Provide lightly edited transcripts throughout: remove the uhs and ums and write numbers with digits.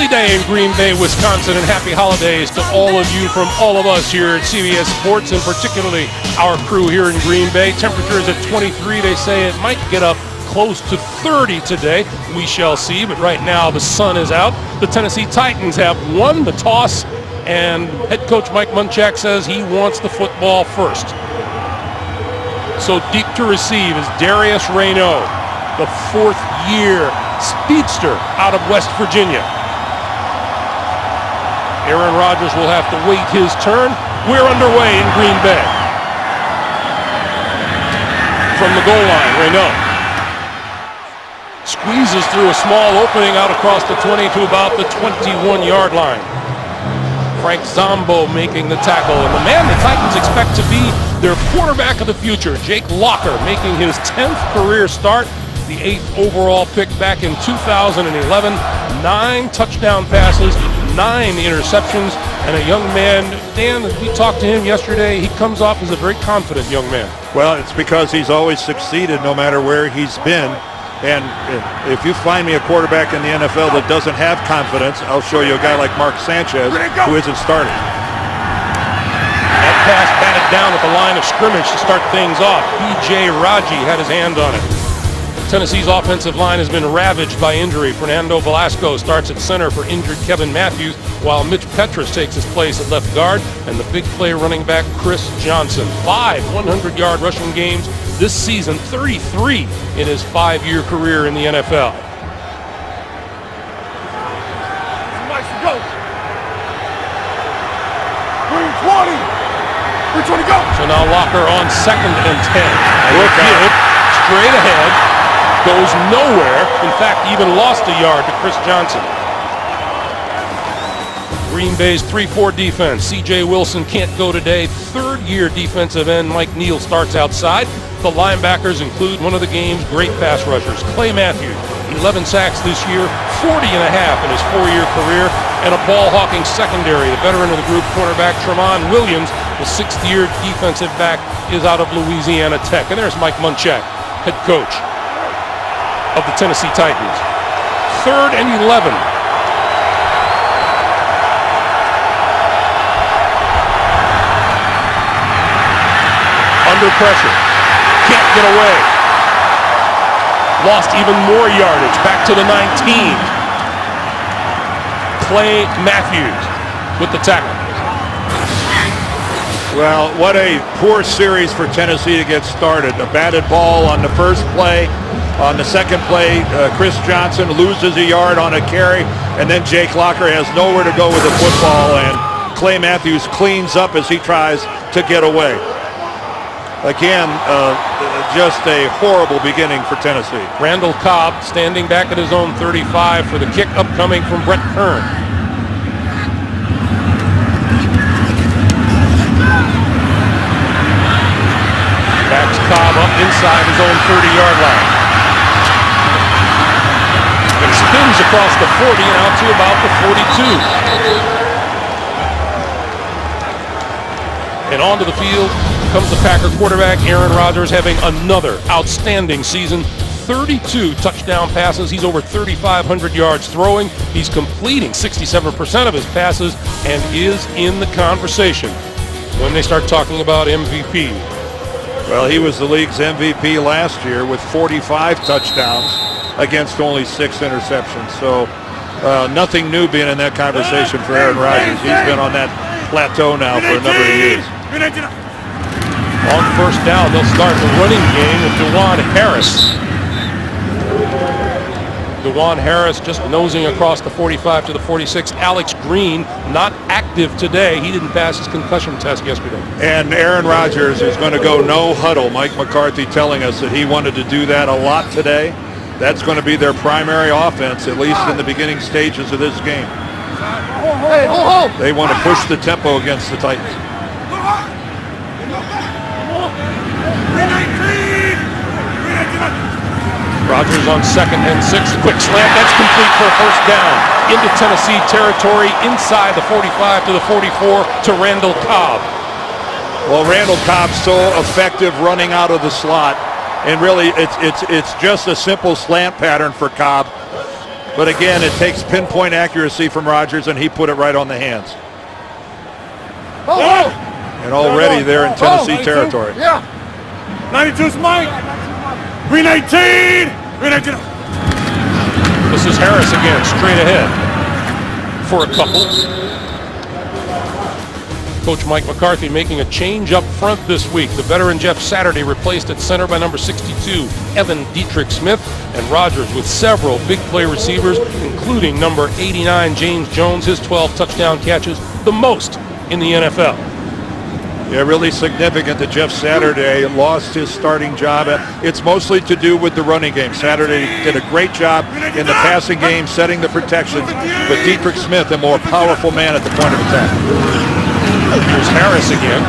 day in Green Bay, Wisconsin, and happy holidays to all of you from all of us here at CBS Sports, and particularly our crew here in Green Bay. Temperature is at 23. They say it might get up close to 30 today. We shall see, but right now the sun is out. The Tennessee Titans have won the toss, and head coach Mike Munchak says he wants the football first. So deep to receive is Darius Raynaud, the fourth-year speedster out of West Virginia. Aaron Rodgers will have to wait his turn. We're underway in Green Bay. From the goal line, Raynaud squeezes through a small opening out across the 20 to about the 21-yard line. Frank Zombo making the tackle, and the man the Titans expect to be their quarterback of the future, Jake Locker, making his 10th career start, the 8th overall pick back in 2011, 9 touchdown passes, 9 interceptions, and a young man, Dan, we talked to him yesterday, he comes off as a very confident young man. Well, it's because he's always succeeded no matter where he's been. And if you find me a quarterback in the NFL that doesn't have confidence, I'll show you a guy like Mark Sanchez who isn't starting. That pass batted down at the line of scrimmage to start things off. B.J. Raji had his hand on it. Tennessee's offensive line has been ravaged by injury. Fernando Velasco starts at center for injured Kevin Matthews, while Mitch Petrus takes his place at left guard, and the big play running back Chris Johnson. 5 100-yard rushing games this season, 33 in his 5-year career in the NFL. So now Locker on 2nd and 10. Look at straight ahead, goes nowhere. In fact, even lost a yard to Chris Johnson. Green Bay's 3-4 defense. C.J. Wilson can't go today. 3rd-year defensive end Mike Neal starts outside. The linebackers include one of the game's great pass rushers, Clay Matthews. 11 sacks this year, 40 and a half in his 4-year career, and a ball-hawking secondary. The veteran of the group, cornerback Tramon Williams, the 6th-year defensive back, is out of Louisiana Tech. And there's Mike Munchak, head coach of the Tennessee Titans. 3rd and 11. Under pressure. Can't get away. Lost even more yardage. Back to the 19. Clay Matthews with the tackle. Well, what a poor series for Tennessee to get started. A batted ball on the first play. On the second play, Chris Johnson loses a yard on a carry, and then Jake Locker has nowhere to go with the football, and Clay Matthews cleans up as he tries to get away. Again, just a horrible beginning for Tennessee. Randall Cobb standing back at his own 35 for the kick upcoming from Brett Kern. Backs Cobb up inside his own 30-yard line. And spins across the 40 and out to about the 42. And onto the field comes the Packer quarterback, Aaron Rodgers, having another outstanding season. 32 touchdown passes. He's over 3,500 yards throwing. He's completing 67% of his passes and is in the conversation when they start talking about MVP. Well, he was the league's MVP last year with 45 touchdowns against only 6 interceptions. So nothing new being in that conversation for Aaron Rodgers. He's been on that plateau now for a number of years. On first down, they'll start the running game with DeJuan Harris. DeJuan Harris just nosing across the 45 to the 46. Alex Green not active today. He didn't pass his concussion test yesterday. And Aaron Rodgers is going to go no huddle. Mike McCarthy telling us that he wanted to do that a lot today. That's going to be their primary offense, at least in the beginning stages of this game. They want to push the tempo against the Titans. Rodgers on 2nd and 6. Quick slant. That's complete for a first down. Into Tennessee territory, inside the 45 to the 44 to Randall Cobb. Well, Randall Cobb's so effective running out of the slot. And really, it's just a simple slant pattern for Cobb. But again, it takes pinpoint accuracy from Rodgers, and he put it right on the hands. And already they're in Tennessee territory. Yeah. 92's Mike. 319. 319. This is Harris again, straight ahead for a couple. Coach Mike McCarthy making a change up front this week. The veteran Jeff Saturday replaced at center by number 62, Evan Dietrich Smith, and Rodgers with several big play receivers, including number 89, James Jones, his 12 touchdown catches, the most in the NFL. Yeah, really significant that Jeff Saturday lost his starting job. It's mostly to do with the running game. Saturday did a great job in the passing game, setting the protections, but Dietrich Smith, a more powerful man at the point of attack. Here's Harris again,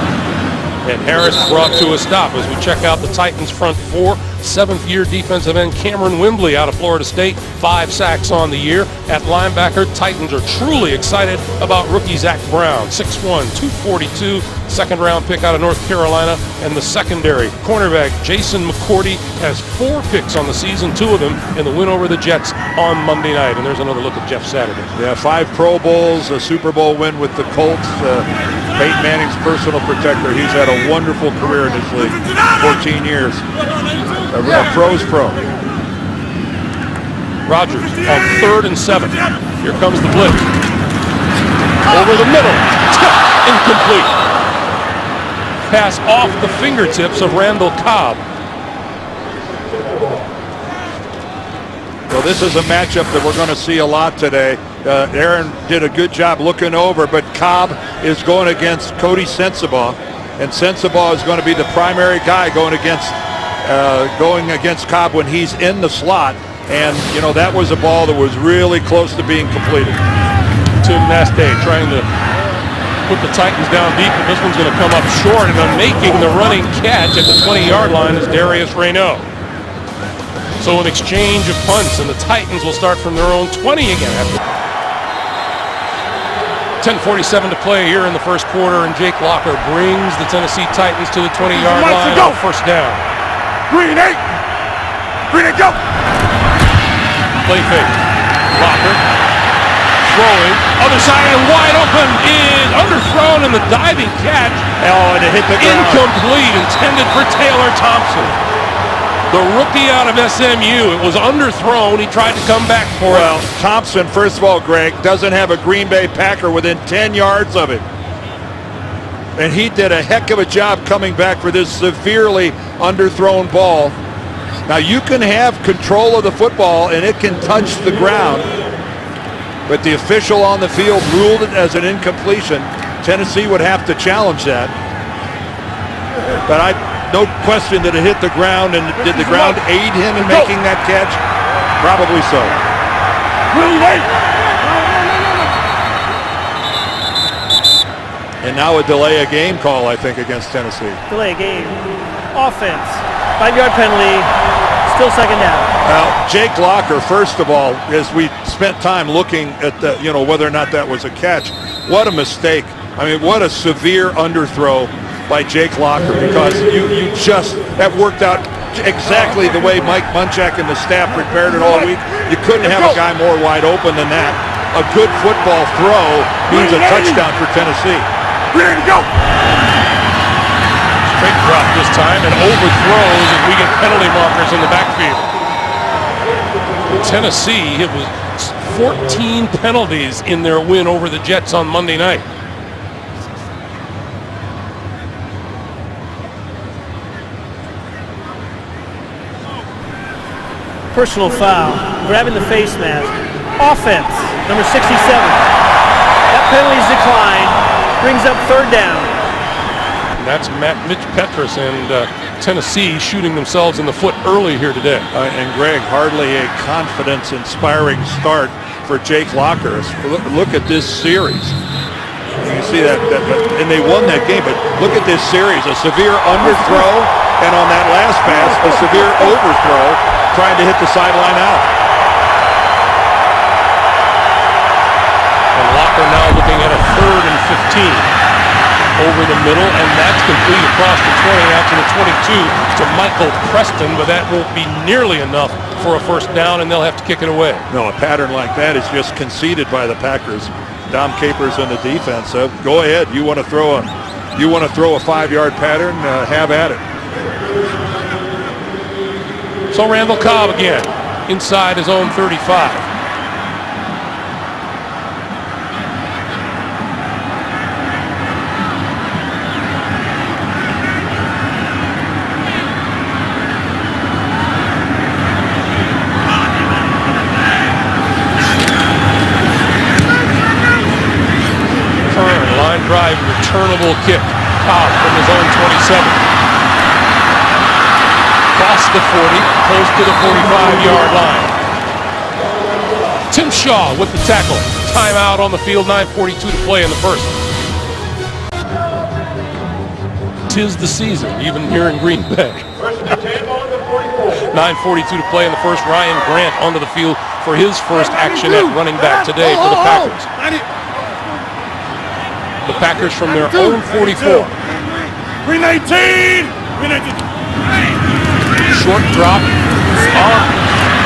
and Harris brought to a stop as we check out the Titans front four. Seventh-year defensive end Cameron Wimbley out of Florida State, 5 sacks on the year. At linebacker, Titans are truly excited about rookie Zach Brown, 6'1", 242, second-round pick out of North Carolina. And the secondary, cornerback Jason McCourty has 4 picks on the season, 2 of them in the win over the Jets on Monday night. And there's another look at Jeff Saturday. Yeah, 5 Pro Bowls, a Super Bowl win with the Colts. Peyton Manning's personal protector. He's had a wonderful career in this league, 14 years. A pro's pro. Rodgers on 3rd and 7. Here comes the blitz. Over the middle. Incomplete. Pass off the fingertips of Randall Cobb. Well, this is a matchup that we're going to see a lot today. Aaron did a good job looking over, but Cobb is going against Cody Sensabaugh, and Sensabaugh is going to be the primary guy going against Cobb when he's in the slot. And, you know, that was a ball that was really close to being completed. Tim Nastay trying to put the Titans down deep, but this one's going to come up short, and then making the running catch at the 20-yard line is Darius Raynaud. So an exchange of punts, and the Titans will start from their own 20 again. 10:47 to play here in the first quarter, and Jake Locker brings the Tennessee Titans to the 20-yard line on first down. Green 8. Green 8, go. Play fake. Locker throwing. Other side and wide open is underthrown, and the diving catch. Oh, and it hit the ground. Incomplete, intended for Taylor Thompson. The rookie out of SMU. It was underthrown. He tried to come back for it. Well, Thompson, first of all, Greg, doesn't have a Green Bay Packer within 10 yards of him. And he did a heck of a job coming back for this severely underthrown ball. Now, you can have control of the football, and it can touch the ground. But the official on the field ruled it as an incompletion. Tennessee would have to challenge that. But no question that it hit the ground, and did the ground aid him in making that catch? Probably so. And now a delay of game call, I think, against Tennessee. Delay of game. Offense. 5-yard penalty. Still second down. Well, Jake Locker, first of all, as we spent time looking at the, whether or not that was a catch, what a mistake. I mean, what a severe underthrow by Jake Locker, because that worked out exactly the way Mike Munchak and the staff prepared it all week. You couldn't have a guy more wide open than that. A good football throw means a touchdown for Tennessee. Ready to go. Straight drop this time, and overthrows as we get penalty markers in the backfield. Tennessee, it was 14 penalties in their win over the Jets on Monday night. Personal foul, grabbing the face mask. Offense, number 67. That penalty's declined, brings up third down. And that's Mitch Petrus and Tennessee shooting themselves in the foot early here today. And Greg, hardly a confidence-inspiring start for Jake Locker. Look at this series. You can see that, and they won that game, but look at this series. A severe underthrow, and on that last pass, a severe overthrow, trying to hit the sideline out. And Locker now looking at a 3rd and 15. over the middle, and that's complete across the 20 out to the 22 to Michael Preston, but that won't be nearly enough for a first down, and they'll have to kick it away. No, a pattern like that is just conceded by the Packers. Dom Capers in the defense. So go ahead. You want to throw a 5-yard pattern? Have at it. So Randall Cobb again, inside his own 35. Line drive, returnable kick. Cobb from his own 27. Across the 40, close to the 45-yard line. Tim Shaw with the tackle. Timeout on the field, 9:42 to play in the first. Tis the season, even here in Green Bay. 9:42 to play in the first. Ryan Grant onto the field for his first action at running back today for the Packers. The Packers from their own 44. 319! 319! Short drop,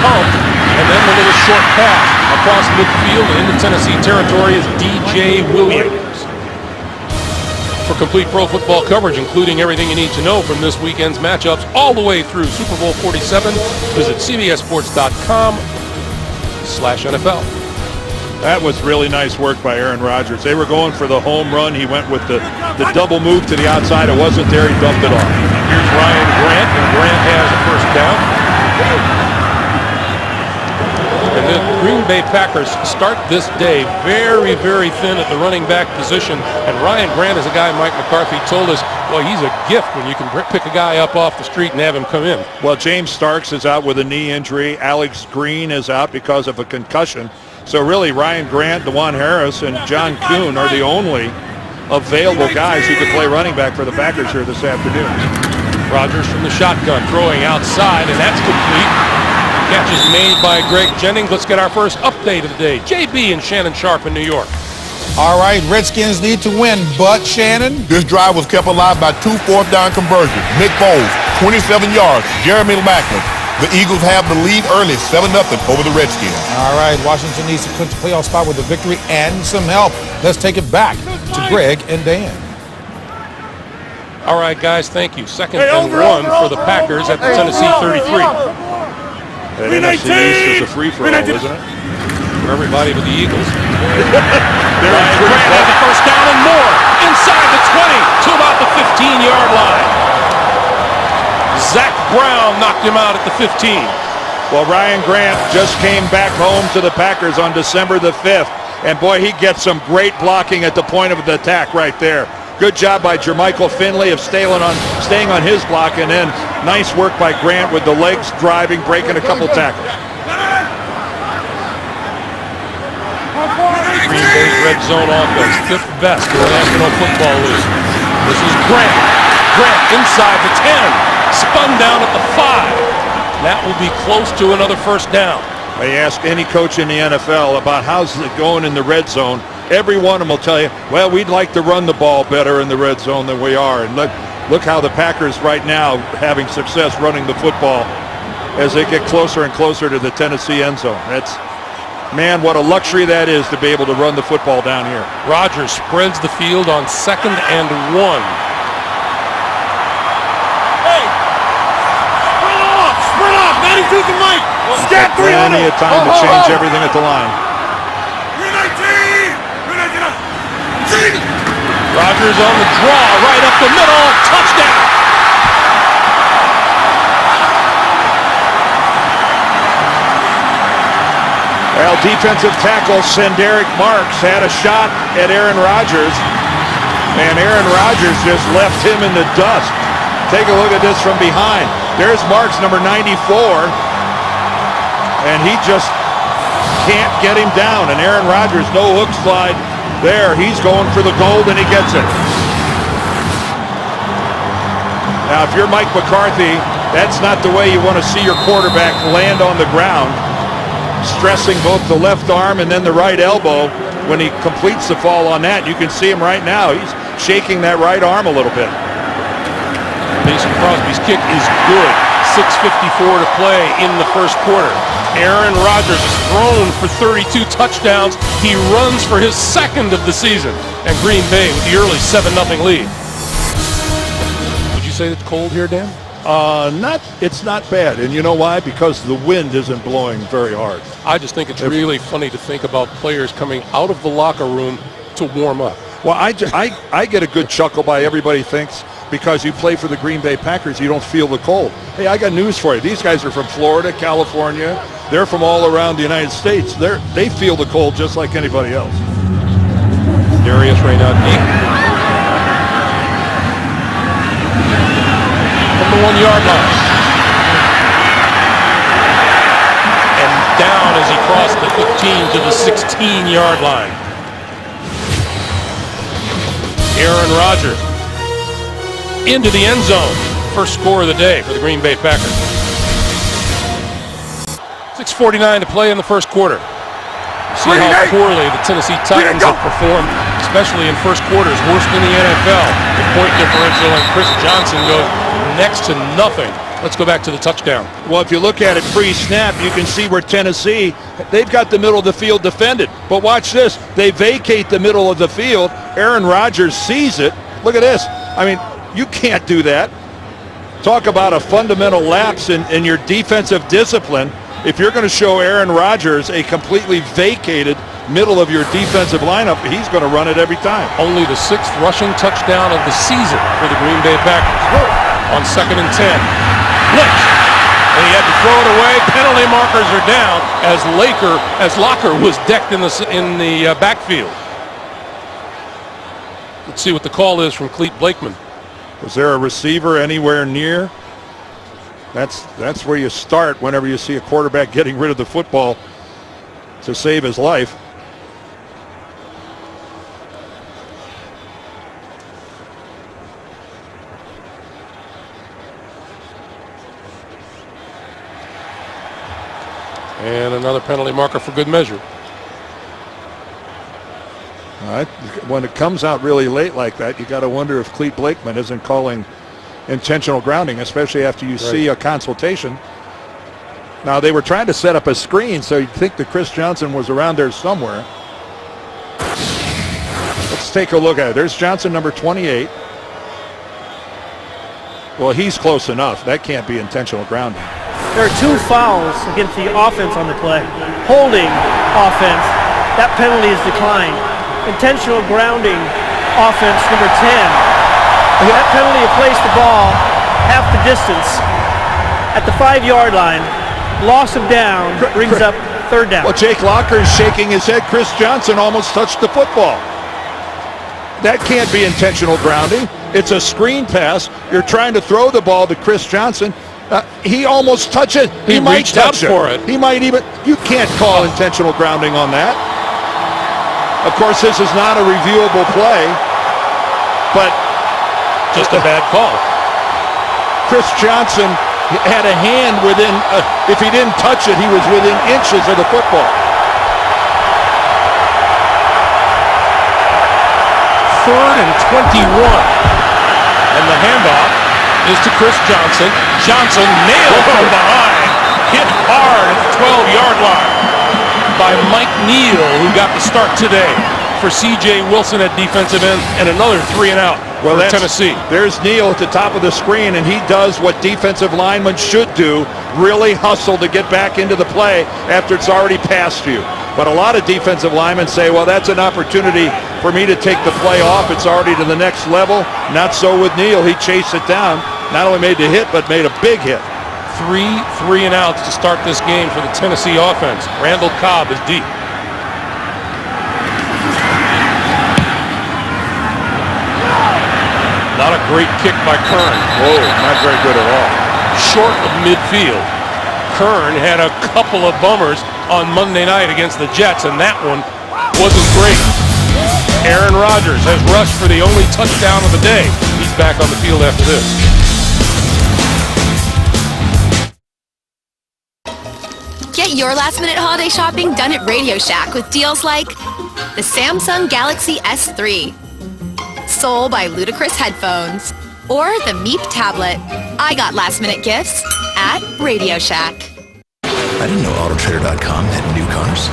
pump, and then the little short pass across midfield and into Tennessee territory is DJ Williams. For complete pro football coverage, including everything you need to know from this weekend's matchups all the way through Super Bowl 47, visit cbssports.com/NFL. That was really nice work by Aaron Rodgers. They were going for the home run. He went with the double move to the outside. It wasn't there. He dumped it off. Here's Ryan Grant, and Grant has a first down. And the Green Bay Packers start this day very, very thin at the running back position. And Ryan Grant is a guy Mike McCarthy told us, well, he's a gift when you can pick a guy up off the street and have him come in. Well, James Starks is out with a knee injury. Alex Green is out because of a concussion. So really, Ryan Grant, DeJuan Harris, and John Kuhn are the only available guys who could play running back for the Packers here this afternoon. Rodgers from the shotgun, throwing outside, and that's complete. Catch is made by Greg Jennings. Let's get our first update of the day. JB and Shannon Sharp in New York. All right, Redskins need to win, but Shannon? This drive was kept alive by 2 fourth-down conversions. Nick Foles, 27 yards. Jeremy Maclin. The Eagles have the lead early, 7-0 over the Redskins. All right, Washington needs to clinch a playoff spot with a victory and some help. Let's take it back to Greg and Dan. All right, guys, thank you. Second and one for the Packers at the Tennessee 33. That NFC East is a free-for-all, isn't it? For everybody but the Eagles. Ryan Grant has the first down and more. Inside the 20 to about the 15-yard line. Zach Brown knocked him out at the 15. Well, Ryan Grant just came back home to the Packers on December the 5th. And boy, he gets some great blocking at the point of the attack right there. Good job by Jermichael Finley of staying on his block, and then nice work by Grant with the legs driving, breaking a couple tackles. Green Bay's red zone offense, 5th best in the National Football League. This is Grant. Grant inside the 10, spun down at the 5. That will be close to another first down. I ask any coach in the NFL about how's it going in the red zone. Every one of them will tell you, well, we'd like to run the ball better in the red zone than we are. And look how the Packers right now having success running the football as they get closer and closer to the Tennessee end zone. Man, what a luxury that is to be able to run the football down here. Rodgers spreads the field on 2nd and 1. Hey! Sprint off! 92 to Mike! Stat 3 on Plenty it! of time to change everything at the line. 319! 319! Rodgers on the draw, right up the middle, touchdown! Well, defensive tackle Senderick Marks had a shot at Aaron Rodgers, and Aaron Rodgers just left him in the dust. Take a look at this from behind. There's Marks, number 94, and he just can't get him down. And Aaron Rodgers, no hook slide there. He's going for the gold, and he gets it. Now, if you're Mike McCarthy, that's not the way you want to see your quarterback land on the ground, stressing both the left arm and then the right elbow when he completes the fall on that. You can see him right now. He's shaking that right arm a little bit. Mason Crosby's kick is good. 6:54 to play in the first quarter. Aaron Rodgers is thrown for 32 touchdowns. He runs for his second of the season. And Green Bay with the early 7-0 lead. Would you say it's cold here, Dan? It's not bad. And you know why? Because the wind isn't blowing very hard. I just think it's really funny to think about players coming out of the locker room to warm up. Well, I get a good chuckle by everybody thinks because you play for the Green Bay Packers, you don't feel the cold. Hey, I got news for you. These guys are from Florida, California. They're from all around the United States. They feel the cold just like anybody else. Darius Raynaud deep. From the 1-yard line. And down as he crossed the 15 to the 16-yard line. Aaron Rodgers into the end zone. First score of the day for the Green Bay Packers. 6:49 to play in the first quarter. See how poorly the Tennessee Titans have performed, especially in first quarters, worse than the NFL. The point differential and Chris Johnson goes next to nothing. Let's go back to the touchdown. Well, if you look at it pre-snap, you can see where Tennessee, they've got the middle of the field defended. But watch this. They vacate the middle of the field. Aaron Rodgers sees it. Look at this. I mean, you can't do that. Talk about a fundamental lapse in your defensive discipline. If you're going to show Aaron Rodgers a completely vacated middle of your defensive lineup, he's going to run it every time. Only the 6th rushing touchdown of the season for the Green Bay Packers. On 2nd and 10. Blitz. And he had to throw it away. Penalty markers are down as Locker was decked in the backfield. Let's see what the call is from Clete Blakeman. Was there a receiver anywhere near? That's where you start whenever you see a quarterback getting rid of the football to save his life. And another penalty marker for good measure. When it comes out really late like that, you got to wonder if Clete Blakeman isn't calling intentional grounding, especially after you see a consultation. Now, they were trying to set up a screen, so you'd think that Chris Johnson was around there somewhere. Let's take a look at it. There's Johnson, number 28. Well, he's close enough. That can't be intentional grounding. There are 2 fouls against the offense on the play. Holding offense, that penalty is declined. Intentional grounding offense, number 10. That penalty to place the ball half the distance at the 5-yard line. Loss of down brings up 3rd down. Well, Jake Locker is shaking his head. Chris Johnson almost touched the football. That can't be intentional grounding. It's a screen pass. You're trying to throw the ball to Chris Johnson. He almost touched it. He might touch for it. He might even. You can't call intentional grounding on that. Of course, this is not a reviewable play, but just a bad call. Chris Johnson had a hand within. If he didn't touch it, he was within inches of the football. 3rd and 21. And the handoff is to Chris Johnson. Johnson nailed from behind. Hit hard at the 12-yard line by Mike Neal, who got the start today for C.J. Wilson at defensive end, and another 3 and out for Tennessee. There's Neal at the top of the screen, and he does what defensive linemen should do, really hustle to get back into the play after it's already past you. But a lot of defensive linemen say, well, that's an opportunity for me to take the play off. It's already to the next level. Not so with Neal. He chased it down. Not only made the hit, but made a big hit. 3 and outs to start this game for the Tennessee offense. Randall Cobb is deep. Not a great kick by Kern. Whoa, not very good at all. Short of midfield. Kern had a couple of bummers on Monday night against the Jets, and that one wasn't great. Aaron Rodgers has rushed for the only touchdown of the day. He's back on the field after this. Get your last-minute holiday shopping done at Radio Shack with deals like the Samsung Galaxy S3, Soul by Ludacris headphones, or the Meep tablet. I got last-minute gifts at Radio Shack. I didn't know AutoTrader.com had new cars.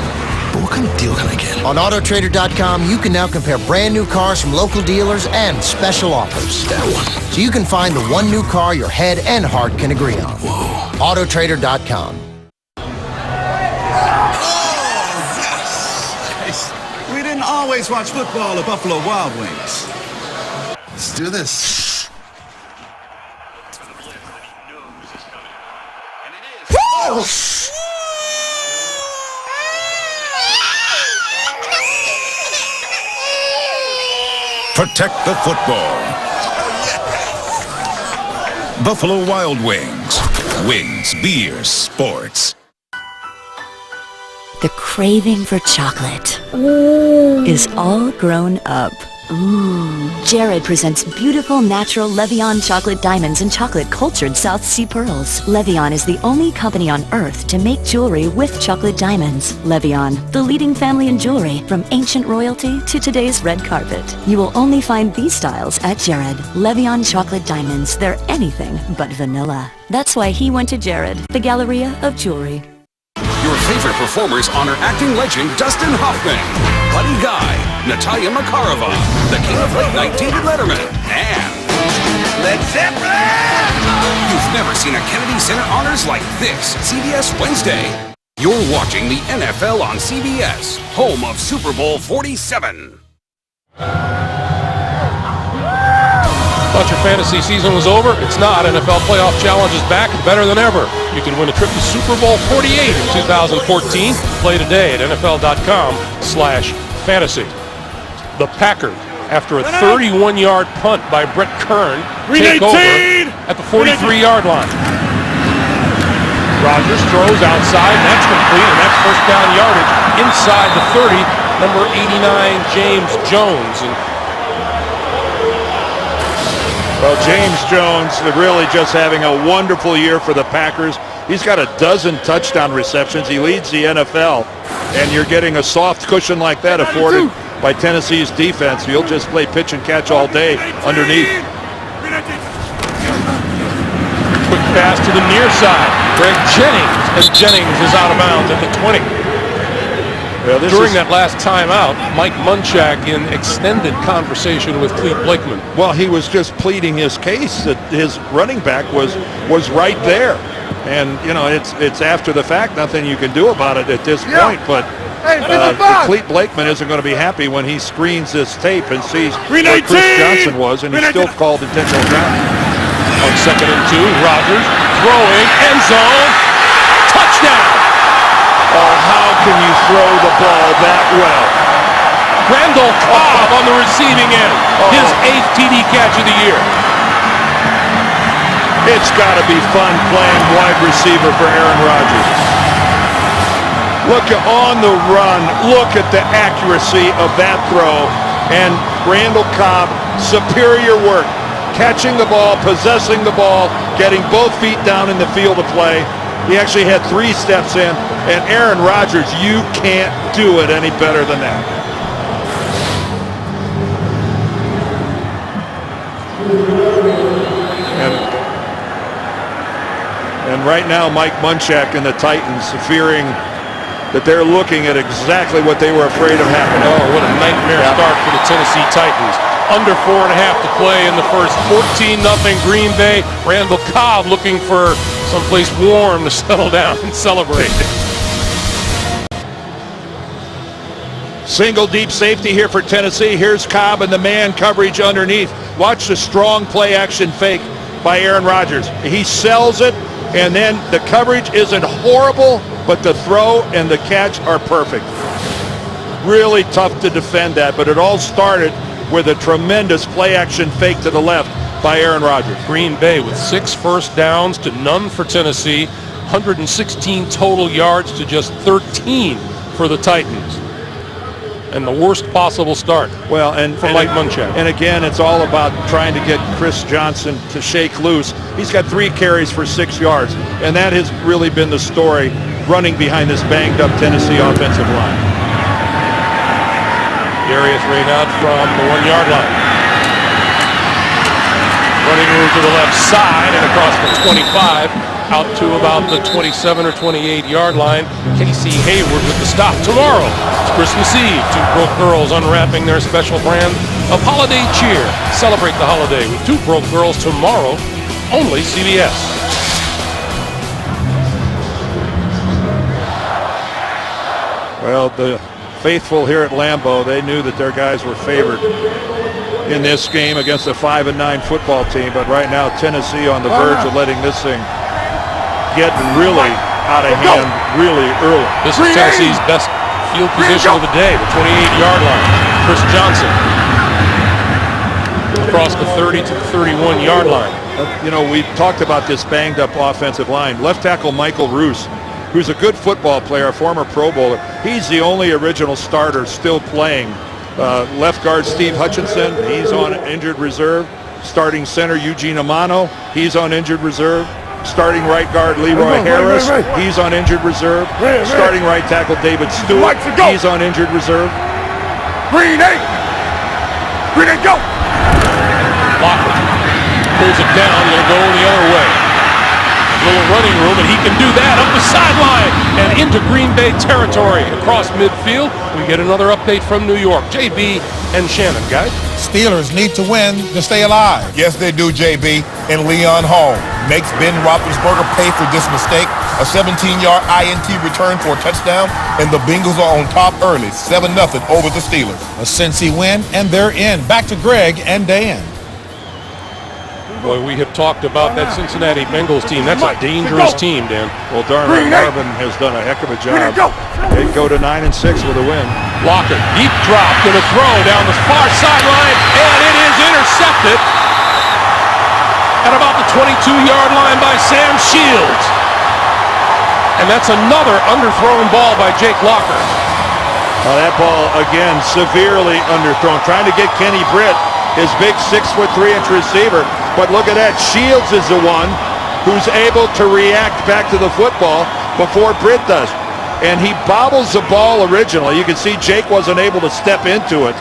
But what kind of deal can I get? On AutoTrader.com, you can now compare brand new cars from local dealers and special offers. That one. So you can find the one new car your head and heart can agree on. Whoa. AutoTrader.com. We didn't always watch football at Buffalo Wild Wings. Let's do this. Woo! Protect the football. Buffalo Wild Wings. Wings, beer, sports. The craving for chocolate is all grown up. Jared presents beautiful natural Levion chocolate diamonds and chocolate cultured South Sea pearls. Levion is the only company on earth to make jewelry with chocolate diamonds. Levion, the leading family in jewelry, from ancient royalty to today's red carpet. You will only find these styles at Jared. Levion chocolate diamonds, they're anything but vanilla. That's why he went to Jared, the Galleria of Jewelry. Your favorite performers honor acting legend Dustin Hoffman, Buddy Guy, Natalia Makarova, the King of Late Night David Letterman, and Led Zeppelin! You've never seen a Kennedy Center Honors like this. CBS Wednesday. You're watching the NFL on CBS, home of Super Bowl 47. Thought your fantasy season was over? It's not. NFL Playoff Challenge is back and better than ever. You can win a trip to Super Bowl 48 in 2014. Play today at NFL.com/fantasy. The Packers, after a 31-yard punt by Brett Kern, take over at the 43-yard line. Rodgers throws outside, and that's complete, and that's first down yardage inside the 30. Number 89, James Jones. And well, James Jones really just having a wonderful year for the Packers. He's got a dozen touchdown receptions. He leads the NFL, and you're getting a soft cushion like that afforded by Tennessee's defense. You'll just play pitch and catch all day underneath. Quick pass to the near side. Greg Jennings, as Jennings is out of bounds at the 20. Well, during that last timeout, Mike Munchak in extended conversation with Clete Blakeman. Well, he was just pleading his case that his running back was right there. And, you know, it's after the fact, nothing you can do about it at this point. But Clete Blakeman isn't going to be happy when he screens this tape and sees where Chris Johnson was, and he's still called intentional grounding. On 2nd and 2, Rodgers throwing, end zone, touchdown! Oh, how can you throw the ball that well? Randall Cobb on the receiving end. His 8th TD catch of the year. It's got to be fun playing wide receiver for Aaron Rodgers. Look on the run. Look at the accuracy of that throw. And Randall Cobb, superior work. Catching the ball, possessing the ball, getting both feet down in the field of play. He actually had 3 steps in, and Aaron Rodgers, you can't do it any better than that. And right now, Mike Munchak and the Titans fearing that they're looking at exactly what they were afraid of happening. Oh, what a nightmare start for the Tennessee Titans. Under 4.5 to play in the first. 14-0 Green Bay. Randall Cobb looking for someplace warm to settle down and celebrate. Single deep safety here for Tennessee. Here's Cobb and the man coverage underneath. Watch the strong play action fake by Aaron Rodgers. He sells it, and then the coverage isn't horrible, but the throw and the catch are perfect. Really tough to defend that, but it all started with a tremendous play action fake to the left by Aaron Rodgers. Green Bay with 6 first downs to none for Tennessee. 116 total yards to just 13 for the Titans. And the worst possible start for Mike Munchak. And again, it's all about trying to get Chris Johnson to shake loose. He's got 3 carries for 6 yards, and that has really been the story running behind this banged-up Tennessee offensive line. Darius Raynaud from the 1-yard line. Running room to the left side and across the 25 out to about the 27 or 28 yard line. Casey Hayward with the stop. Tomorrow, it's Christmas Eve. Two Broke Girls unwrapping their special brand of holiday cheer. Celebrate the holiday with Two Broke Girls tomorrow, only CBS. Well, the faithful here at Lambeau, they knew that their guys were favored in this game against a 5-9 football team, but right now Tennessee on the verge of letting this thing get really out of hand really early. This is Tennessee's best field position of the day, the 28-yard line. Chris Johnson across the 30 to the 31-yard line. You know, we talked about this banged-up offensive line. Left tackle Michael Roos, who's a good football player, a former Pro Bowler. He's the only original starter still playing. Left guard Steve Hutchinson, he's on injured reserve. Starting center Eugene Amano, he's on injured reserve. Starting right guard Leroy Harris, he's on injured reserve. Starting right tackle David Stewart, he's on injured reserve. Green 8! Green 8, go! Lockwood pulls it down, they'll go the other way. Little running room, and he can do that up the sideline and into Green Bay territory. Across midfield, we get another update from New York. JB and Shannon, guys. Steelers need to win to stay alive. Yes, they do, JB. And Leon Hall makes Ben Roethlisberger pay for this mistake. A 17-yard INT return for a touchdown, and the Bengals are on top early, 7-0 over the Steelers. A Cincy win, and they're in. Back to Greg and Dan. Boy, we have talked about that Cincinnati Bengals team. That's a dangerous team, Dan. Well, Darnell Marvin has done a heck of a job. They go to 9-6 with a win. Lockett, deep drop, going to throw down the far sideline, and it is intercepted at about the 22-yard line by Sam Shields. And that's another underthrown ball by Jake Locker. Now that ball, again, severely underthrown. Trying to get Kenny Britt, his big 6'3" receiver. But look at that. Shields is the one who's able to react back to the football before Britt does. And he bobbles the ball originally. You can see Jake wasn't able to step into it.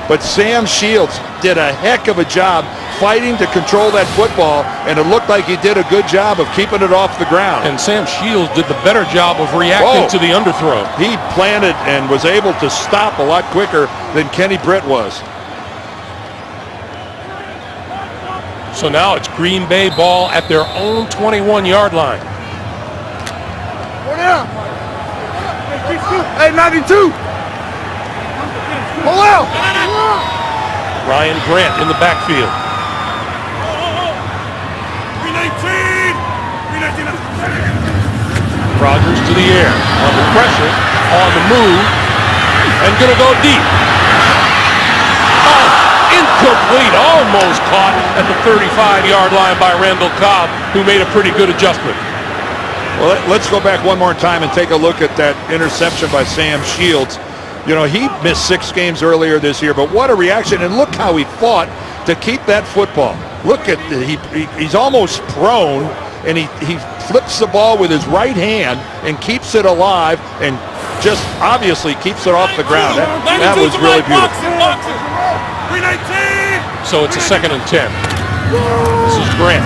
But Sam Shields did a heck of a job fighting to control that football, and it looked like he did a good job of keeping it off the ground. And Sam Shields did the better job of reacting to the underthrow. He planted and was able to stop a lot quicker than Kenny Britt was. So now it's Green Bay ball at their own 21-yard line. Go down. Hey, 92. Pull out. Ryan Grant in the backfield. Green 18. Green 18. Rodgers to the air. Under pressure. On the move. And going to go deep. Incomplete, almost caught at the 35-yard line by Randall Cobb, who made a pretty good adjustment. Well, let's go back one more time and take a look at that interception by Sam Shields. You know, he missed 6 games earlier this year, but what a reaction, and look how he fought to keep that football. Look at, he's almost prone, and he flips the ball with his right hand and keeps it alive and just obviously keeps it off the ground. That was really beautiful. So it's a 2nd and 10. This is Grant.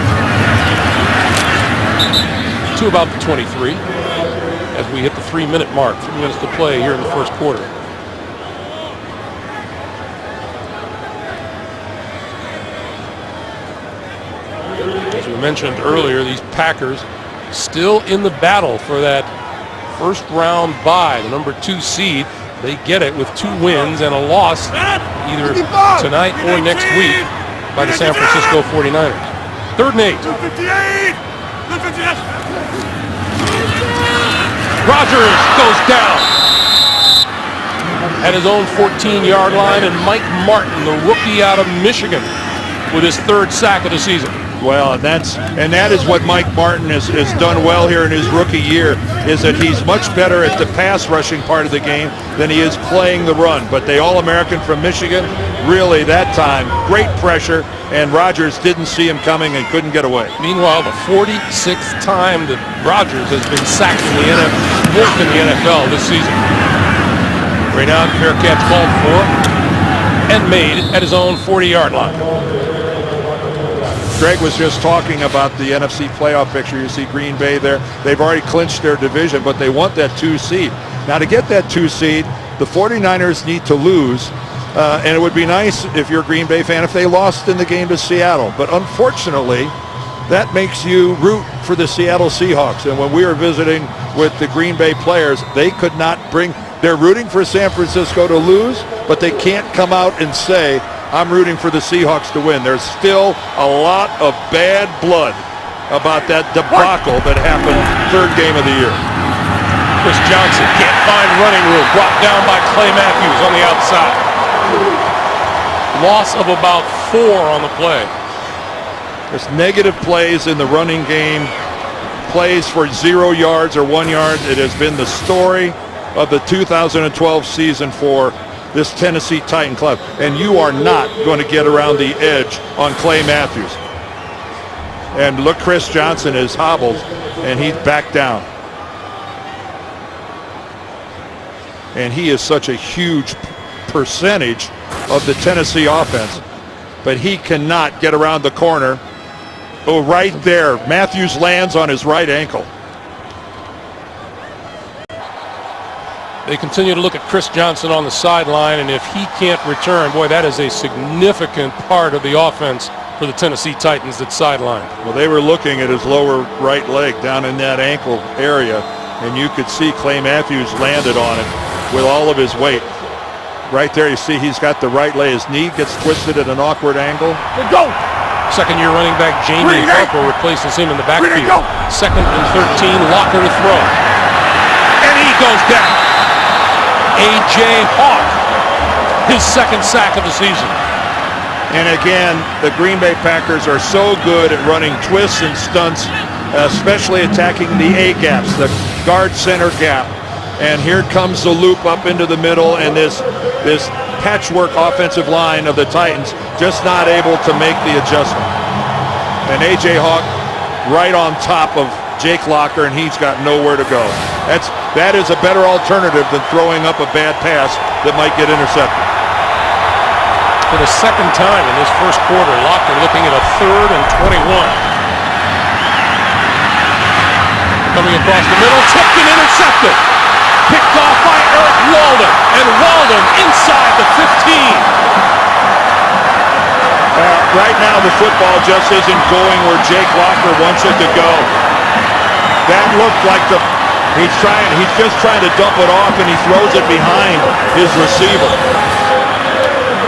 To about the 23 as we hit the 3-minute mark. 3 minutes to play here in the first quarter. As we mentioned earlier, these Packers still in the battle for that first round bye, the number 2 seed. They get it with 2 wins and a loss either tonight or next week by the San Francisco 49ers. 3rd and 8. Rodgers goes down at his own 14-yard line, and Mike Martin, the rookie out of Michigan, with his 3rd sack of the season. Well, and that is what Mike Martin has done well here in his rookie year, is that he's much better at the pass rushing part of the game than he is playing the run. But the All-American from Michigan, really that time, great pressure, and Rodgers didn't see him coming and couldn't get away. Meanwhile, the 46th time that Rodgers has been sacked in the NFL this season. Right now, fair catch called for and made at his own 40-yard line. Greg was just talking about the NFC playoff picture. You see Green Bay there. They've already clinched their division, but they want that 2 seed. Now, to get that 2 seed, the 49ers need to lose. And it would be nice if you're a Green Bay fan if they lost in the game to Seattle. But unfortunately, that makes you root for the Seattle Seahawks. And when we were visiting with the Green Bay players, they could not they're rooting for San Francisco to lose, but they can't come out and say, I'm rooting for the Seahawks to win. There's still a lot of bad blood about that debacle that happened third game of the year. Chris Johnson can't find running room. Brought down by Clay Matthews on the outside. Loss of about 4 on the play. There's negative plays in the running game. Plays for 0 yards or 1 yard. It has been the story of the 2012 season for this Tennessee Titan club. And you are not going to get around the edge on Clay Matthews. And look, Chris Johnson is hobbled, and he's back down. And he is such a huge percentage of the Tennessee offense. But he cannot get around the corner. Oh, right there. Matthews lands on his right ankle. They continue to look at Chris Johnson on the sideline, and if he can't return, boy, that is a significant part of the offense for the Tennessee Titans that's sidelined. Well, they were looking at his lower right leg down in that ankle area, and you could see Clay Matthews landed on it with all of his weight. Right there, you see he's got the right leg. His knee gets twisted at an awkward angle. Go! Second-year running back Jamie Harper replaces him in the backfield. 2nd and 13, Locker to throw. And he goes down. A.J. Hawk, his 2nd sack of the season. And again, the Green Bay Packers are so good at running twists and stunts, especially attacking the A-gaps, the guard center gap. And here comes the loop up into the middle, and this patchwork offensive line of the Titans just not able to make the adjustment. And A.J. Hawk right on top of Jake Locker, and he's got nowhere to go. That is a better alternative than throwing up a bad pass that might get intercepted. For the 2nd time in this first quarter, Locker looking at a 3rd and 21. Coming across the middle, tipped and intercepted. Picked off by Eric Walden, and Walden inside the 15. Right now the football just isn't going where Jake Locker wants it to go. That looked like he's just trying to dump it off, and he throws it behind his receiver.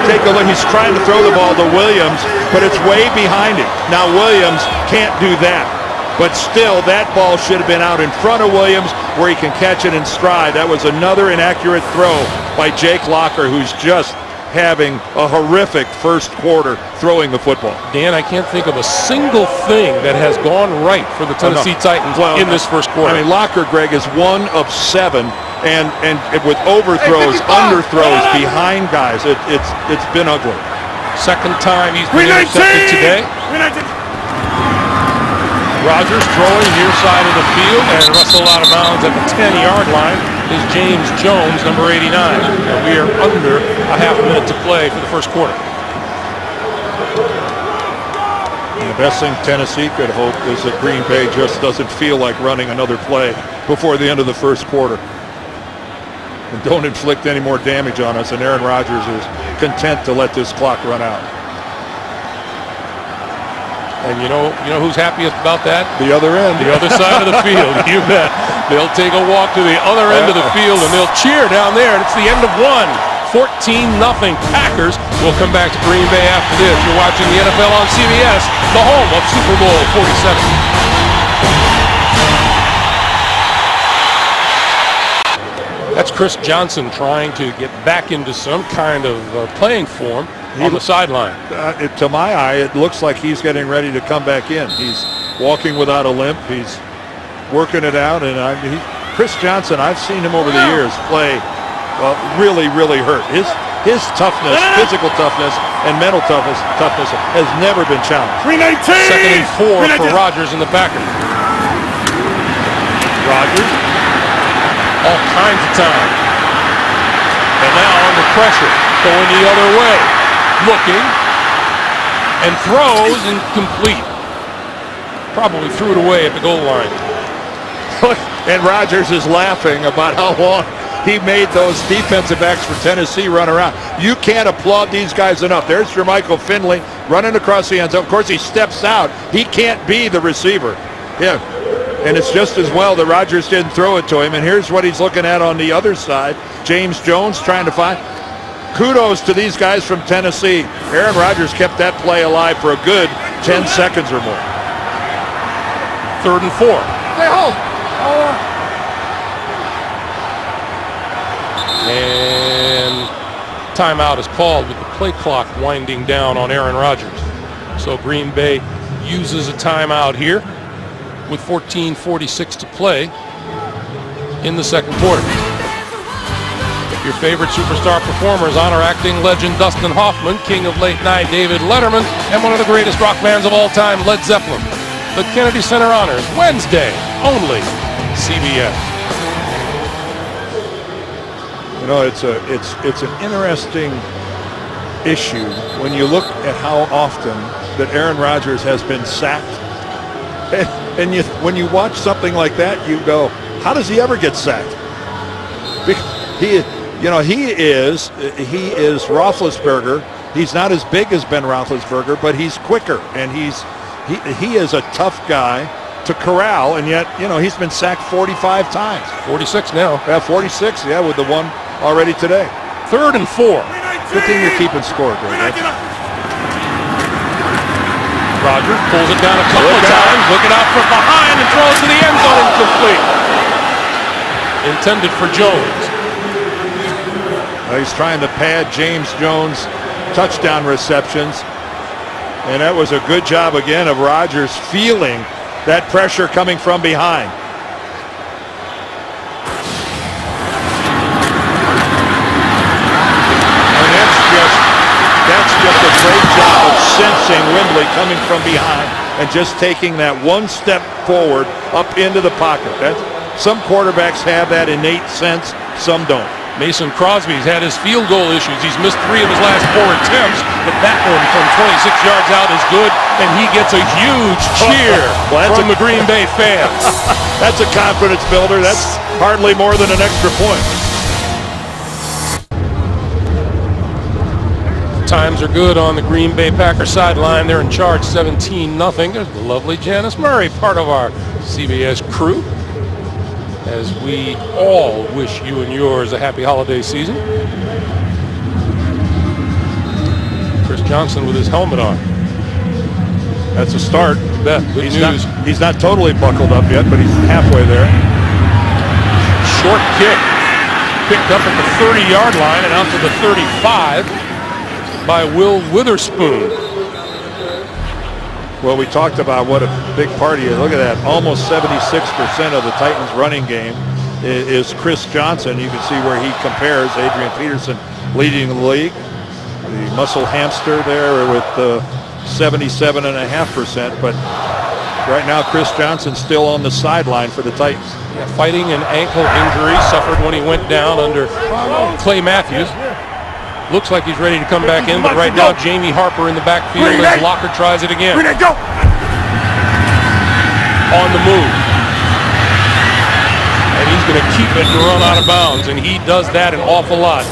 Take a look, he's trying to throw the ball to Williams, but it's way behind him. Now Williams can't do that, but still that ball should have been out in front of Williams where he can catch it in stride. That was another inaccurate throw by Jake Locker, who's just having a horrific first quarter throwing the football. Dan, I can't think of a single thing that has gone right for the Tennessee Titans in this first quarter. I mean, Locker, Greg, is 1 of 7, and with overthrows, underthrows behind guys. It's been ugly. 2nd time he's been intercepted today. Rodgers throwing near side of the field, and Russell out of bounds at the 10-yard line is James Jones, number 89. And we are under a half minute to play for the first quarter. And the best thing Tennessee could hope is that Green Bay just doesn't feel like running another play before the end of the first quarter. And don't inflict any more damage on us, and Aaron Rodgers is content to let this clock run out. And you know who's happiest about that? The other end. The other side of the field. You bet. They'll take a walk to the other end of the field, and they'll cheer down there, and it's the end of 1. 14-0 Packers. We'll come back to Green Bay after this. You're watching the NFL on CBS, the home of Super Bowl 47. That's Chris Johnson trying to get back into some kind of playing form on the sideline. To my eye, it looks like he's getting ready to come back in. He's walking without a limp. He's working it out. And Chris Johnson, I've seen him over the years play really, really hurt. His toughness, physical toughness, and mental toughness has never been challenged. 319! 2nd and 4 for Rodgers and the Packers. Rodgers, all kinds of time. And now under pressure, going the other way. Looking, and throws incomplete. Probably threw it away at the goal line. And Rodgers is laughing about how long he made those defensive backs for Tennessee run around. You can't applaud these guys enough. There's Jermichael Finley running across the end zone. Of course, he steps out. He can't be the receiver. Yeah, and it's just as well that Rodgers didn't throw it to him. And here's what he's looking at on the other side. James Jones trying to find. Kudos to these guys from Tennessee. Aaron Rodgers kept that play alive for a good 10 seconds or more. 3rd and 4. Stay home. And timeout is called with the play clock winding down on Aaron Rodgers. So Green Bay uses a timeout here with 14:46 to play in the second quarter. Your favorite superstar performers honor acting legend Dustin Hoffman, king of late night David Letterman, and one of the greatest rock bands of all time, Led Zeppelin. The Kennedy Center Honors, Wednesday, only CBS. You know, it's an interesting issue when you look at how often that Aaron Rodgers has been sacked. And when you watch something like that, you go, how does he ever get sacked? He is Roethlisberger. He's not as big as Ben Roethlisberger, but he's quicker, and he is a tough guy to corral, and yet, he's been sacked 45 times. 46 now. Yeah, 46, with the one already today. 3rd and 4. Good thing you're keeping score, Greg. Rodgers pulls it down a couple of times, looking out from behind and throws to the end zone, incomplete. Intended for Jones. He's trying to pad James Jones' touchdown receptions. And that was a good job again of Rodgers feeling that pressure coming from behind. And that's just a great job of sensing Windley coming from behind and just taking that one step forward up into the pocket. Some quarterbacks have that innate sense, some don't. Mason Crosby's had his field goal issues. He's missed 3 of his last 4 attempts, but that one from 26 yards out is good, and he gets a huge cheer from the Green Bay fans. That's a confidence builder. That's hardly more than an extra point. Times are good on the Green Bay Packers sideline. They're in charge 17-0. There's the lovely Janice Murray, part of our CBS crew, as we all wish you and yours a happy holiday season. Chris Johnson with his helmet on. That's a start. Good news. He's not totally buckled up yet, but he's halfway there. Short kick. Picked up at the 30-yard line and out to the 35 by Will Witherspoon. Well, we talked about what a big part he is. Look at that. Almost 76% of the Titans' running game is Chris Johnson. You can see where he compares. Adrian Peterson leading the league. The muscle hamster there with 77.5%. But right now, Chris Johnson's still on the sideline for the Titans. Yeah, fighting an ankle injury suffered when he went down under Clay Matthews. Looks like he's ready to come back in, but right now Jamie Harper in the backfield as Locker tries it again. Go. On the move. And he's going to keep it and run out of bounds, and he does that an awful lot.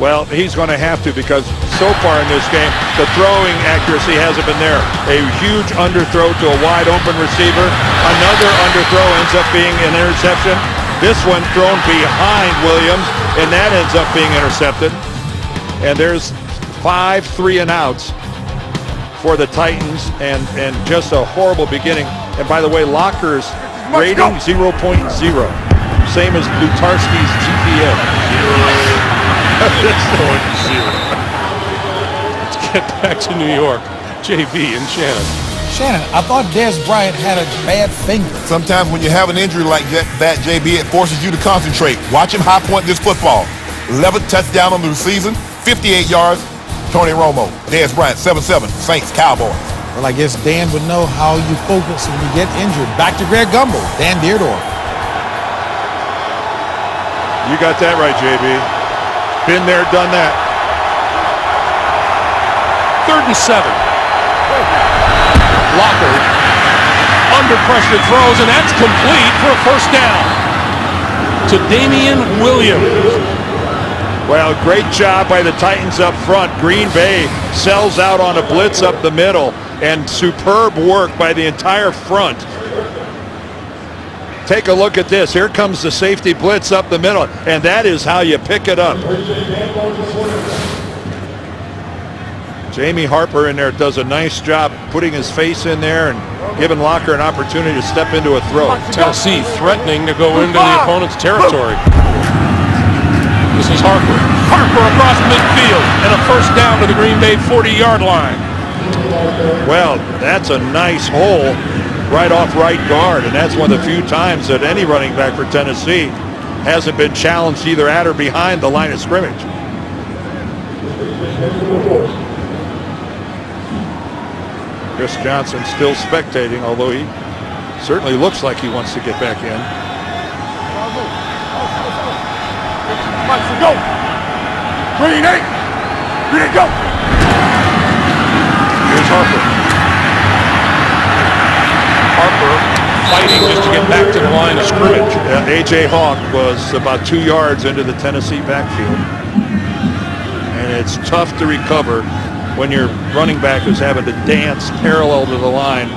Well, he's going to have to, because so far in this game, the throwing accuracy hasn't been there. A huge underthrow to a wide open receiver. Another underthrow ends up being an interception. This one thrown behind Williams, and that ends up being intercepted. And there's 5 3-and-outs for the Titans, and just a horrible beginning. And by the way, Locker's rating 0.0, same as Lutarski's GPA. Let's get back to New York. JB and Shannon. Shannon, I thought Dez Bryant had a bad finger. Sometimes when you have an injury like that, JB, it forces you to concentrate. Watch him high point this football. 11th touchdown on the season, 58 yards. Tony Romo, Dez Bryant, 7-7, Saints, Cowboys. Well, I guess Dan would know how you focus when you get injured. Back to Greg Gumbel, Dan Dierdorf. You got that right, JB. Been there, done that. 3rd and 7. Locker under pressure throws, and that's complete for a first down to Damian Williams. Well, great job by the Titans up front. Green Bay sells out on a blitz up the middle, and superb work by the entire front. Take a look at this. Here comes the safety blitz up the middle, and that is how you pick it up. Jamie Harper in there does a nice job putting his face in there and giving Locker an opportunity to step into a throw. Tennessee threatening to go into the opponent's territory. This is Harper. Harper across midfield, and a first down to the Green Bay 40-yard line. Well, that's a nice hole right off right guard, and that's one of the few times that any running back for Tennessee hasn't been challenged either at or behind the line of scrimmage. Chris Johnson still spectating, although he certainly looks like he wants to get back in. Let's go. Green 8. Green 8, go. Here's Harper. Harper fighting just to get back to the line of scrimmage. A.J. Hawk was about 2 yards into the Tennessee backfield. And it's tough to recover when your running back is having to dance parallel to the line,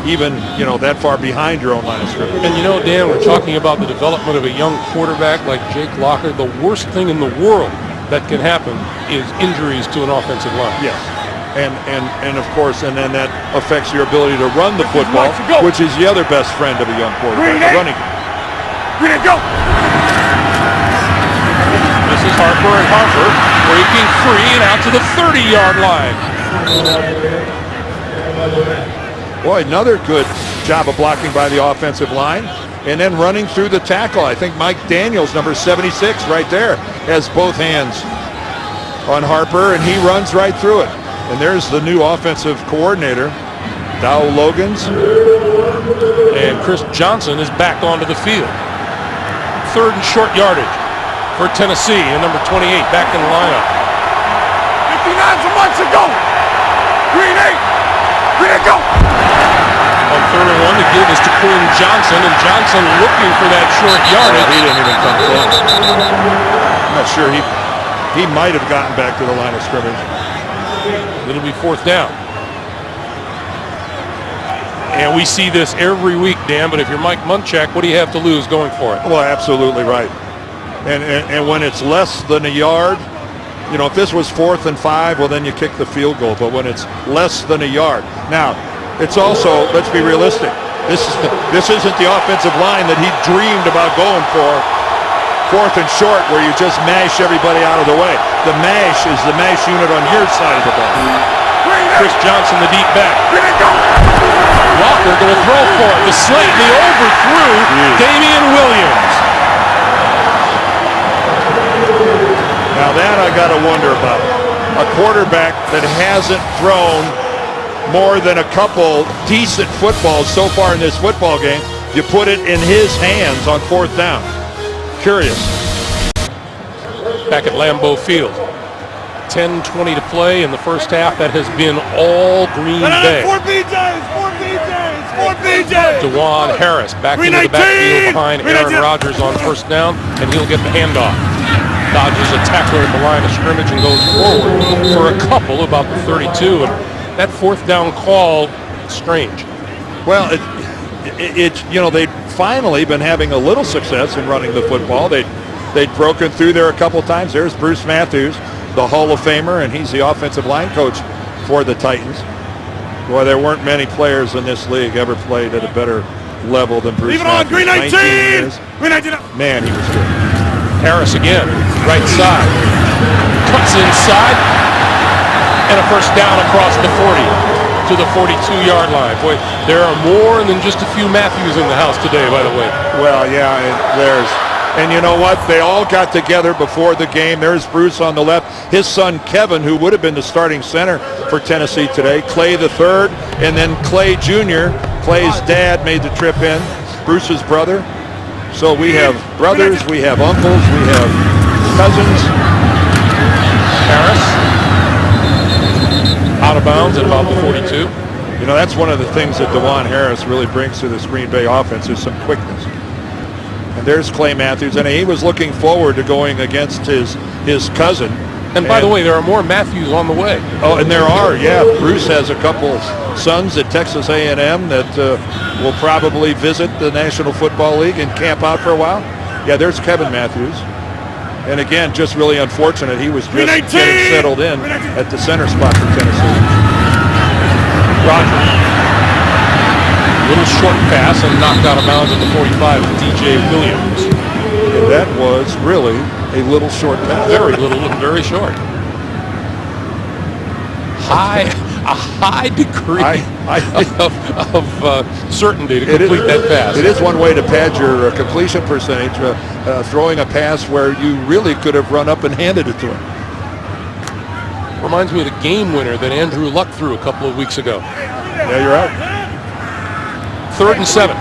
even, that far behind your own line of scrimmage. And Dan, we're talking about the development of a young quarterback like Jake Locker. The worst thing in the world that can happen is injuries to an offensive line. Yes. And of course, and then that affects your ability to run the football, which is the other best friend of a young quarterback, the running. Green 8, go. This is Harper, and Harper breaking free and out to the 30-yard line. Boy, another good job of blocking by the offensive line, and then running through the tackle. I think Mike Daniels, number 76, right there, has both hands on Harper, and he runs right through it. And there's the new offensive coordinator, Dow Logans. And Chris Johnson is back onto the field. 3rd and short yardage for Tennessee, and number 28 back in the lineup. 59 months ago. Green 8. Green 8, go. On 3rd and 1, the give is to Quinn Johnson, and Johnson looking for that short yardage. He didn't even come close. I'm not sure. He might have gotten back to the line of scrimmage. It'll be 4th down. And we see this every week, Dan, but if you're Mike Munchak, what do you have to lose going for it? Well, absolutely right. And when it's less than a yard, if this was 4th and 5, well, then you kick the field goal. But when it's less than a yard. Now, it's also, let's be realistic, this isn't the offensive line that he dreamed about going for. 4th and short, where you just mash everybody out of the way. The mash is the mash unit on your side of the ball. Chris Johnson, the deep back. Walker going to throw for it. The slate, the overthrew Damian Williams. Now that I got to wonder about. A quarterback that hasn't thrown more than a couple decent footballs so far in this football game, you put it in his hands on 4th down. Curious. Back at Lambeau Field. 10:20 to play in the first half. That has been all Green Bay. 4 BJs. 4 BJs. 4 BJs. Dewan Harris back into the backfield behind Aaron Rodgers on 1st down, and he'll get the handoff. Dodges a tackler at the line of scrimmage and goes forward for a couple about the 32. And that 4th down call, strange. Well, they'd finally been having a little success in running the football. They'd broken through there a couple times. There's Bruce Matthews, the Hall of Famer, and he's the offensive line coach for the Titans. Boy, there weren't many players in this league ever played at a better level than Bruce Matthews. Leave it on, Green 19! Green 19 up. Man, he was good. Harris again, right side. Cuts inside, and a first down across the 40 to the 42-yard line. Boy, there are more than just a few Matthews in the house today, by the way. Well, yeah, and you know what? They all got together before the game. There's Bruce on the left. His son, Kevin, who would have been the starting center for Tennessee today. Clay the third, and then Clay Jr., Clay's dad, made the trip in. Bruce's brother. So we have brothers, we have uncles, we have cousins. Harris out of bounds at about the 42. You know, that's one of the things that DeJuan Harris really brings to this Green Bay offense is some quickness. And there's Clay Matthews, and he was looking forward to going against his cousin. And by the way, there are more Matthews on the way. Oh, and there are, yeah. Bruce has a couple sons at Texas A&M that will probably visit the National Football League and camp out for a while. Yeah, there's Kevin Matthews. And again, just really unfortunate. He was just getting settled in at the center spot for Tennessee. Rogers. Little short pass and knocked out of bounds at the 45 with DJ Williams. And that was really a little short pass. Very little, very short. A high degree of certainty to complete that pass. It is one way to pad your completion percentage, throwing a pass where you really could have run up and handed it to him. Reminds me of the game winner that Andrew Luck threw a couple of weeks ago. Yeah, you're right. 3rd and 7.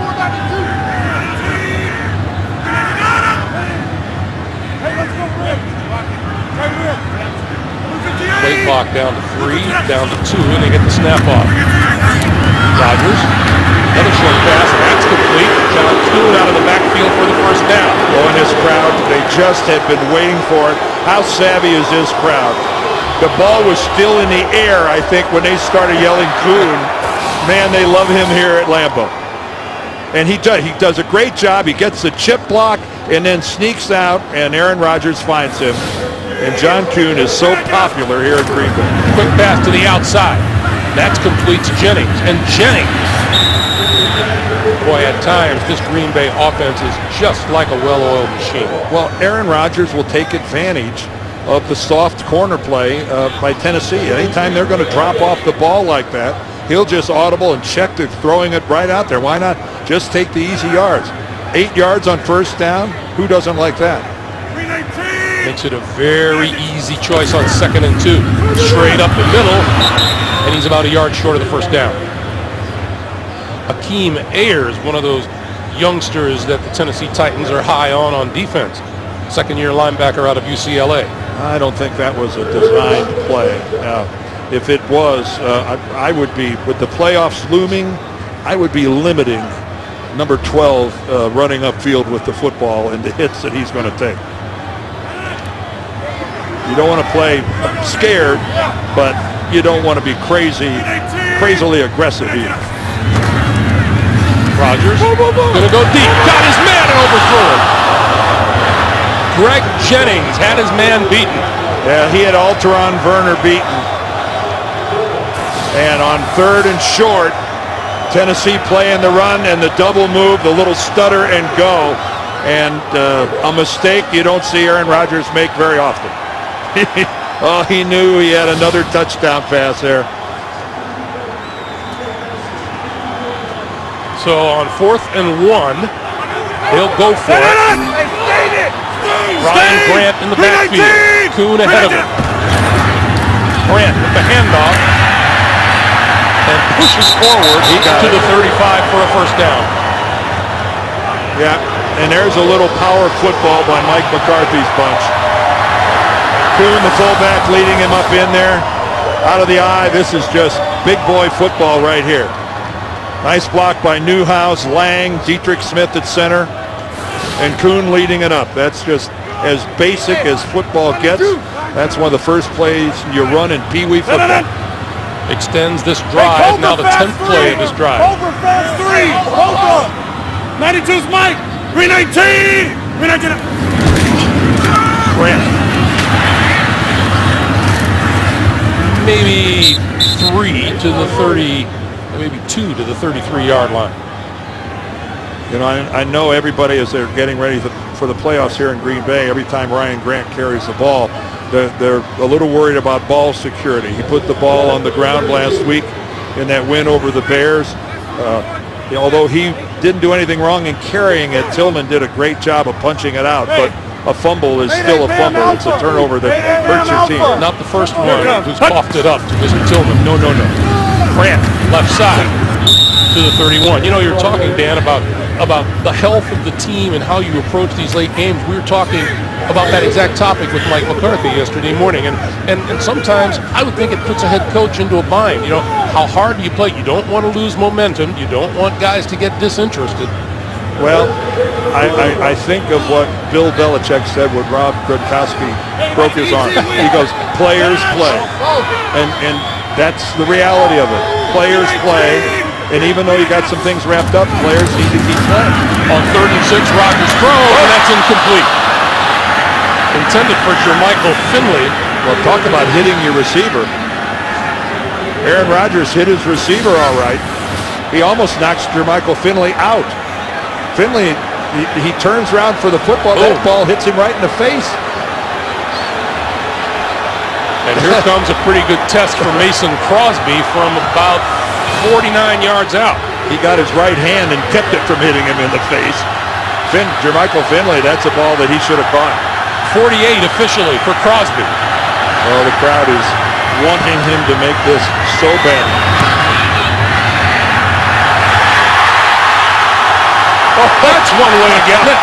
Play clock down to 3, down to 2, and they get the snap off. Rogers, another short pass, and that's complete. John Kuhn out of the backfield for the first down. Oh, and this crowd, they just had been waiting for it. How savvy is this crowd? The ball was still in the air, I think, when they started yelling Kuhn. Man, they love him here at Lambeau. And he does a great job. He gets the chip block and then sneaks out, and Aaron Rodgers finds him. And John Kuhn is so popular here at Green Bay. Quick pass to the outside. That's complete to Jennings. And Jennings. Boy, at times, this Green Bay offense is just like a well-oiled machine. Well, Aaron Rodgers will take advantage of the soft corner play by Tennessee. Anytime they're going to drop off the ball like that, he'll just audible and check they're throwing it right out there. Why not just take the easy yards? 8 yards on first down. Who doesn't like that? Makes it a very easy choice on 2nd and 2. Straight up the middle, and he's about a yard short of the first down. Akeem Ayers, one of those youngsters that the Tennessee Titans are high on defense. Second-year linebacker out of UCLA. I don't think that was a designed play. If it was, I would be, with the playoffs looming, I would be limiting number 12 running upfield with the football and the hits that he's going to take. You don't want to play scared, but you don't want to be crazily aggressive either. Rodgers going to go deep. Got his man and overthrew him. Greg Jennings had his man beaten. Yeah, he had Alteron Werner beaten. And on 3rd and short, Tennessee playing the run and the double move, the little stutter and go. And a mistake you don't see Aaron Rodgers make very often. Oh, he knew he had another touchdown pass there. So on 4th and 1, he'll go for it. Ryan Grant in the backfield. Kuhn ahead of him. Grant with the handoff and pushes forward to the 35 for a first down. Yeah, and there's a little power football by Mike McCarthy's bunch. Kuhn, the fullback, leading him up in there. Out of the eye, this is just big boy football right here. Nice block by Newhouse, Lang, Dietrich Smith at center, and Kuhn leading it up. That's just as basic as football gets. That's one of the first plays you run in Pee Wee football. Extends this drive, now the 10th play of this drive. Over fast 3, hold up. 92's Mike, 319, 319. Grant. Maybe 3 to the 30, maybe 2 to the 33-yard line. You know, I know everybody, as they're getting ready for the playoffs here in Green Bay, every time Ryan Grant carries the ball, they're a little worried about ball security. He put the ball on the ground last week in that win over the Bears. Although he didn't do anything wrong in carrying it, Tillman did a great job of punching it out. But a fumble is still a fumble. It's a turnover that hurts your team. Not the first one who's coughed it up to Mr. Tillman. No. Grant, left side to the 31. You know, you're talking, Dan, about the health of the team and how you approach these late games. We were talking about that exact topic with Mike McCarthy yesterday morning. And sometimes I would think it puts a head coach into a bind. You know, how hard do you play? You don't want to lose momentum. You don't want guys to get disinterested. Well, I think of what Bill Belichick said when Rob Gronkowski broke his arm. He goes, players play. And that's the reality of it. Players play. And even though you got some things wrapped up, players need to keep playing. On 3rd and 6, Rodgers throws, and that's incomplete. Intended for Jermichael Finley. Well, talk about hitting your receiver. Aaron Rodgers hit his receiver all right. He almost knocks Jermichael Finley out. Finley, he turns around for the football. That ball hits him right in the face. And here comes a pretty good test for Mason Crosby from about 49 yards out. He got his right hand and kept it from hitting him in the face. Jermichael Finley, that's a ball that he should have caught. 48 officially for Crosby. Oh, the crowd is wanting him to make this so bad. Oh, that's one way to get it.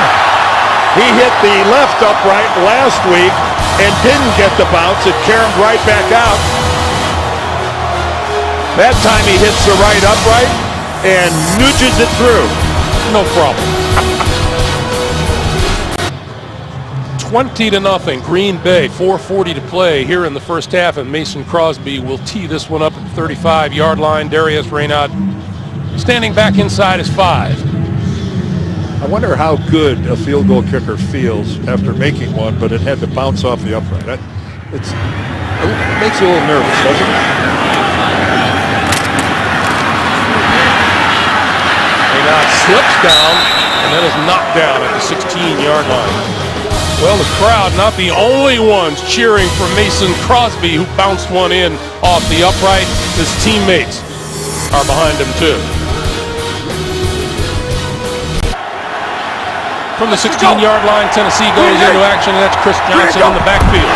He hit the left upright last week and didn't get the bounce. It caromed right back out. That time he hits the right upright and nudges it through. No problem. 20-0, Green Bay, 4:40 to play here in the first half, and Mason Crosby will tee this one up at the 35-yard line. Darius Reynaud standing back inside his 5. I wonder how good a field goal kicker feels after making one, but it had to bounce off the upright. It makes you a little nervous, doesn't it? Reynaud slips down and then is knocked down at the 16-yard line. Well, the crowd not the only ones cheering for Mason Crosby, who bounced one in off the upright. His teammates are behind him too. From the 16-yard line, Tennessee goes into action, and that's Chris Johnson in the backfield.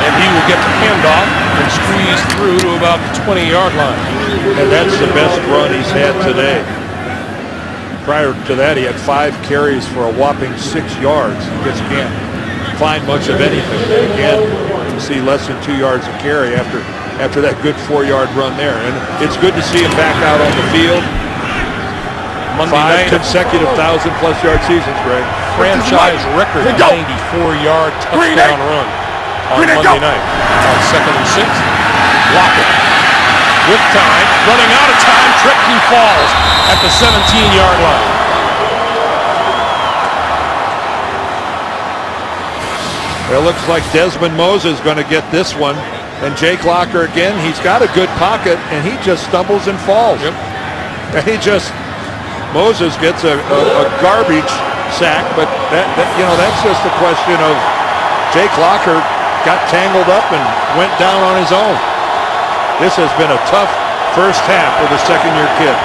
And he will get the handoff and squeeze through to about the 20-yard line. And that's the best run he's had today. Prior to that, he had 5 carries for a whopping 6 yards. He just can't find much of anything. And again, you see less than 2 yards of carry after that good 4-yard run there. And it's good to see him back out on the field. Monday 5 consecutive 1,000-plus yard seasons, Greg. Franchise record 94-yard touchdown run on Monday night. On 2nd and 6, Lockett with time, running out of time, tripped and falls at the 17-yard line. It looks like Desmond Moses is going to get this one. And Jake Locker again, he's got a good pocket, and he just stumbles and falls. Yep. And Moses gets a garbage sack, but that's just a question of Jake Locker got tangled up and went down on his own. This has been a tough first half for the second-year kid.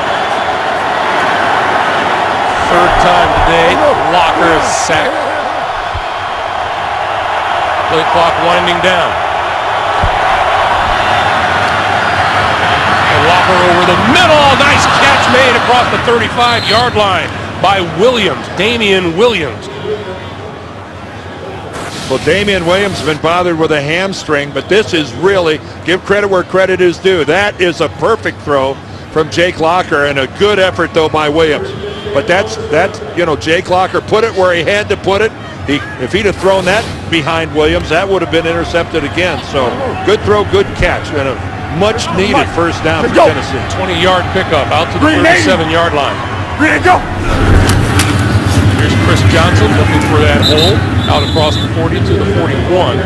Third time today, Locker is sacked. Play clock winding down. And Locker over the middle. Nice catch made across the 35-yard line by Williams, Damian Williams. Well, Damian Williams has been bothered with a hamstring, but this is really, give credit where credit is due. That is a perfect throw from Jake Locker, and a good effort, though, by Williams. But that's Jake Locker put it where he had to put it. If he'd have thrown that behind Williams, that would have been intercepted again. So good throw, good catch, and a much-needed first down for Tennessee. 20-yard pickup out to the 37-yard line. Ready, go! Here's Chris Johnson looking for that hole out across the 40 to the 41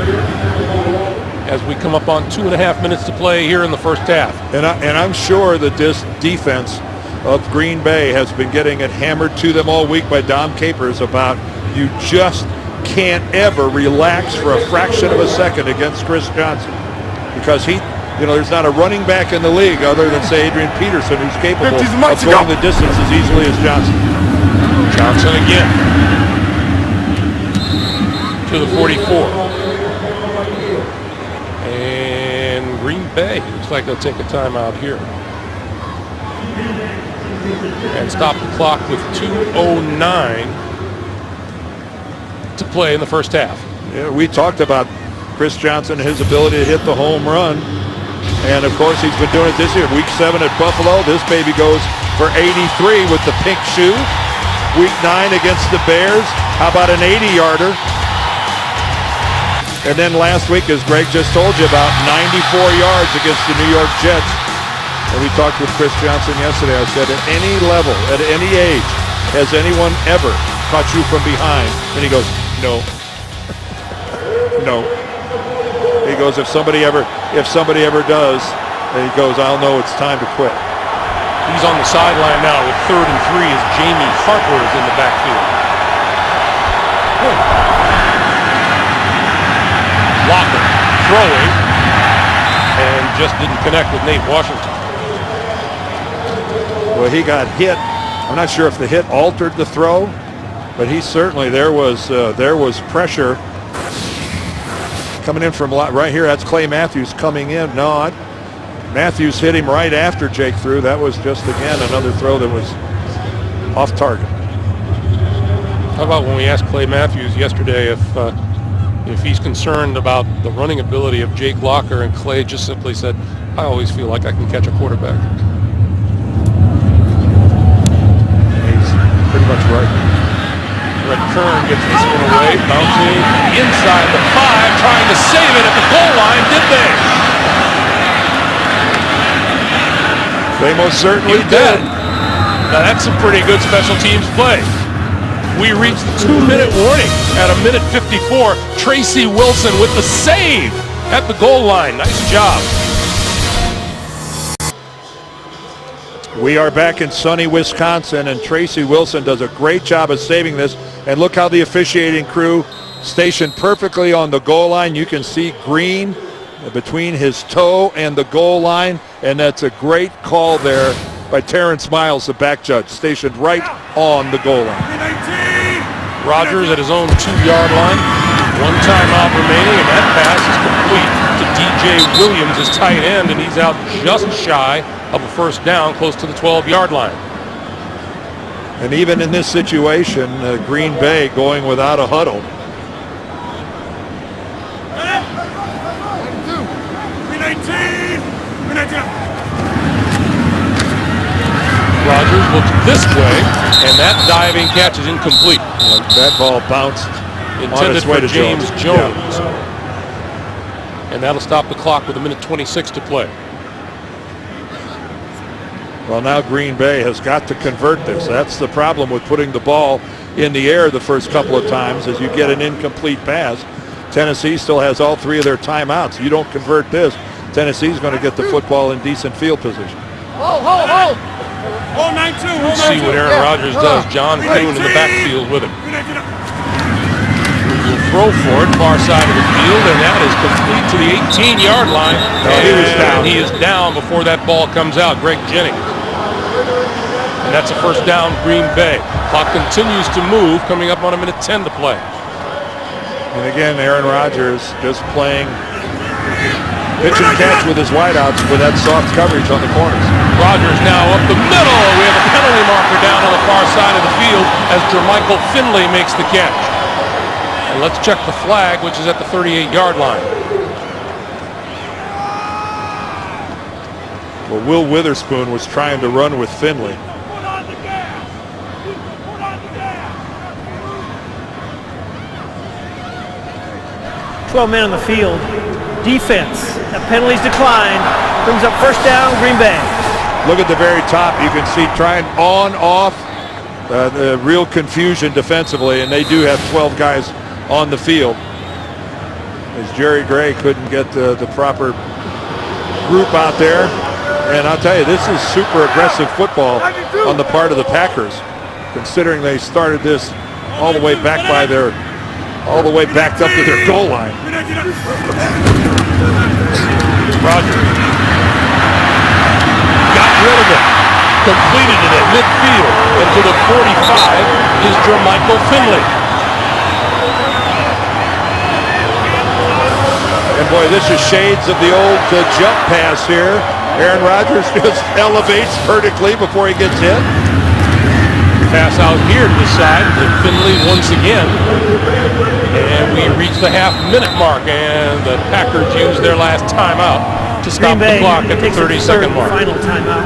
as we come up on 2.5 minutes to play here in the first half. And I'm sure that this defense of Green Bay has been getting it hammered to them all week by Dom Capers about you just can't ever relax for a fraction of a second against Chris Johnson, because there's not a running back in the league other than, say, Adrian Peterson, who's capable of going the distance as easily as Johnson. Johnson again to the 44. And Green Bay looks like they'll take a timeout here. And stop the clock with 2:09 to play in the first half. Yeah, we talked about Chris Johnson and his ability to hit the home run. And, of course, he's been doing it this year. Week 7 at Buffalo, this baby goes for 83 with the pink shoe. Week 9 against the Bears, how about an 80-yarder? And then last week, as Greg just told you about, 94 yards against the New York Jets. And we talked with Chris Johnson yesterday. I said, at any level, at any age, has anyone ever caught you from behind? And he goes, no. No. He goes, if somebody ever does, and he goes, I'll know it's time to quit. He's on the sideline now with 3rd and 3 as Jamie Harper is in the backfield. Locker throwing and just didn't connect with Nate Washington. Well, he got hit. I'm not sure if the hit altered the throw, but he certainly, there was pressure coming in from right here. That's Clay Matthews coming in. No, Matthews hit him right after Jake threw. That was just, again, another throw that was off target. How about when we asked Clay Matthews yesterday if he's concerned about the running ability of Jake Locker, and Clay just simply said, I always feel like I can catch a quarterback. He's pretty much right. Red Kern gets this one away, bouncing inside the 5, trying to save it at the goal line. Did they? They most certainly did. Now that's some pretty good special teams play. We reached the 2-minute warning at 1:54. Tracy Wilson with the save at the goal line. Nice job. We are back in sunny Wisconsin, and Tracy Wilson does a great job of saving this. And look how the officiating crew stationed perfectly on the goal line. You can see green between his toe and the goal line, and that's a great call there by Terrence Miles, the back judge, stationed right on the goal line. Rogers at his own 2-yard line. 1 timeout remaining, and that pass is complete to DJ Williams, his tight end, and he's out just shy of a first down, close to the 12-yard line. And even in this situation, Green Bay going without a huddle. Rogers looks this way, and that diving catch is incomplete. That ball bounced intended for to James Jones. Yeah. And that'll stop the clock with 1:26 to play. Well, now Green Bay has got to convert this. That's the problem with putting the ball in the air the first couple of times, as you get an incomplete pass. Tennessee still has all 3 of their timeouts. You don't convert this, Tennessee's going to get the football in decent field position. Hold. 9-2. Let's see what Aaron Rodgers does. John Kuhn in the backfield with him. He'll throw for it, far side of the field, and that is complete to the 18-yard line. He was down. He is down before that ball comes out. Greg Jennings. And that's a first down, Green Bay. Clock continues to move, coming up on 1:10 to play. And again, Aaron Rodgers just playing pitch and catch with his wideouts with that soft coverage on the corners. Rodgers now up the middle. We have a penalty marker down on the far side of the field as Jermichael Finley makes the catch. And let's check the flag, which is at the 38-yard line. Well, Will Witherspoon was trying to run with Finley. 12 men on the field. Defense. That penalties declined. Brings up first down, Green Bay. Look at the very top. You can see trying on, off. The real confusion defensively, and they do have 12 guys on the field. As Jerry Gray couldn't get the proper group out there. And I'll tell you, this is super aggressive football on the part of the Packers, considering they started this all the way back all the way backed up to their goal line. Rodgers got rid of it, completed it at midfield, and to the 45 is Jermichael Finley. And boy, this is shades of the old jump pass here. Aaron Rodgers just elevates vertically before he gets hit. Pass out here to the side to Finley once again. And we reach the half-minute mark, and the Packers use their last timeout to stop the clock at the 30-second mark. Final timeout.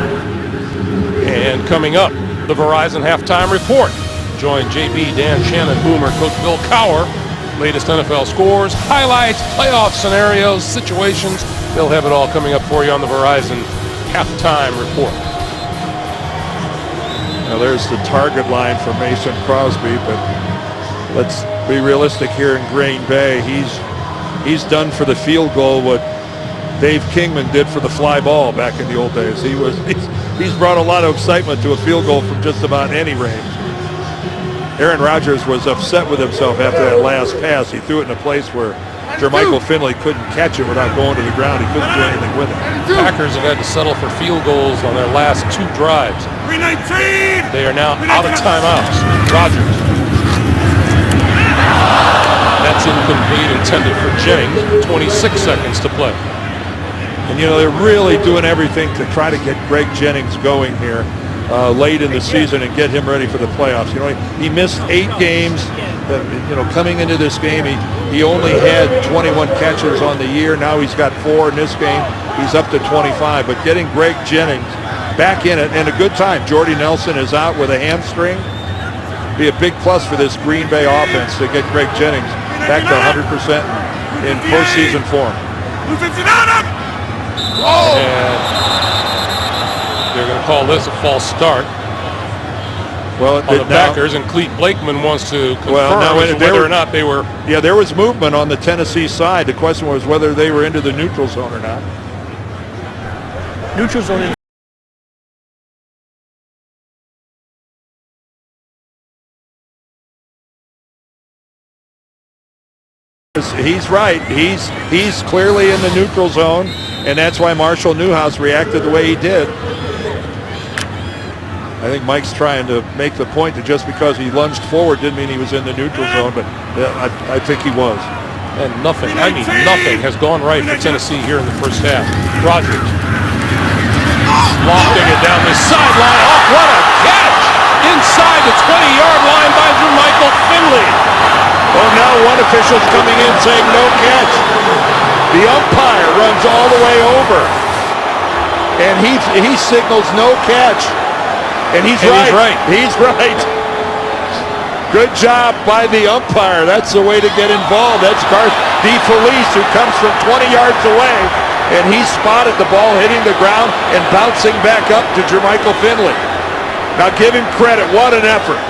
And coming up, the Verizon Halftime Report. Join JB, Dan Shannon, Boomer, Coach Bill Cowher. Latest NFL scores, highlights, playoff scenarios, situations. They'll have it all coming up for you on the Verizon Halftime Report. Now there's the target line for Mason Crosby, but let's be realistic here in Green Bay. He's done for the field goal what Dave Kingman did for the fly ball back in the old days. He's brought a lot of excitement to a field goal from just about any range. Aaron Rodgers was upset with himself after that last pass. He threw it in a place where Jermichael Finley couldn't catch it without going to the ground. He couldn't do anything with it. Packers have had to settle for field goals on their last 2 drives. They are now out of timeouts. Rodgers. That's incomplete, intended for Jennings. 26 seconds to play. And you know, they're really doing everything to try to get Greg Jennings going here late in the season and get him ready for the playoffs. You know, he missed 8 games. Coming into this game, he only had 21 catches on the year. Now he's got 4 in this game. He's up to 25. But getting Greg Jennings back in it, and a good time. Jordy Nelson is out with a hamstring. Be a big plus for this Green Bay offense to get Greg Jennings back to 100% in postseason form. And they're going to call this a false start. Well, on the Packers, and Clete Blakeman wants to confirm whether or not they were. Yeah, there was movement on the Tennessee side. The question was whether they were into the neutral zone or not. Neutral zone. He's right. He's clearly in the neutral zone, and that's why Marshall Newhouse reacted the way he did. I think Mike's trying to make the point that just because he lunged forward didn't mean he was in the neutral zone, but I think he was. And nothing has gone right for Tennessee here in the first half. Rodgers lofting it down the sideline. Oh, what a catch! Inside the 20-yard line by Jermichael Finley. Oh, now one official's coming in saying no catch. The umpire runs all the way over, and he signals no catch. And he's right. He's right. Good job by the umpire. That's the way to get involved. That's Garth DeFelice, who comes from 20 yards away, and he spotted the ball hitting the ground and bouncing back up to Jermichael Finley. Now give him credit. What an effort.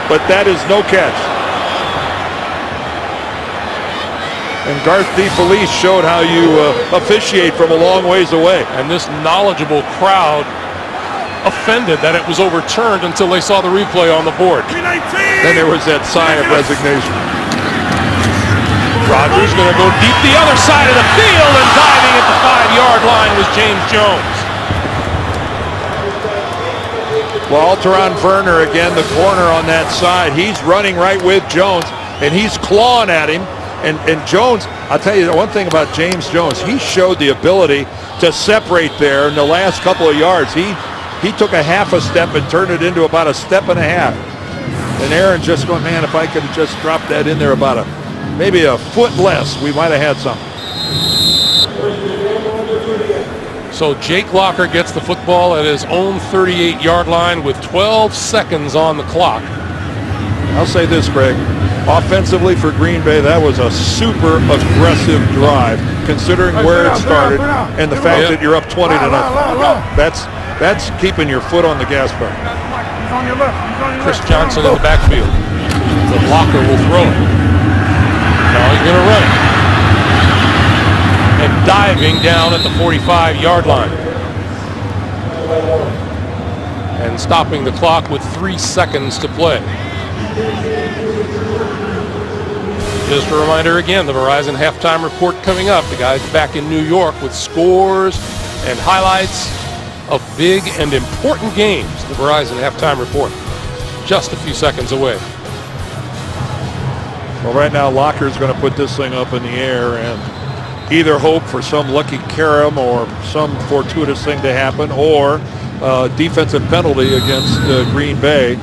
But that is no catch. And Garth DeFelice showed how you officiate from a long ways away. And this knowledgeable crowd offended that it was overturned until they saw the replay on the board. Then there was that sigh of resignation. Rodgers going to go deep the other side of the field, and diving at the 5-yard line was James Jones. Well, Alteron Werner again, the corner on that side. He's running right with Jones, and he's clawing at him. And Jones, I'll tell you one thing about James Jones. He showed the ability to separate there in the last couple of yards. He took a half a step and turned it into about a step and a half. And Aaron just going, man, if I could have just dropped that in there about maybe a foot less, we might have had something. So Jake Locker gets the football at his own 38-yard line with 12 seconds on the clock. I'll say this, Greg. Offensively for Green Bay, that was a super aggressive drive, considering where it started and the fact that you're up 20 to nothing. That's keeping your foot on the gas pedal. Chris Johnson in the backfield. The blocker will throw it. Now he's going to run it. And diving down at the 45-yard line. And stopping the clock with 3 seconds to play. Just a reminder again, the Verizon Halftime Report coming up. The guys back in New York with scores and highlights of big and important games. The Verizon Halftime Report, just a few seconds away. Well, right now, Locker's going to put this thing up in the air and either hope for some lucky carom or some fortuitous thing to happen, or defensive penalty against Green Bay.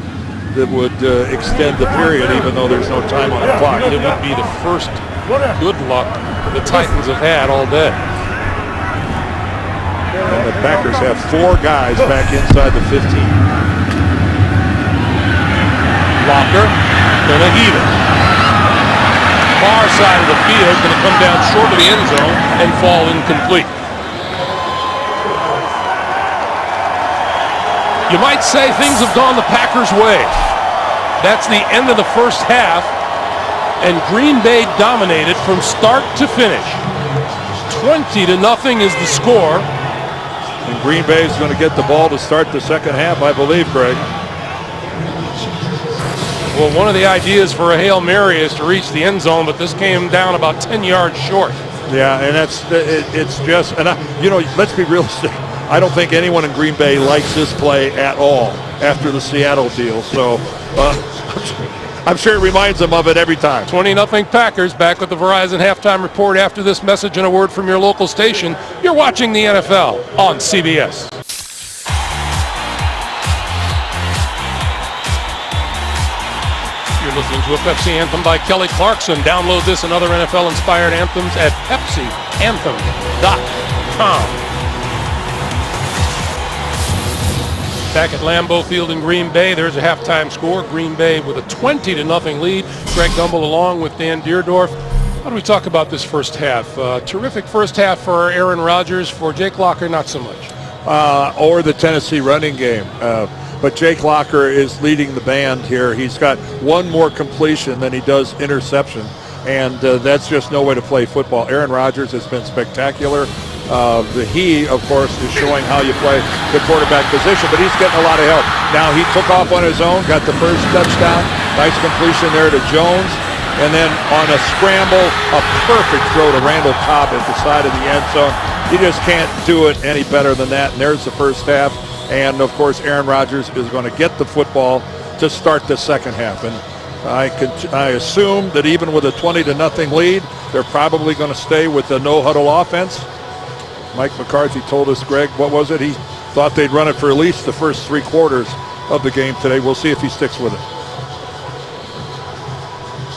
that would extend the period, even though there's no time on the clock. It would be the first good luck the Titans have had all day. And the Packers have 4 guys back inside the 15. Locker, gonna heave it. Far side of the field, gonna come down short of the end zone and fall incomplete. You might say things have gone the Packers' way. That's the end of the first half, and Green Bay dominated from start to finish. 20-0 is the score. And Green Bay is going to get the ball to start the second half, I believe, Greg. Well, one of the ideas for a Hail Mary is to reach the end zone, but this came down about 10 yards short. Yeah, and it's just, and let's be realistic. I don't think anyone in Green Bay likes this play at all after the Seattle deal. So I'm sure it reminds them of it every time. 20-0 Packers. Back with the Verizon halftime report after this message and a word from your local station. You're watching the NFL on CBS. You're listening to a Pepsi anthem by Kelly Clarkson. Download this and other NFL-inspired anthems at PepsiAnthem.com. Back at Lambeau Field in Green Bay, there's a halftime score. Green Bay with a 20-0 lead. Greg Gumbel along with Dan Deerdorf. How do we talk about this first half? Terrific first half for Aaron Rodgers. For Jake Locker, not so much. Or the Tennessee running game. But Jake Locker is leading the band here. He's got one more completion than he does interception, and that's just no way to play football. Aaron Rodgers has been spectacular. He, of course, is showing how you play the quarterback position, but he's getting a lot of help. Now he took off on his own, got the first touchdown. Nice completion there to Jones. And then on a scramble, a perfect throw to Randall Cobb at the side of the end zone. You just can't do it any better than that. And there's the first half. And, of course, Aaron Rodgers is going to get the football to start the second half. And I assume that even with a 20-0 lead, they're probably going to stay with the no-huddle offense. Mike McCarthy told us, Greg, what was it? He thought they'd run it for at least the first 3 quarters of the game today. We'll see if he sticks with it.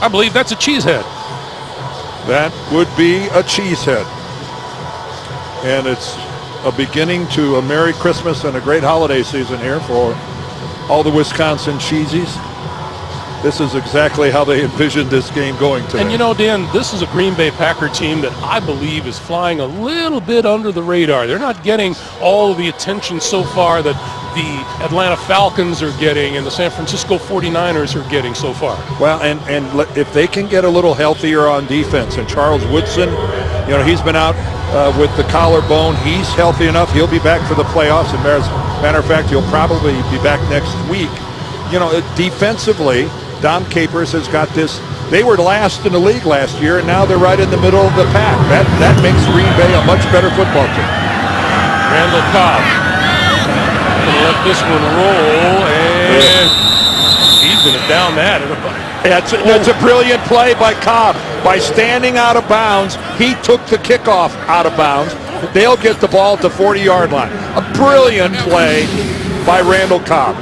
I believe that's a cheesehead. That would be a cheesehead. And it's a beginning to a Merry Christmas and a great holiday season here for all the Wisconsin cheesies. This is exactly how they envisioned this game going today. And you know, Dan, this is a Green Bay Packer team that I believe is flying a little bit under the radar. They're not getting all of the attention so far that the Atlanta Falcons are getting and the San Francisco 49ers are getting so far. Well, and if they can get a little healthier on defense, and Charles Woodson, he's been out with the collarbone. He's healthy enough. He'll be back for the playoffs. As a matter of fact, he'll probably be back next week. Defensively, Dom Capers has got this. They were last in the league last year, and now they're right in the middle of the pack. That makes Green Bay a much better football team. Randall Cobb going to let this one roll, and he's going to down that. That's a brilliant play by Cobb. By standing out of bounds, he took the kickoff out of bounds. They'll get the ball at the 40-yard line. A brilliant play by Randall Cobb.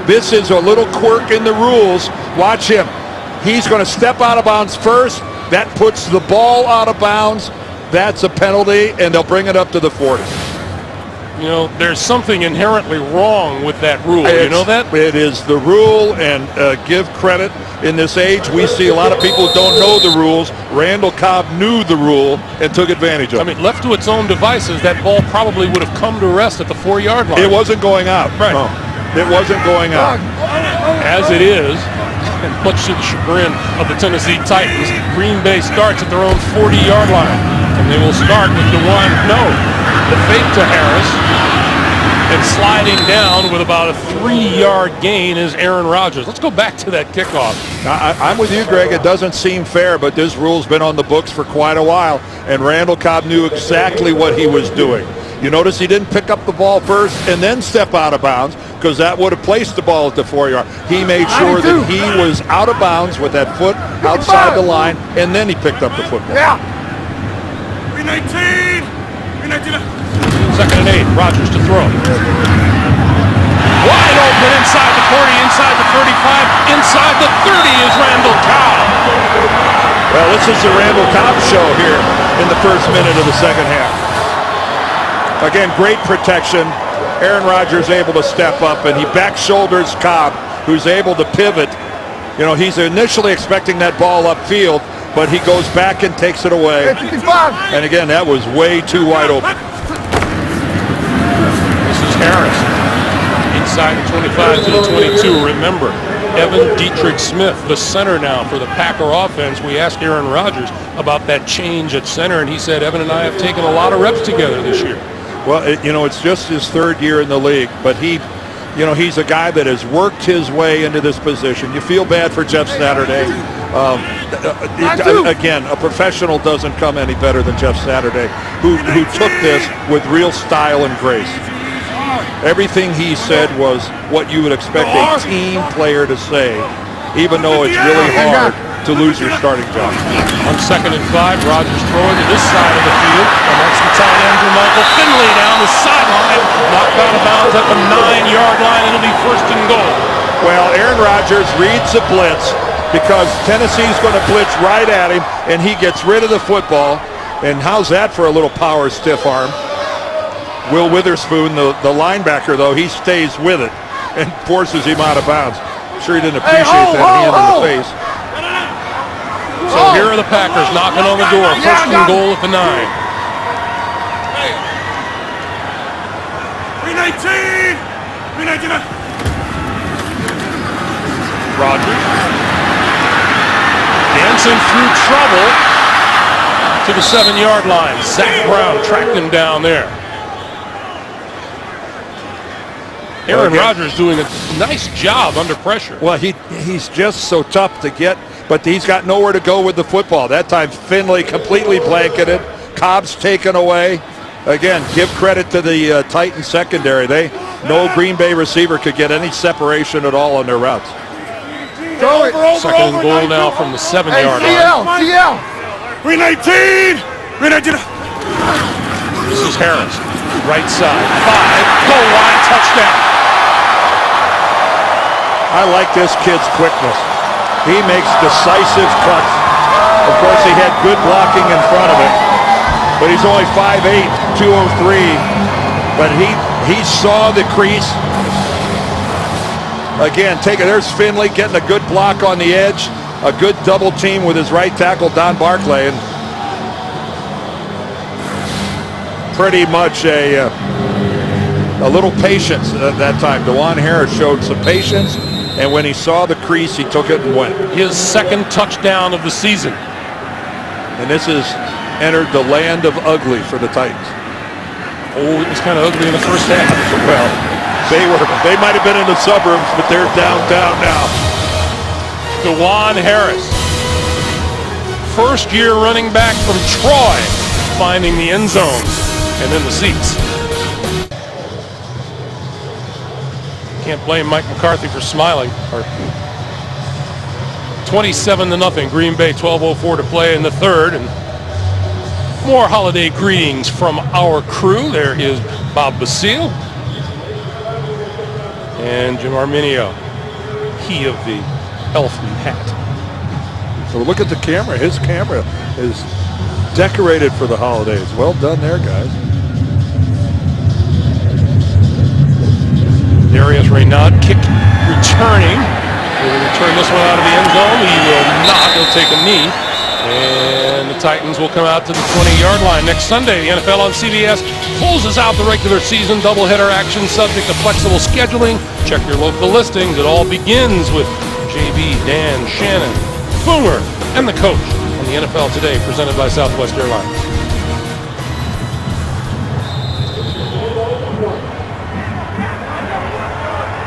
This is a little quirk in the rules. Watch him. He's going to step out of bounds first. That puts the ball out of bounds. That's a penalty, and they'll bring it up to the 40. There's something inherently wrong with that rule. You know that? It is the rule, and give credit. In this age, we see a lot of people who don't know the rules. Randall Cobb knew the rule and took advantage of it. I mean, left to its own devices, that ball probably would have come to rest at the 4-yard line. It wasn't going out. Right. No. It wasn't going out. As it is, and much to the chagrin of the Tennessee Titans, Green Bay starts at their own 40-yard line. And they will start with the fake to Harris. And sliding down with about a 3-yard gain is Aaron Rodgers. Let's go back to that kickoff. I'm with you, Greg. It doesn't seem fair, but this rule's been on the books for quite a while. And Randall Cobb knew exactly what he was doing. You notice he didn't pick up the ball first and then step out of bounds, because that would have placed the ball at the 4-yard. He made sure that he was out of bounds with that foot outside the line, and then he picked up the football. Yeah. 319. 319. 2nd and 8. Rodgers to throw. Wide open inside the 40, inside the 35, inside the 30 is Randall Cobb. Well, this is the Randall Cobb show here in the first minute of the second half. Again, great protection. Aaron Rodgers able to step up, and he back shoulders Cobb, who's able to pivot. You know, he's initially expecting that ball upfield, but he goes back and takes it away. And again, that was way too wide open. This is Harris. Inside the 25 to the 22. Remember, Evan Dietrich Smith, the center now for the Packer offense. We asked Aaron Rodgers about that change at center, and he said, Evan and I have taken a lot of reps together this year. Well, it's just his third year in the league, but he's a guy that has worked his way into this position. You feel bad for Jeff Saturday. Again, a professional doesn't come any better than Jeff Saturday, who took this with real style and grace. Everything he said was what you would expect a team player to say, even though it's really hard to lose your starting job. On 2nd and 5, Rodgers throwing to this side of the field, and that's the tight end for Michael Finley down the sideline, knocked out of bounds at the 9-yard line. It'll be 1st and goal. Well, Aaron Rodgers reads the blitz because Tennessee's going to blitz right at him, and he gets rid of the football. And how's that for a little power stiff arm? Will Witherspoon, the linebacker, though, he stays with it and forces him out of bounds. I'm sure he didn't appreciate that hand in the face. So here are the Packers knocking on the door. 1st and goal at the 9. 319! Rodgers dancing through trouble to the 7-yard line. Zach Brown tracked him down there. Aaron Rodgers doing a nice job under pressure. Well, he's just so tough to get, but he's got nowhere to go with the football. That time Finley completely blanketed. Cobb's taken away. Again, give credit to the Titans secondary. No Green Bay receiver could get any separation at all on their routes. 2nd and goal now from the 7-yard line. CL! 319! 319! This is Harris. Right side. 5. Goal line touchdown. I like this kid's quickness. He makes decisive cuts. Of course, he had good blocking in front of him, but he's only 5'8", 203. But he saw the crease. Again, there's Finley getting a good block on the edge, a good double team with his right tackle, Don Barclay, and pretty much a little patience at that time. DeJuan Harris showed some patience, and when he saw the crease, he took it and went. His 2nd touchdown of the season. And this has entered the land of ugly for the Titans. Oh, it was kind of ugly in the first half. Well, they might have been in the suburbs, but they're downtown now. DeJuan Harris, first-year running back from Troy, finding the end zone and then the seats. Can't blame Mike McCarthy for smiling. 27-0. Green Bay, 12:04 to play in the 3rd, and more holiday greetings from our crew. There is Bob Basile and Jim Arminio, he of the elfin hat. So look at the camera. His camera is decorated for the holidays. Well done there, guys. Darius Reynaud kick returning. Will he return this one out of the end zone? He will not. He'll take a knee. And the Titans will come out to the 20-yard line. Next Sunday, the NFL on CBS closes out the regular season doubleheader action subject to flexible scheduling. Check your local listings. It all begins with JB, Dan, Shannon, Boomer, and the coach on the NFL Today, presented by Southwest Airlines.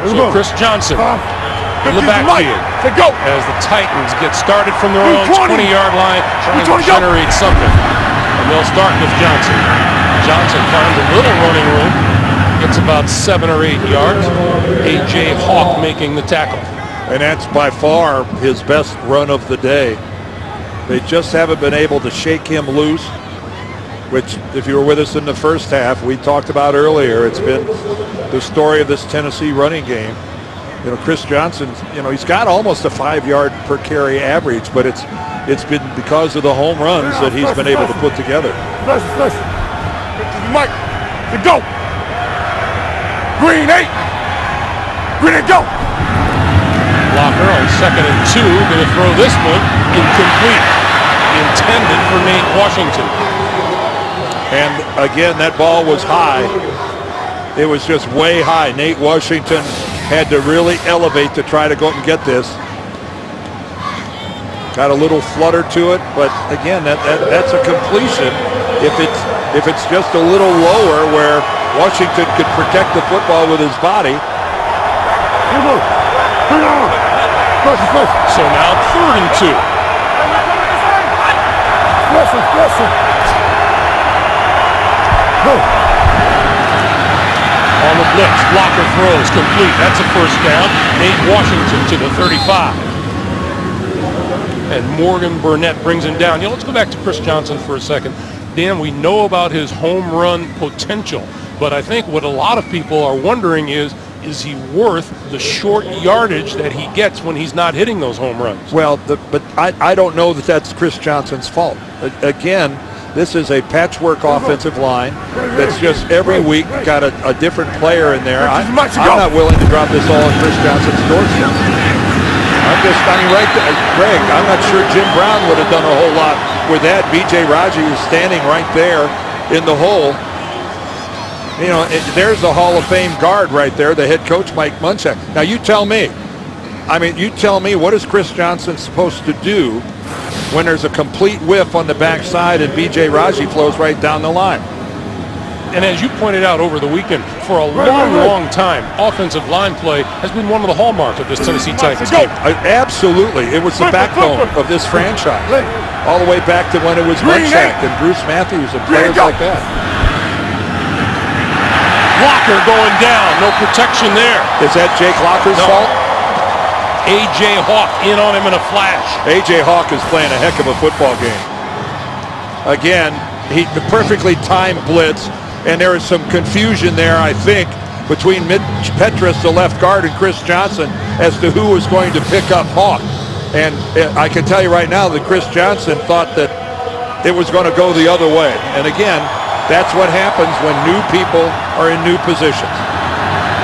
So Chris Johnson in the backfield as the Titans get started from their own 20-yard line, trying to generate something. And they'll start with Johnson. Johnson finds a little running room, gets about 7 or 8 yards. A.J. Hawk making the tackle. And that's by far his best run of the day. They just haven't been able to shake him loose, which, if you were with us in the first half, we talked about earlier. It's been the story of this Tennessee running game. Chris Johnson, he's got almost a 5-yard per carry average, but it's been because of the home runs that he's been able to put together. Listen. Mike, to go. Green 8. Green 8, go. Locker on 2nd and 2, going to throw this one incomplete. Intended for Nate Washington. And again, that ball was high. It was just way high. Nate Washington had to really elevate to try to go up and get this. Got a little flutter to it, but again, that's a completion. If it's just a little lower where Washington could protect the football with his body. So now 3rd and 2. Listen. On the blitz, blocker throws complete. That's a first down. Nate Washington to the 35. And Morgan Burnett brings him down. Let's go back to Chris Johnson for a second. Dan, we know about his home run potential, but I think what a lot of people are wondering is he worth the short yardage that he gets when he's not hitting those home runs? Well, but I don't know that that's Chris Johnson's fault. Again, this is a patchwork offensive line that's just every week got a different player in there. I'm not willing to drop this all on Chris Johnson's doorstep. Greg, I'm not sure Jim Brown would have done a whole lot with that. B.J. Raji is standing right there in the hole. There's the Hall of Fame guard right there, the head coach, Mike Munchak. Now, you tell me, what is Chris Johnson supposed to do when there's a complete whiff on the backside and B.J. Raji flows right down the line? And as you pointed out over the weekend, for a long time, offensive line play has been one of the hallmarks of this Tennessee Titans team. Absolutely. It was the backbone of this franchise. All the way back to when it was Munchak and Bruce Matthews and players like that. Locker going down. No protection there. Is that Jake Locker's fault? A.J. Hawk in on him in a flash. A.J. Hawk is playing a heck of a football game. Again, the perfectly timed blitz. And there is some confusion there, I think, between Mitch Petrus, the left guard, and Chris Johnson as to who was going to pick up Hawk. And I can tell you right now that Chris Johnson thought that it was going to go the other way. And again, that's what happens when new people are in new positions.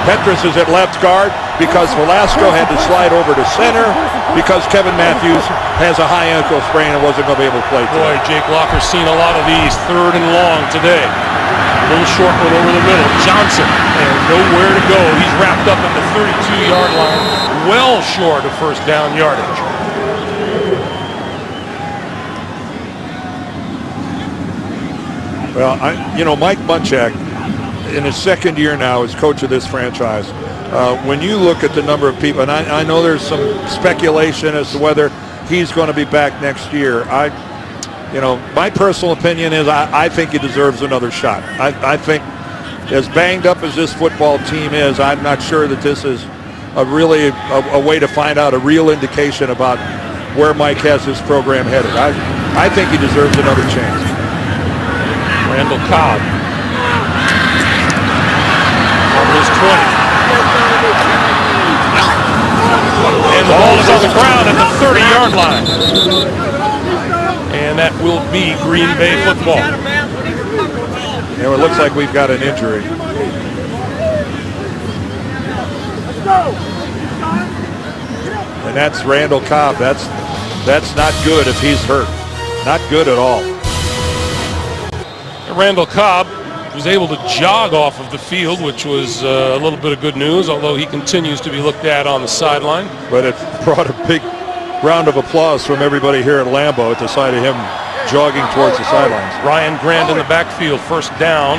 Petrus is at left guard because Velasco had to slide over to center because Kevin Matthews has a high ankle sprain and wasn't going to be able to play today. Boy, Jake Locker's seen a lot of these 3rd and long today. A little short one over the middle. Johnson, and nowhere to go. He's wrapped up at the 32-yard line, well short of first down yardage. Well, Mike Munchak, in his 2nd year now as coach of this franchise, when you look at the number of people, and I know there's some speculation as to whether he's going to be back next year. My personal opinion is I think he deserves another shot. I think as banged up as this football team is, I'm not sure that this is a way to find out a real indication about where Mike has his program headed. I think he deserves another chance. Randall Cobb on his 20. And the ball is on the ground at the 30-yard line. And that will be Green Bay football. It looks like we've got an injury. And that's Randall Cobb. That's not good if he's hurt. Not good at all. Randall Cobb was able to jog off of the field, which was a little bit of good news, although he continues to be looked at on the sideline. But it brought a big round of applause from everybody here at Lambeau at the sight of him jogging towards the sidelines. Ryan Grant in the backfield, first down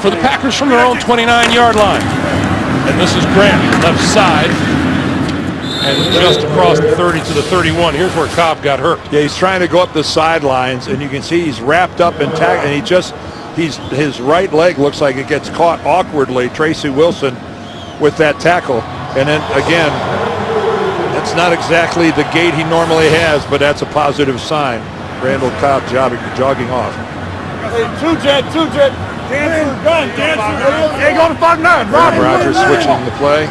for the Packers from their own 29-yard line. And this is Grant, left side, and just across the 30 to the 31. Here's where Cobb got hurt. Yeah, he's trying to go up the sidelines, and you can see he's wrapped up in tackle, and his right leg looks like it gets caught awkwardly, Tracy Wilson, with that tackle. And then again, that's not exactly the gait he normally has, but that's a positive sign. Randall Cobb jogging off. Hey, two jet. Dance gun. Ain't going to 5-9. Rogers switching the play.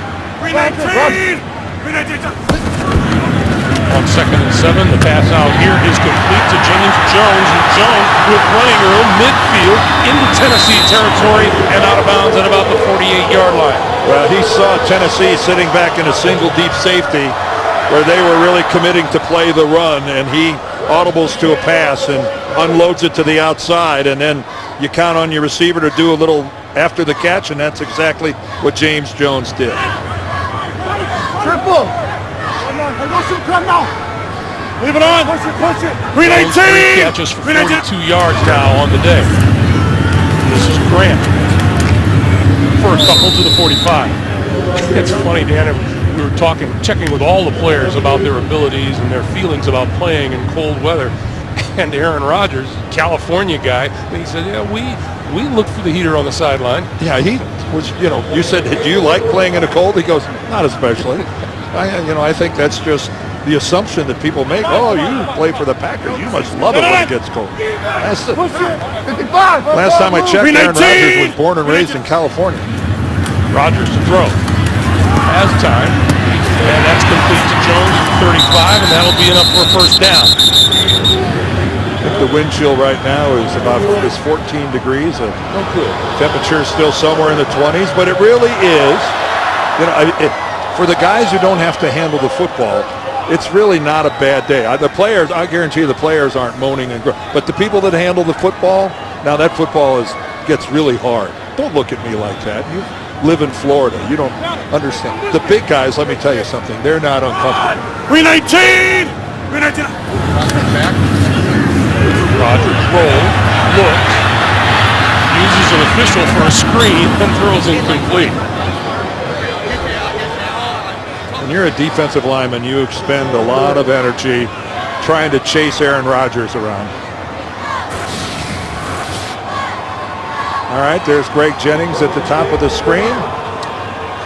On 2nd and 7, the pass out here is complete to James Jones, and Jones with running room midfield into Tennessee territory and out of bounds at about the 48-yard line. Well, he saw Tennessee sitting back in a single deep safety where they were really committing to play the run, and he audibles to a pass and unloads it to the outside, and then you count on your receiver to do a little after the catch, and that's exactly what James Jones did. Triple. Leave it on. Push it. Green 18. 3 catches for 42 yards now on the day. This is Grant for a couple to the 45. It's funny, Dan. We were checking with all the players about their abilities and their feelings about playing in cold weather. And Aaron Rodgers, California guy, he said, "Yeah, we look for the heater on the sideline." Yeah, he was. You said, "Do you like playing in the cold?" He goes, "Not especially." I think that's just the assumption that people make. Oh, you play for the Packers, you must love it when it gets cold. Last time I checked, Aaron Rodgers was born and raised in California. Rodgers to throw. Has time. And that's complete to Jones at 35, and that'll be enough for a first down. I think the wind chill right now is about 14 degrees. The temperature is still somewhere in the 20s, but it really is, for the guys who don't have to handle the football, it's really not a bad day. The players, I guarantee you the players aren't moaning and groaning. But the people that handle the football, now that football gets really hard. Don't look at me like that. You live in Florida. You don't understand. The big guys, let me tell you something, they're not uncomfortable. Green 18! Green 18! Rodgers rolls, looks, uses an official for a screen, and throws incomplete. When you're a defensive lineman, you expend a lot of energy trying to chase Aaron Rodgers around. All right, there's Greg Jennings at the top of the screen.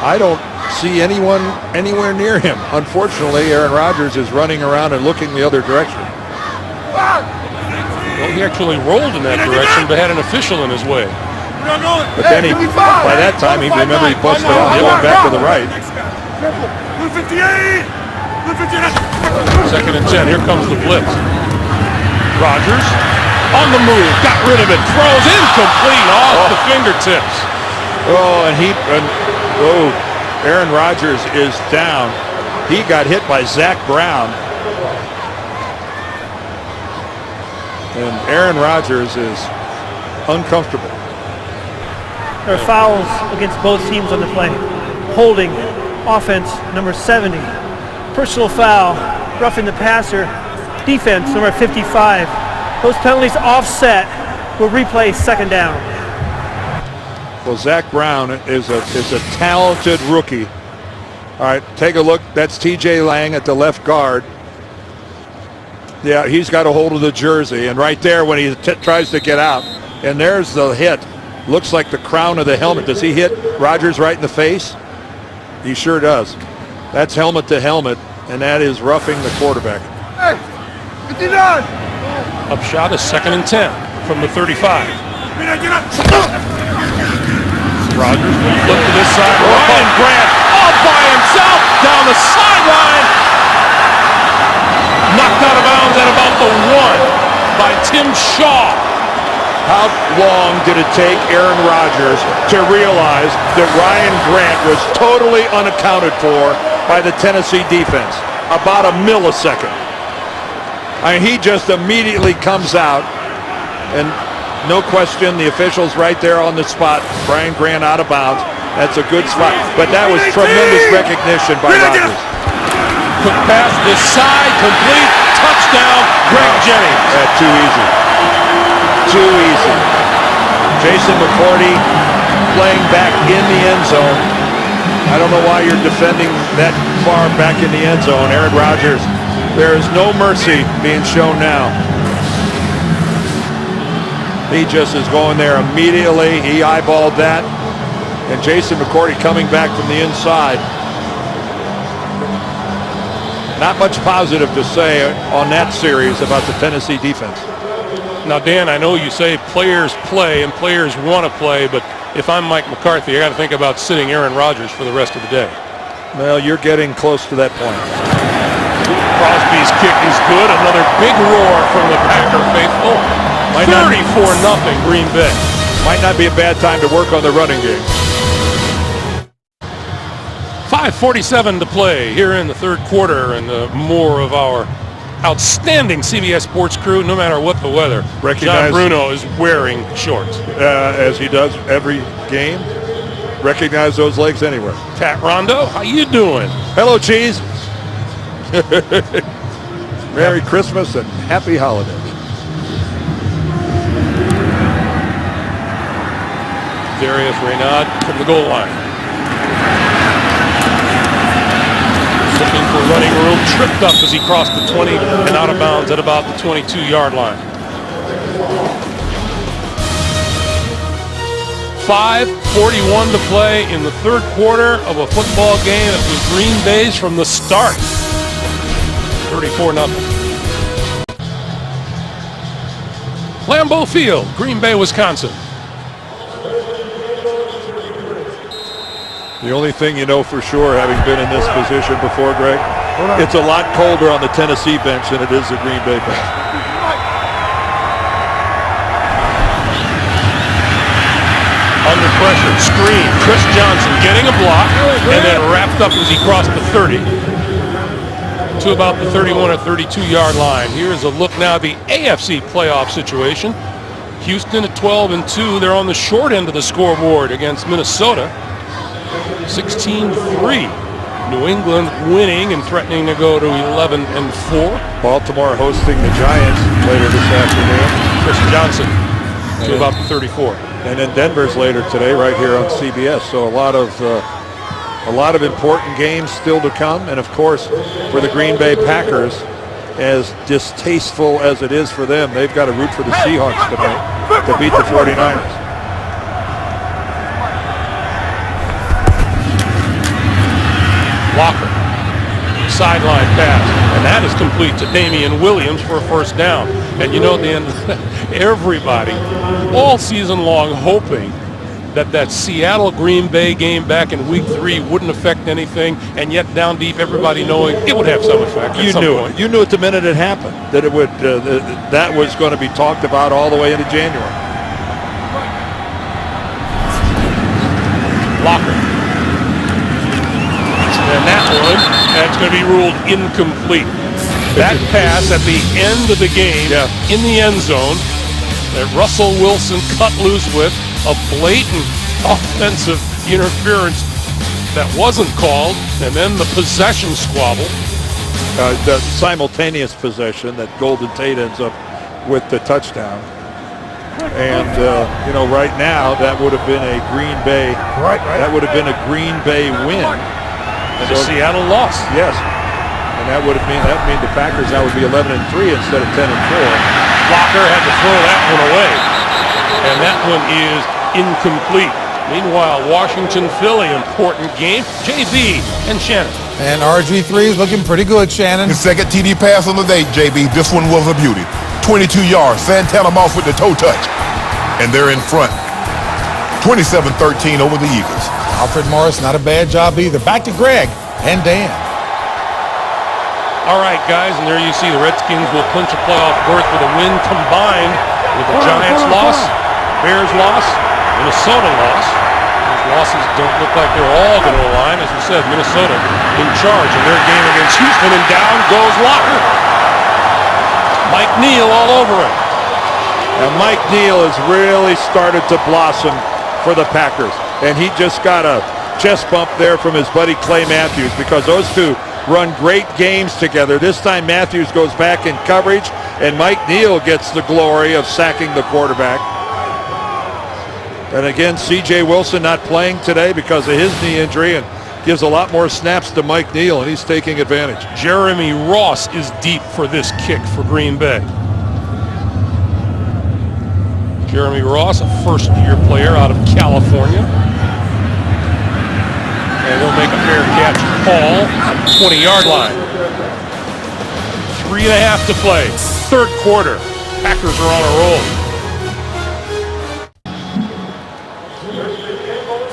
I don't see anyone anywhere near him. Unfortunately, Aaron Rodgers is running around and looking the other direction. Well, he actually rolled in that direction, but had an official in his way. But then by that time, he busted off going back to the right. 2nd and 10. Here comes the blitz. Rodgers on the move, got rid of it, throws incomplete off the fingertips. Aaron Rodgers is down. He got hit by Zach Brown. And Aaron Rodgers is uncomfortable. There are fouls against both teams on the play. Holding, offense, number 70. Personal foul, roughing the passer. Defense, number 55. Those penalties offset will replay 2nd down. Well, Zach Brown is a talented rookie. All right, take a look. That's TJ Lang at the left guard. Yeah, he's got a hold of the jersey, and right there when he tries to get out, and there's the hit. Looks like the crown of the helmet. Does he hit Rodgers right in the face? He sure does. That's helmet to helmet, and that is roughing the quarterback. Hey, 59! Upshot is 2nd and 10 from the 35. Rodgers will flip to this side. Ryan Grant all by himself down the sideline. Knocked out of bounds at about the 1 by Tim Shaw. How long did it take Aaron Rodgers to realize that Ryan Grant was totally unaccounted for by the Tennessee defense? About a millisecond. I mean, he just immediately comes out, and no question, the official's right there on the spot. Ryan Grant out of bounds. That's a good spot. But that was tremendous recognition by Rodgers. Quick pass this side, complete, touchdown, Greg Jennings. Too easy. Too easy. Jason McCourty playing back in the end zone. I don't know why you're defending that far back in the end zone. Aaron Rodgers, there is no mercy being shown now. He just is going there immediately. He eyeballed that. And Jason McCourty coming back from the inside. Not much positive to say on that series about the Tennessee defense. Now, Dan, I know you say players play and players want to play, but if I'm Mike McCarthy, I got to think about sitting Aaron Rodgers for the rest of the day. Well, you're getting close to that point. Crosby's kick is good. Another big roar from the Packer faithful. 34-0 Green Bay. Might not be a bad time to work on the running game. 5:47 to play here in the third quarter, and more of our outstanding CBS Sports crew, no matter what the weather. John Bruno is wearing shorts. As he does every game. Recognize those legs anywhere. Pat Rondo, how you doing? Hello, Cheese. Merry Christmas and Happy Holidays. Darius Reynaud from the goal line. Looking for running room, tripped up as he crossed the 20 and out of bounds at about the 22-yard line. 5:41 to play in the third quarter of a football game that was Green Bay's from the start. 34-0. Lambeau Field, Green Bay, Wisconsin. The only thing you know for sure, having been in this position before, Greg, it's a lot colder on the Tennessee bench than it is the Green Bay bench. Under pressure, screen, Chris Johnson getting a block, and then wrapped up as he crossed the 30 to about the 31 or 32-yard line. Here's a look now at the AFC playoff situation. Houston at 12-2. They're on the short end of the scoreboard against Minnesota. 16-3. New England winning and threatening to go to 11-4. Baltimore hosting the Giants later this afternoon. Chris Johnson to about the 34. And then Denver's later today, right here on CBS. So a lot of important games still to come. And of course, for the Green Bay Packers, as distasteful as it is for them, they've got to root for the Seahawks tonight to beat the 49ers. Walker, sideline pass, and that is complete to Damian Williams for a first down. And you know, at the end, everybody all season long hoping that Seattle Green Bay game back in week 3 wouldn't affect anything, and yet down deep everybody knowing it would have some effect. You knew it. You knew it the minute it happened that it would. That was going to be talked about all the way into January. Locker. And that's going to be ruled incomplete. That pass at the end of the game in the end zone that Russell Wilson cut loose with, a blatant offensive interference that wasn't called, and then the possession squabble. The simultaneous possession that Golden Tate ends up with the touchdown. And, right now that would have been a Green Bay. That would have been a Green Bay win. So Seattle lost. Yes. And that would mean the Packers now would be 11-3 instead of 10-4. Locker had to throw that one away. And that one is incomplete. Meanwhile, Washington-Philly, important game. JB and Shannon. And RG3 is looking pretty good, Shannon. His second TD pass on the day, JB. This one was a beauty. 22 yards. Santana off with the toe touch. And they're in front. 27-13 over the Eagles. Alfred Morris, not a bad job either. Back to Greg and Dan. All right, guys, and there you see the Redskins will clinch a playoff berth with a win combined with the Giants loss, Bears loss, Minnesota loss. Those losses don't look like they're all going to align. As we said, Minnesota in charge of their game against Houston, and down goes Locker. Mike Neal all over him. Now, Mike Neal has really started to blossom for the Packers. And he just got a chest bump there from his buddy Clay Matthews, because those two run great games together. This time Matthews goes back in coverage, and Mike Neal gets the glory of sacking the quarterback. And again, C.J. Wilson not playing today because of his knee injury, and gives a lot more snaps to Mike Neal, and he's taking advantage. Jeremy Ross is deep for this kick for Green Bay. Jeremy Ross, a first-year player out of California. And he'll make a fair catch call at the 20-yard line. 3.5 to play. Third quarter. Packers are on a roll.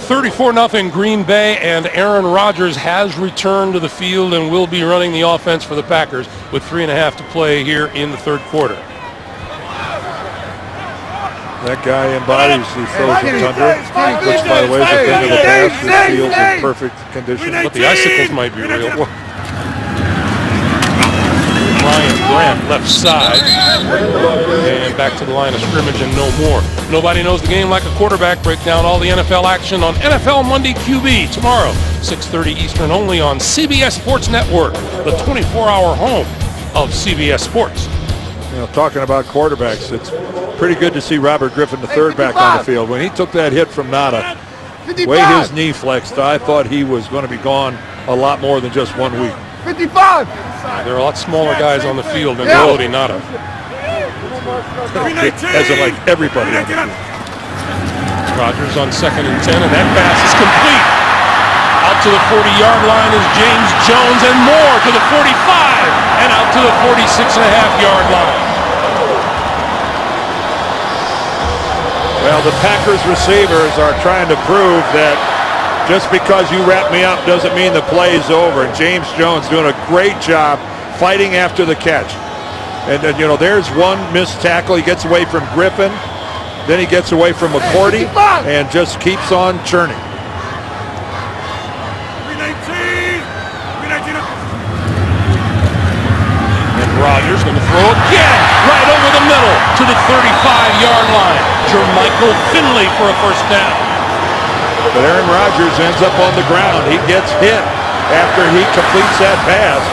34-0 Green Bay, and Aaron Rodgers has returned to the field and will be running the offense for the Packers with 3.5 to play here in the third quarter. That guy embodies the frozen tundra, which, by the way, is a thing of the past. This field's in perfect condition. But the icicles might be real. Ryan Grant left side, and back to the line of scrimmage and no more. Nobody knows the game like a quarterback. Break down all the NFL action on NFL Monday QB tomorrow, 6:30 Eastern, only on CBS Sports Network, the 24-hour home of CBS Sports. You know, talking about quarterbacks, it's pretty good to see Robert Griffin III back on the field. When he took that hit from Nada, the way his knee flexed, I thought he was going to be gone a lot more than just 1 week. 55. There are a lot smaller guys on the field than Melody Nada. As in, like, everybody on the field. Rodgers on 2nd and 10, and that pass is complete. Out to the 40-yard line is James Jones, and more to the 45, and out to the 46.5-yard line. Well, the Packers receivers are trying to prove that just because you wrap me up doesn't mean the play is over. And James Jones doing a great job fighting after the catch. And you know, there's one missed tackle. He gets away from Griffin. Then he gets away from McCourty and just keeps on churning. And Rodgers going to throw again right over the middle to the 35-yard line. Jermichael Finley for a first down. But Aaron Rodgers ends up on the ground. He gets hit after he completes that pass.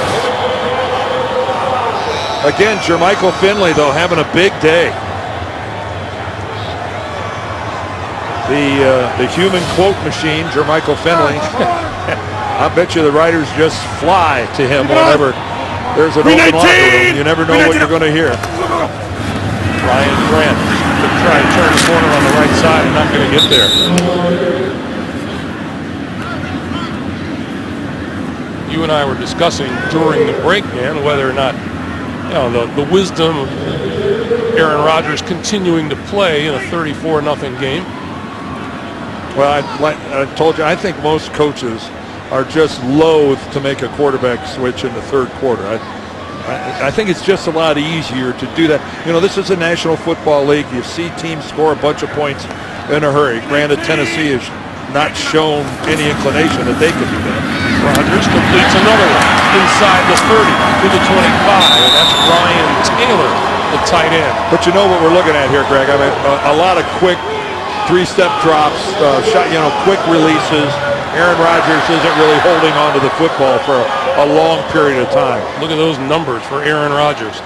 Again, Jermichael Finley, though, having a big day. The human quote machine, Jermichael Finley. I bet you the writers just fly to him whenever there's an open locker room. You never know what you're going to hear. Ryan Grant to try and turn the corner on the right side and not going to get there. You and I were discussing during the break, man, whether or not, you know, the wisdom of Aaron Rodgers continuing to play in a 34-0 game. Well, I told you, I think most coaches are just loath to make a quarterback switch in the third quarter. I think it's just a lot easier to do that. You know, this is a National Football League. You see teams score a bunch of points in a hurry. Granted, Tennessee has not shown any inclination that they could do that. Rodgers completes another one inside the 30 to the 25, and that's Ryan Taylor, the tight end. But you know what we're looking at here, Greg? I mean, a lot of quick three-step drops, quick releases. Aaron Rodgers isn't really holding on to the football for a long period of time. Look at those numbers for Aaron Rodgers.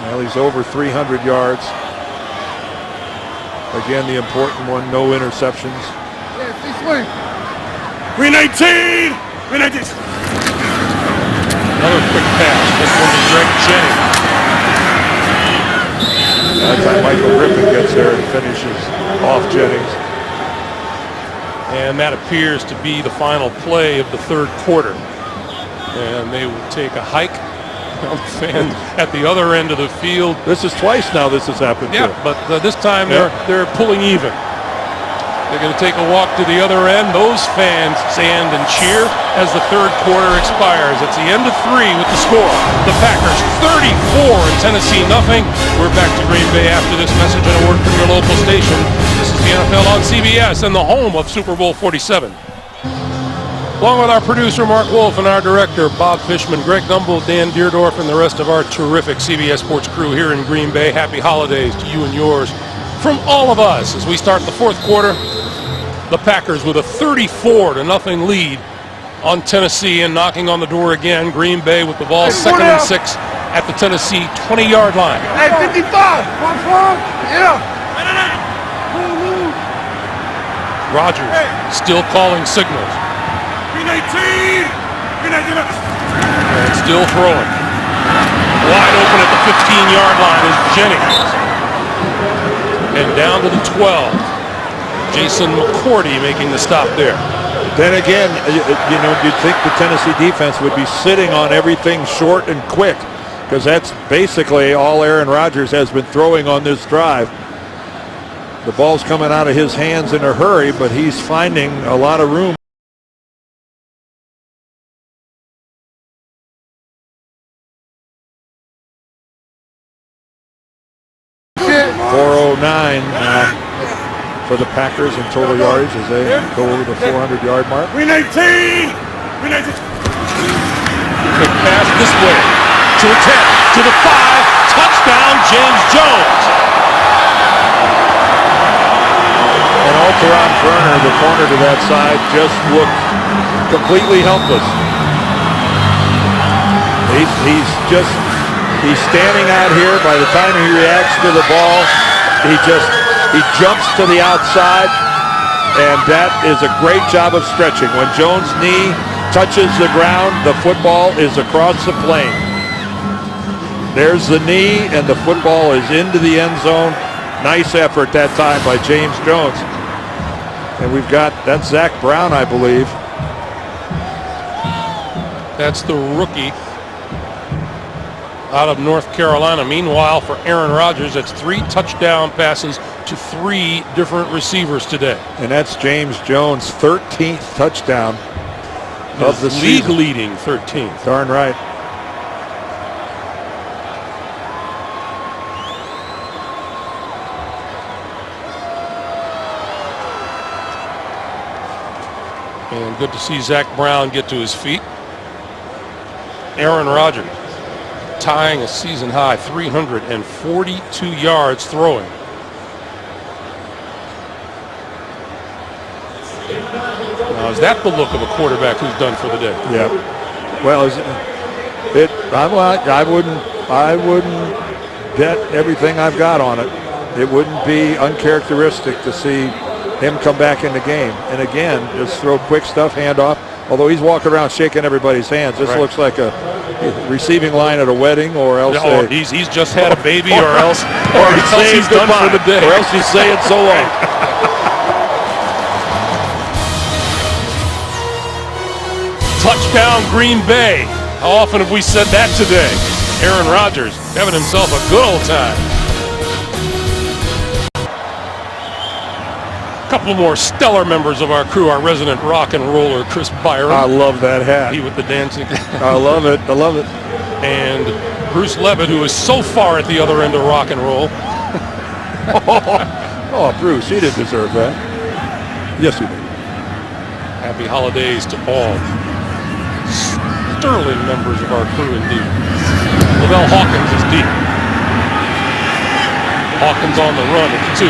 Well, he's over 300 yards. Again, the important one, no interceptions. Swing. 319. 319. Another quick pass. This one to Greg Jennings. That's how Michael Griffin gets there and finishes off Jennings. And that appears to be the final play of the third quarter. And they will take a hike. Fans at the other end of the field. This is twice now this has happened. Yeah, but this time they're pulling even. They're going to take a walk to the other end. Those fans stand and cheer as the third quarter expires. It's the end of 3 with the score. The Packers 34 and Tennessee nothing. We're back to Green Bay after this message and a word from your local station. This is the NFL on CBS and the home of Super Bowl 47. Along with our producer Mark Wolf and our director Bob Fishman, Greg Gumbel, Dan Deerdorf, and the rest of our terrific CBS Sports crew here in Green Bay. Happy holidays to you and yours from all of us as we start the fourth quarter. The Packers with a 34-0 lead on Tennessee and knocking on the door again. Green Bay with the ball, 2nd and 6 at the Tennessee 20-yard line. Hey, 55. Yeah. Rodgers still calling signals. 319. And still throwing. Wide open at the 15-yard line is Jennings. And down to the 12. Jason McCourty making the stop there. Then again, you'd think the Tennessee defense would be sitting on everything short and quick, because that's basically all Aaron Rodgers has been throwing on this drive. The ball's coming out of his hands in a hurry, but he's finding a lot of room. .409 for the Packers in total yardage as they go over the 400-yard mark. Green 18! Green 18! Quick pass this way. To the 10, to the 5. Touchdown, James Jones. And Alteron Verner, the corner to that side, just looked completely helpless. He's standing out here. By the time he reacts to the ball, he jumps to the outside, and that is a great job of stretching. When Jones' knee touches the ground, the football is across the plane. There's the knee, and the football is into the end zone. Nice effort that time by James Jones. And that's Zach Brown, I believe. That's the rookie out of North Carolina. Meanwhile, for Aaron Rodgers, it's 3 touchdown passes to 3 different receivers today. And that's James Jones' 13th touchdown of the league season. leading 13th. Darn right. And good to see Zach Brown get to his feet. Aaron Rodgers tying a season high 342 yards throwing. Now, is that the look of a quarterback who's done for the day? Yeah. Well, I wouldn't bet everything I've got on it. It wouldn't be uncharacteristic to see him come back in the game. And again, just throw quick stuff, handoff. Although he's walking around shaking everybody's hands. This looks like a receiving line at a wedding, or else he's just had a baby, or else he's done for the day, or else he's saying so long. Touchdown, Green Bay. How often have we said that today? Aaron Rodgers having himself a good old time. A couple more stellar members of our crew. Our resident rock and roller, Chris Byron. I love that hat. He with the dancing. I love it. I love it. And Bruce Levitt, who is so far at the other end of rock and roll. Oh, Bruce, he didn't deserve that. Yes, he did. Happy holidays to all sterling members of our crew indeed. Lavelle Hawkins is deep. Hawkins on the run at the 2.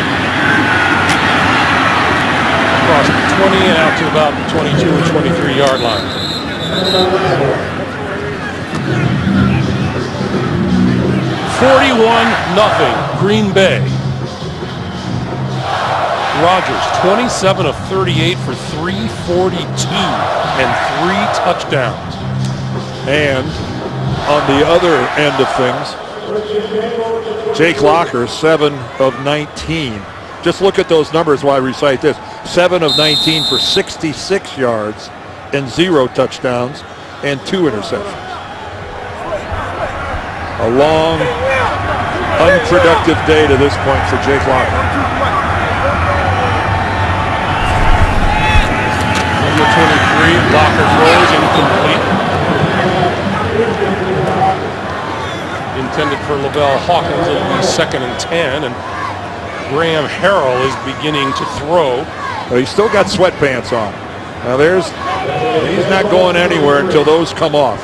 Across the 20 and out to about the 22 or 23 yard line. $41-0 Green Bay. Rodgers 27 of 38 for 342 and 3 touchdowns. And on the other end of things, Jake Locker 7 of 19. Just look at those numbers while I recite this. 7 of 19 for 66 yards and 0 touchdowns and 2 interceptions. A long, unproductive day to this point for Jake Locker. Number 23, Locker throws incomplete. Intended for Lavelle Hawkins. It'll be 2nd and 10, and Graham Harrell is beginning to throw. Well, he's still got sweatpants on. Now he's not going anywhere until those come off.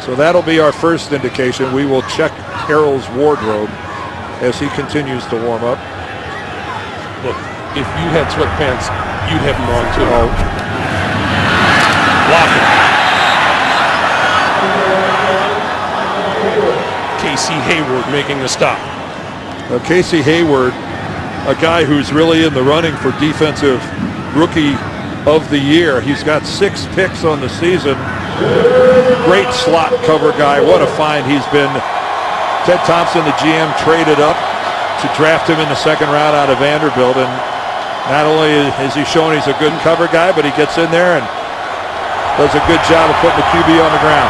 So that'll be our first indication. We will check Harrell's wardrobe as he continues to warm up. Look, if you had sweatpants, you'd have them on too. Oh. Blocking. Casey Hayward making the stop. Casey Hayward, a guy who's really in the running for Defensive Rookie of the Year. He's got 6 picks on the season. Great slot cover guy. What a find he's been. Ted Thompson, the GM, traded up to draft him in the 2nd round out of Vanderbilt. And not only is he shown he's a good cover guy, but he gets in there and does a good job of putting the QB on the ground.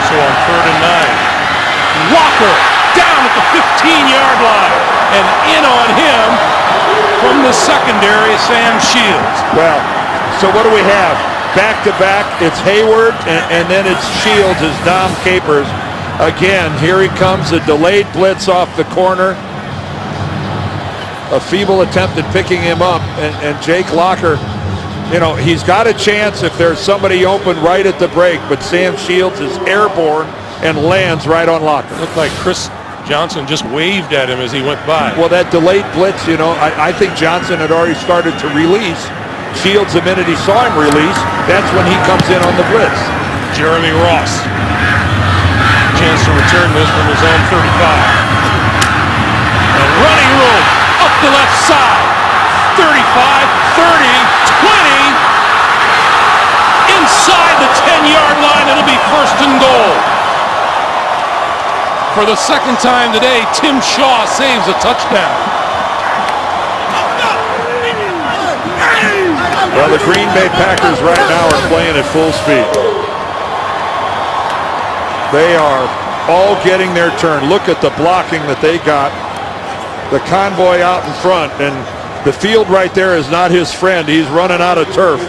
So on 3rd and 9, Walker down and in on him from the secondary, Sam Shields. Well, so what do we have? Back-to-back, it's Hayward, and then it's Shields as Dom Capers. Again, here he comes, a delayed blitz off the corner. A feeble attempt at picking him up, and Jake Locker, you know, he's got a chance if there's somebody open right at the break, but Sam Shields is airborne and lands right on Locker. Looked like Chris Johnson just waved at him as he went by. Well, that delayed blitz, you know, I think Johnson had already started to release. Shields, the minute he saw him release, that's when he comes in on the blitz. Jeremy Ross. Chance to return this from his own 35. And running room up the left side. 35, 30, 20. Inside the 10-yard line, it'll be first and goal. For the second time today, Tim Shaw saves a touchdown. Well, the Green Bay Packers right now are playing at full speed. They are all getting their turn. Look at the blocking that they got. The convoy out in front, and the field right there is not his friend. He's running out of turf.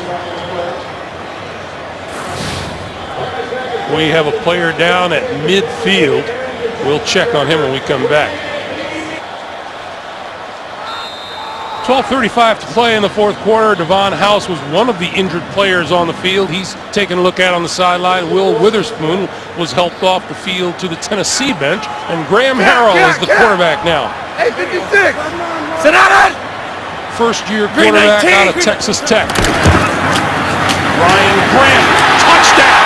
We have a player down at midfield. We'll check on him when we come back. 12:35 to play in the fourth quarter. Devon House was one of the injured players on the field. He's taken a look at on the sideline. Will Witherspoon was helped off the field to the Tennessee bench, and Graham Harrell is the quarterback now. Hey, 56. Sit down. First-year quarterback out of Texas Tech. Ryan Grant, touchdown.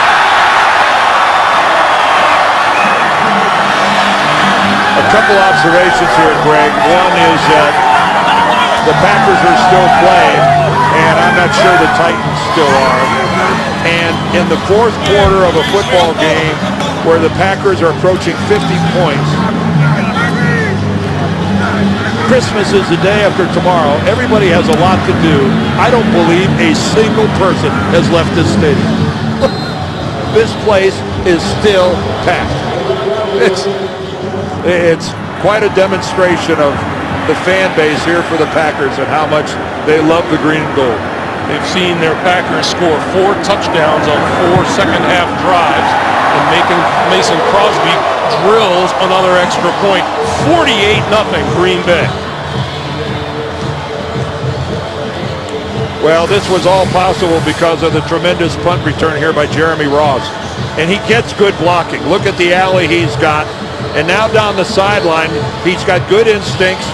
A couple observations here, Greg. One is that the Packers are still playing, and I'm not sure the Titans still are. And in the fourth quarter of a football game where the Packers are approaching 50 points, Christmas is the day after tomorrow. Everybody has a lot to do. I don't believe a single person has left this stadium. This place is still packed. It's quite a demonstration of the fan base here for the Packers and how much they love the green and gold. They've seen their Packers score 4 touchdowns on 4 second-half drives, and Mason Crosby drills another extra point. 48-0 Green Bay. Well, this was all possible because of the tremendous punt return here by Jeremy Ross. And he gets good blocking. Look at the alley he's got. And now down the sideline, he's got good instincts.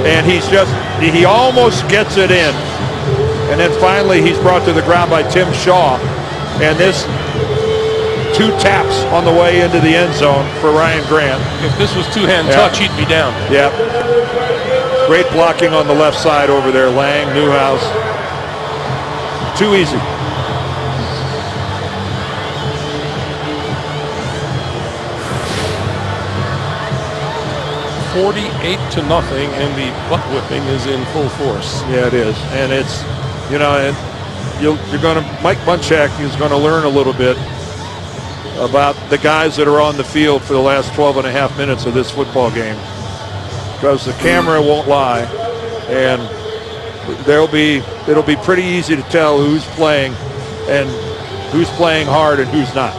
And he almost gets it in. And then finally he's brought to the ground by Tim Shaw. And this 2 taps on the way into the end zone for Ryan Grant. If this was two-hand touch, he'd be down. Yeah. Great blocking on the left side over there. Lang, Newhouse. Too easy. $48-0, and the butt whipping is in full force. Yeah, it is, and it's, you know, and you're going to, Mike Munchak is going to learn a little bit about the guys that are on the field for the last 12 and a half minutes of this football game, because the camera won't lie, and it'll be pretty easy to tell who's playing and who's playing hard and who's not.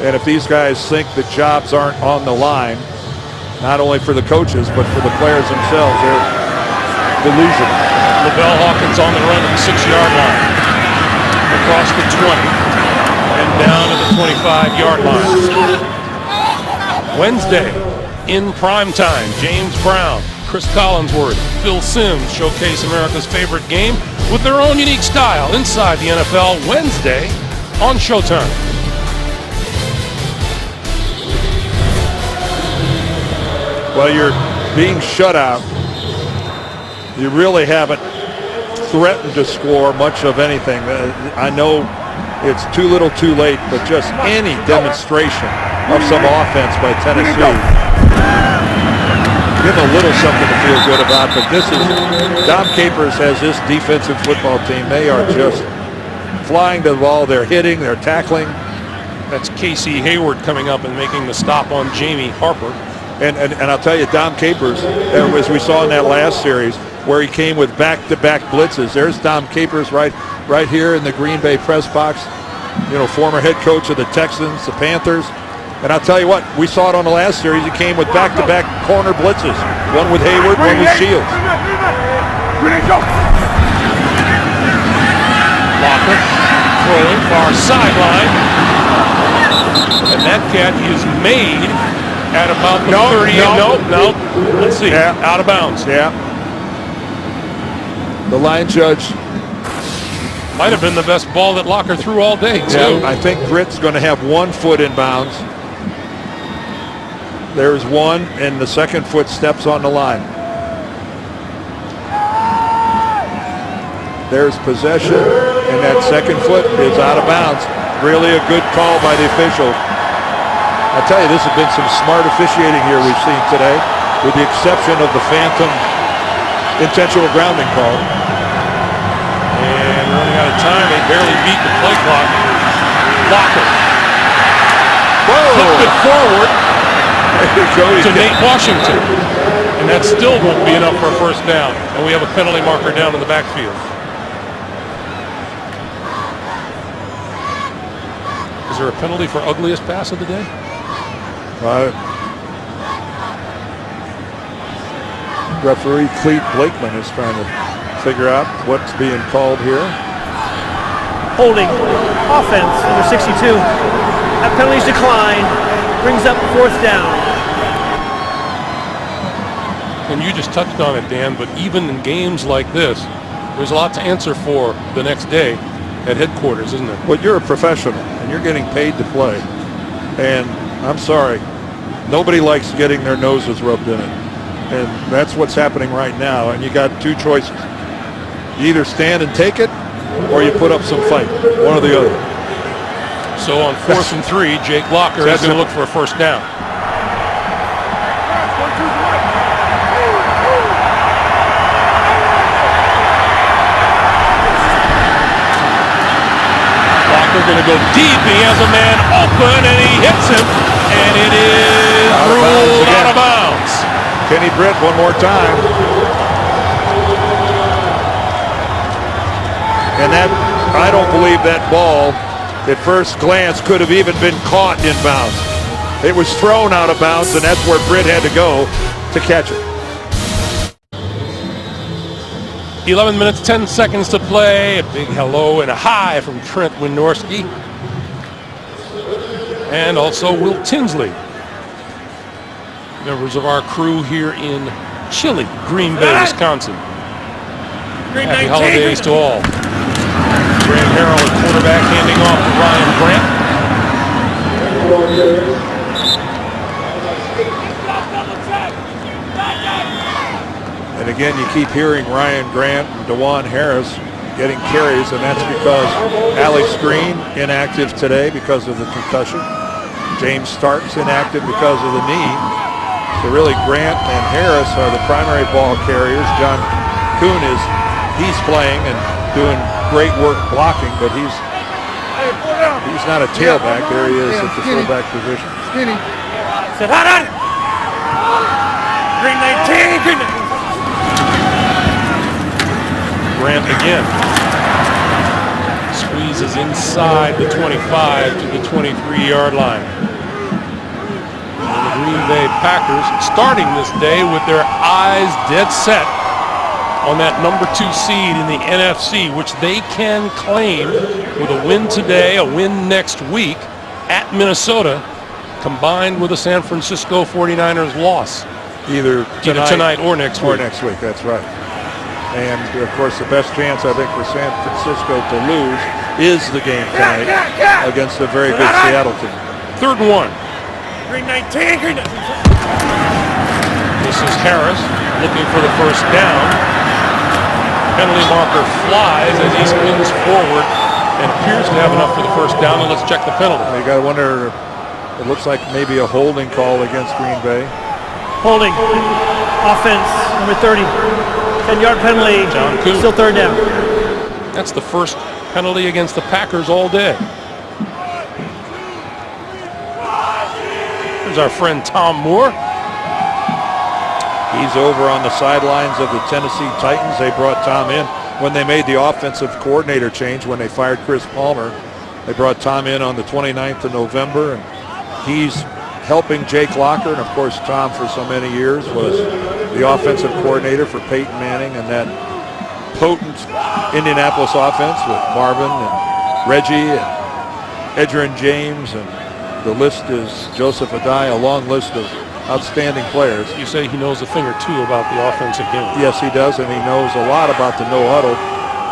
And if these guys think the jobs aren't on the line, not only for the coaches, but for the players themselves, they're delusional. Lavelle Hawkins on the run at the 6-yard line. Across the 20. And down to the 25-yard line. Wednesday, in prime time, James Brown, Chris Collinsworth, Phil Simms showcase America's favorite game with their own unique style inside the NFL Wednesday on Showtime. Well, you're being shut out. You really haven't threatened to score much of anything. I know it's too little too late, but just any demonstration of some offense by Tennessee. Give them a little something to feel good about, but this is, Dom Capers has this defensive football team. They are just flying to the ball. They're hitting, they're tackling. That's Casey Hayward coming up and making the stop on Jamie Harper. And I'll tell you, Dom Capers, as we saw in that last series, where he came with back-to-back blitzes. There's Dom Capers right here in the Green Bay press box. You know, former head coach of the Texans, the Panthers. And I'll tell you what, we saw it on the last series. He came with back-to-back corner blitzes. One with Hayward, one with Shields. Locker throwing far sideline. And that catch is made at about the 30. No. Let's see. Yeah. Out of bounds. Yeah. The line judge might have been the best ball that Locker threw all day, too. Yeah, I think Britt's going to have 1 foot in bounds. There's one, and the second foot steps on the line. There's possession, and that second foot is out of bounds. Really a good call by the official. I tell you, this has been some smart officiating here we've seen today, with the exception of the phantom intentional grounding call. And running out of time, they barely beat the play clock. Locker. Flipped it forward to Nate Washington. And that still won't be enough for a first down. And we have a penalty marker down in the backfield. Is there a penalty for ugliest pass of the day? Referee Clete Blakeman is trying to figure out what's being called here. Holding offense, number 62. That penalty's declined. Brings up 4th down. And you just touched on it, Dan, but even in games like this, there's a lot to answer for the next day at headquarters, isn't there? Well, you're a professional, and you're getting paid to play. And I'm sorry, nobody likes getting their noses rubbed in it. And that's what's happening right now. And you got 2 choices. You either stand and take it, or you put up some fight. One or the other. So on 4th and 3, Jake Locker is going to look for a first down. Locker going to go deep. He has a man open, and he hits him. And it is ruled out of bounds. Kenny Britt one more time. And that, I don't believe that ball at first glance could have even been caught in bounds. It was thrown out of bounds, and that's where Britt had to go to catch it. 11 minutes, 10 seconds to play. A big hello and a hi from Trent Wynorski. And also Will Tinsley. Members of our crew here in chilly Green Bay, Wisconsin. Happy holidays to all. Graham Harrell at quarterback, handing off to Ryan And again, you keep hearing Ryan Grant and DeJuan Harris getting carries, and that's because Alex Green inactive today because of the concussion. James Starks inactive because of the knee. So really Grant and Harris are the primary ball carriers. John Kuhn he's playing and doing great work blocking, but he's not a tailback. There he is at the fullback position. Said, hold on. Green 19. Green 19. Grant again. Squeezes inside the 25 to the 23-yard line. And the Green Bay Packers starting this day with their eyes dead set on that number 2 seed in the NFC, which they can claim with a win today, a win next week at Minnesota, combined with a San Francisco 49ers loss. Either tonight or next week. That's right. And, of course, the best chance, I think, for San Francisco to lose is the game tonight against a very good Seattle team. 3rd and 1. Green 19. Green 19. This is Harris looking for the first down. Penalty marker flies as he spins forward and appears to have enough for the first down. And let's check the penalty. You got to wonder, it looks like maybe a holding call against Green Bay. Holding. Offense, number 30. 10-yard penalty. John Kuhn. Still 3rd down. That's the first penalty against the Packers all day. Here's our friend Tom Moore. He's over on the sidelines of the Tennessee Titans. They brought Tom in when they made the offensive coordinator change when they fired Chris Palmer. They brought Tom in on the 29th of November, and he's helping Jake Locker. And, of course, Tom for so many years was the offensive coordinator for Peyton Manning and that potent Indianapolis offense with Marvin and Reggie and Edgerrin James, and the list is Joseph Adai, a long list of outstanding players. You say he knows a thing or two about the offensive game. Yes, he does, and he knows a lot about the no huddle.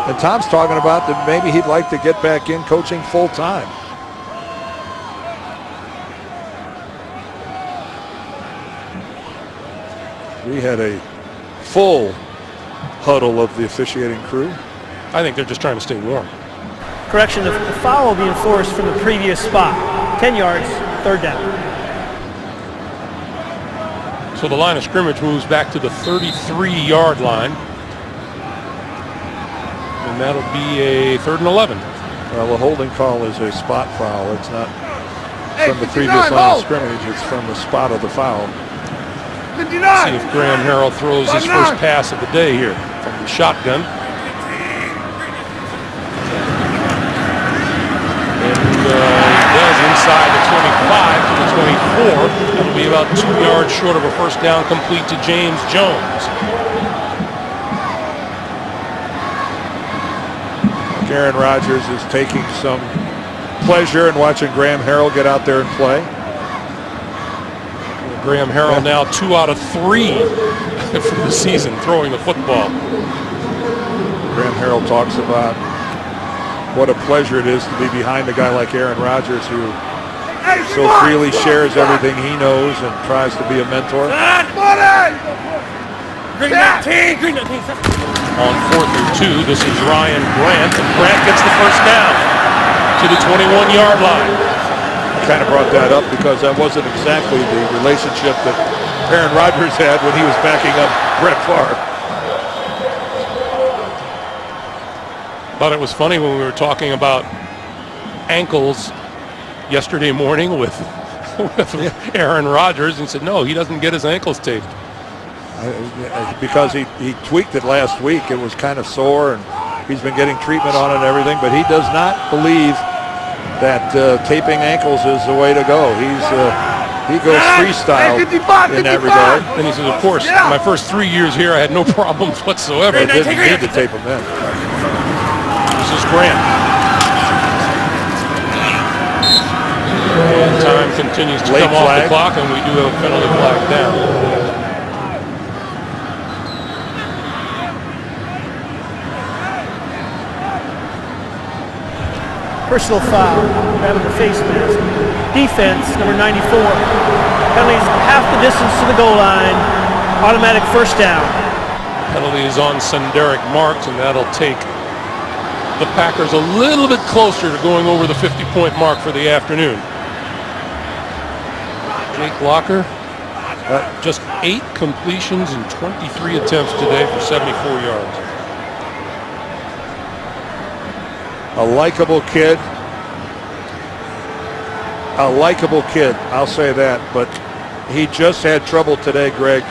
And Tom's talking about that maybe he'd like to get back in coaching full time. We had a full huddle of the officiating crew. I think they're just trying to stay warm. Correction, the foul will be enforced from the previous spot. 10 yards, third down. So the line of scrimmage moves back to the 33-yard line. And that'll be a 3rd and 11. Well, a holding call is a spot foul. It's not from the previous line of scrimmage. It's from the spot of the foul. See if Graham Harrell throws his first pass of the day here from the shotgun. And he does inside the 25 to the 24. That'll be about 2 yards short of a first down, complete to James Jones. Aaron Rodgers is taking some pleasure in watching Graham Harrell get out there and play. Graham Harrell now 2 out of 3 for the season throwing the football. Graham Harrell talks about what a pleasure it is to be behind a guy like Aaron Rodgers, who so freely shares everything he knows and tries to be a mentor. Green 19, green 19. On 4th and 2, this is Ryan Grant, and Grant gets the first down to the 21-yard line. I kind of brought that up because that wasn't exactly the relationship that Aaron Rodgers had when he was backing up Brett Favre. Thought it was funny when we were talking about ankles yesterday morning with Aaron Rodgers, and said, no, he doesn't get his ankles taped. Because he tweaked it last week. It was kind of sore, and he's been getting treatment on it and everything, but he does not believe that taping ankles is the way to go. He goes freestyle in that regard. And he says, of course, my first 3 years here, I had no problems whatsoever. I didn't need to tape him then. This is Grant. And time continues to come off the clock, and we do have a penalty flag down. Personal foul, grabbing the face mask. Defense, number 94. Penalties half the distance to the goal line. Automatic first down. Penalty is on Senderick Marks, and that'll take the Packers a little bit closer to going over the 50-point mark for the afternoon. Jake Locker, just 8 completions and 23 attempts today for 74 yards. A likable kid. I'll say that, but he just had trouble today, Greg,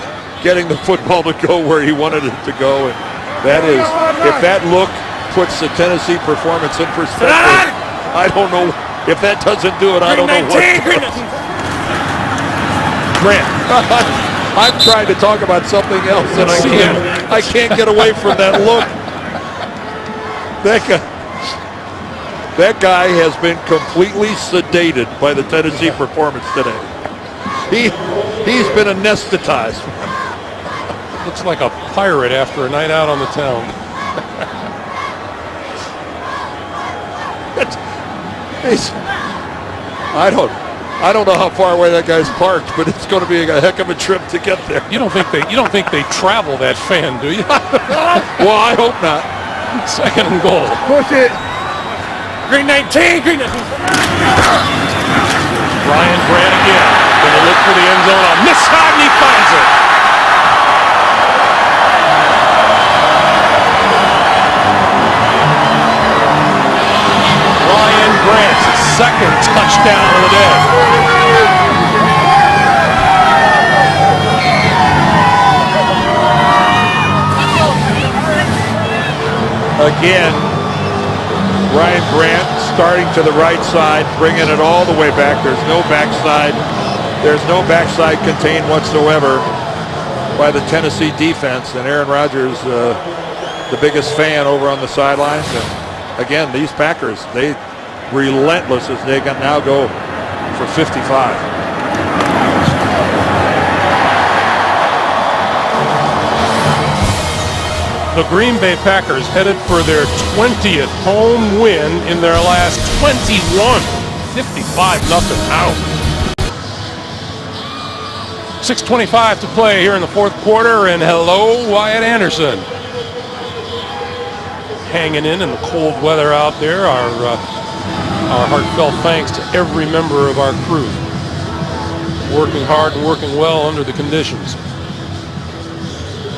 getting the football to go where he wanted it to go. And that is, if that look puts the Tennessee performance in perspective, I don't know. If that doesn't do it, I don't know what does. Grant. I'm trying to talk about something else, and I can't get away from that look. That guy has been completely sedated by the Tennessee performance today. He's been anesthetized. Looks like a pirate after a night out on the town. I don't know how far away that guy's parked, but it's going to be a heck of a trip to get there. You don't think they travel that fan, do you? Well, I hope not. 2nd and goal. Push it. Green 19, green 19. Ryan Grant again. Gonna look for the end zone on this side, and he finds it. Ryan Grant's 2nd touchdown of the day. Again, Ryan Grant starting to the right side, bringing it all the way back. There's no backside. There's no backside contained whatsoever by the Tennessee defense. And Aaron Rodgers, the biggest fan over on the sidelines. And again, these Packers, they relentless as they can now go for 55. The Green Bay Packers headed for their 20th home win in their last 21. 55-0 out. 6:25 to play here in the fourth quarter, and hello, Wyatt Anderson. Hanging in the cold weather out there. Our heartfelt thanks to every member of our crew. Working hard and working well under the conditions.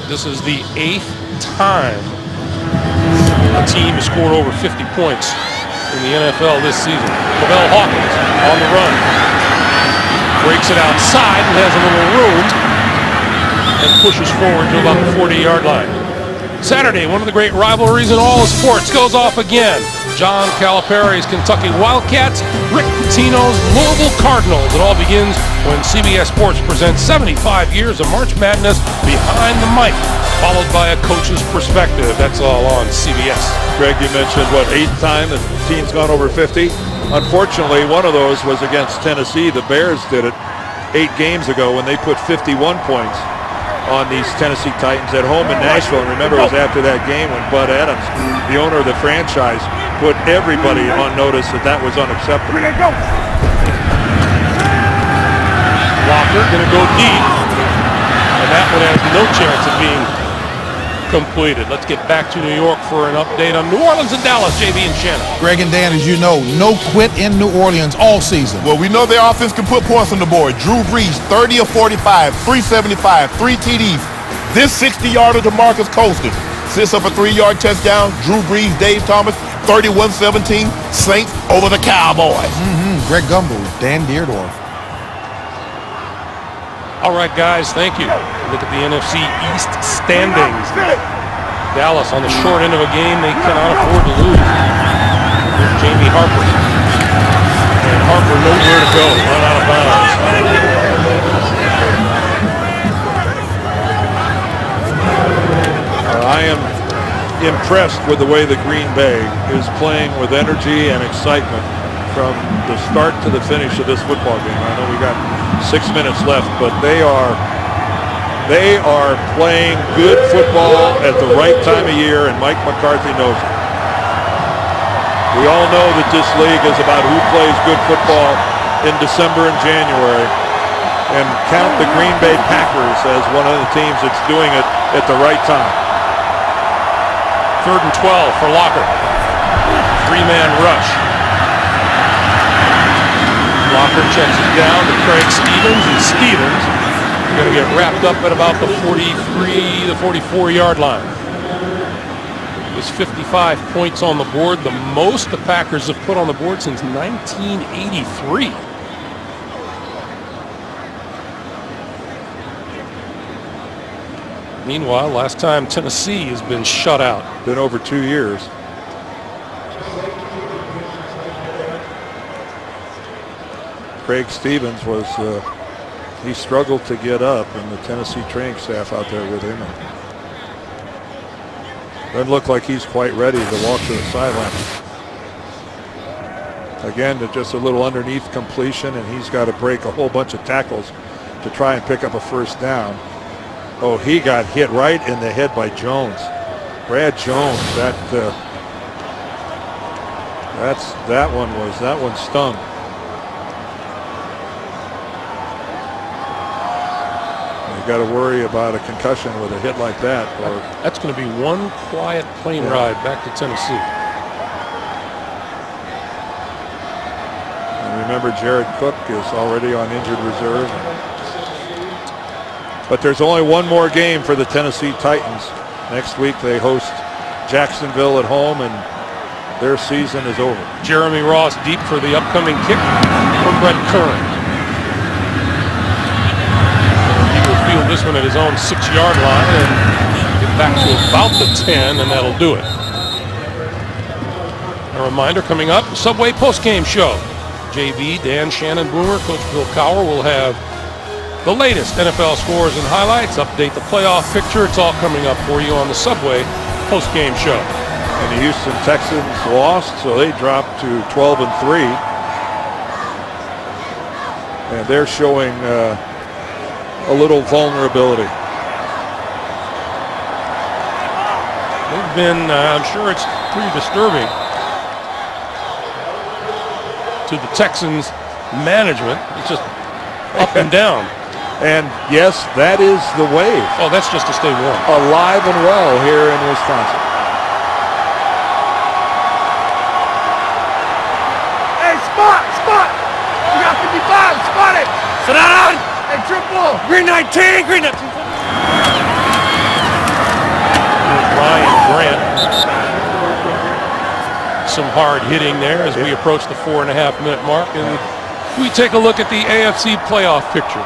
This is the 8th time a team has scored over 50 points in the NFL this season. Lavelle Hawkins on the run. Breaks it outside and has a little room and pushes forward to about the 40-yard line. Saturday, one of the great rivalries in all of sports goes off again. John Calipari's Kentucky Wildcats, Rick Pitino's Louisville Cardinals. It all begins when CBS Sports presents 75 years of March Madness behind the mic, followed by a coach's perspective. That's all on CBS. Greg, you mentioned, 8th time the team's gone over 50? Unfortunately, one of those was against Tennessee. The Bears did it 8 games ago when they put 51 points on these Tennessee Titans at home in Nashville. And remember, it was after that game when Bud Adams, the owner of the franchise, put everybody on notice that was unacceptable. Walker gonna go deep, and that one has no chance of being completed. Let's get back to New York for an update on New Orleans and Dallas. JB and Shannon. Greg and Dan, as you know, no quit in New Orleans all season. Well, we know their offense can put points on the board. Drew Brees, 30 of 45, 375, 3 TDs. This 60-yarder to Marcus Colston sits up a 3-yard touchdown. Drew Brees, Dave Thomas, 31-17. Saints over the Cowboys. Greg Gumbel, Dan Deerdorf. All right, guys, thank you. Look at the NFC East standings. Dallas on the short end of a game they cannot afford to lose. There's Jamie Harper. And Harper nowhere to go, run out of bounds. I am impressed with the way the Green Bay is playing with energy and excitement from the start to the finish of this football game. I know we got 6 minutes left, but they are playing good football at the right time of year, and Mike McCarthy knows it. We all know that this league is about who plays good football in December and January, and count the Green Bay Packers as one of the teams that's doing it at the right time. 3rd and 12 for Locker. 3-man rush. Locker checks it down to Craig Stevens, and Stevens is going to get wrapped up at about the 43, the 44-yard line. It was 55 points on the board, the most the Packers have put on the board since 1983. Meanwhile, last time Tennessee has been shut out. Been over 2 years. Craig Stevens was, he struggled to get up, and the Tennessee training staff out there with him. Doesn't look like he's quite ready to walk to the sideline. Again, just a little underneath completion, and he's got to break a whole bunch of tackles to try and pick up a first down. Oh, he got hit right in the head by Jones. Brad Jones, that one stung. You got to worry about a concussion with a hit like that. Or that's going to be one quiet plane ride back to Tennessee. And remember, Jared Cook is already on injured reserve. But there's only one more game for the Tennessee Titans. Next week they host Jacksonville at home, and their season is over. Jeremy Ross deep for the upcoming kick for Brett Curran. He will field this one at his own 6-yard line and get back to about the 10, and that'll do it. reminder, coming up, Subway postgame show. JB, Dan, Shannon Boomer, Coach Bill Cowher will have the latest NFL scores and highlights, update the playoff picture. It's all coming up for you on the Subway postgame show. And the Houston Texans lost, so they dropped to 12-3. And they're showing a little vulnerability. They've been, I'm sure it's pretty disturbing to the Texans management. It's just up and down. And yes, that is the wave. Oh, that's just to stay warm. Alive and well here in Wisconsin. Hey, spot! You got 55, spot it! Sit down! Hey, triple! Green 19, green 19. Ryan Grant. Some hard hitting there as we approach the 4.5-minute mark, and we take a look at the AFC playoff picture.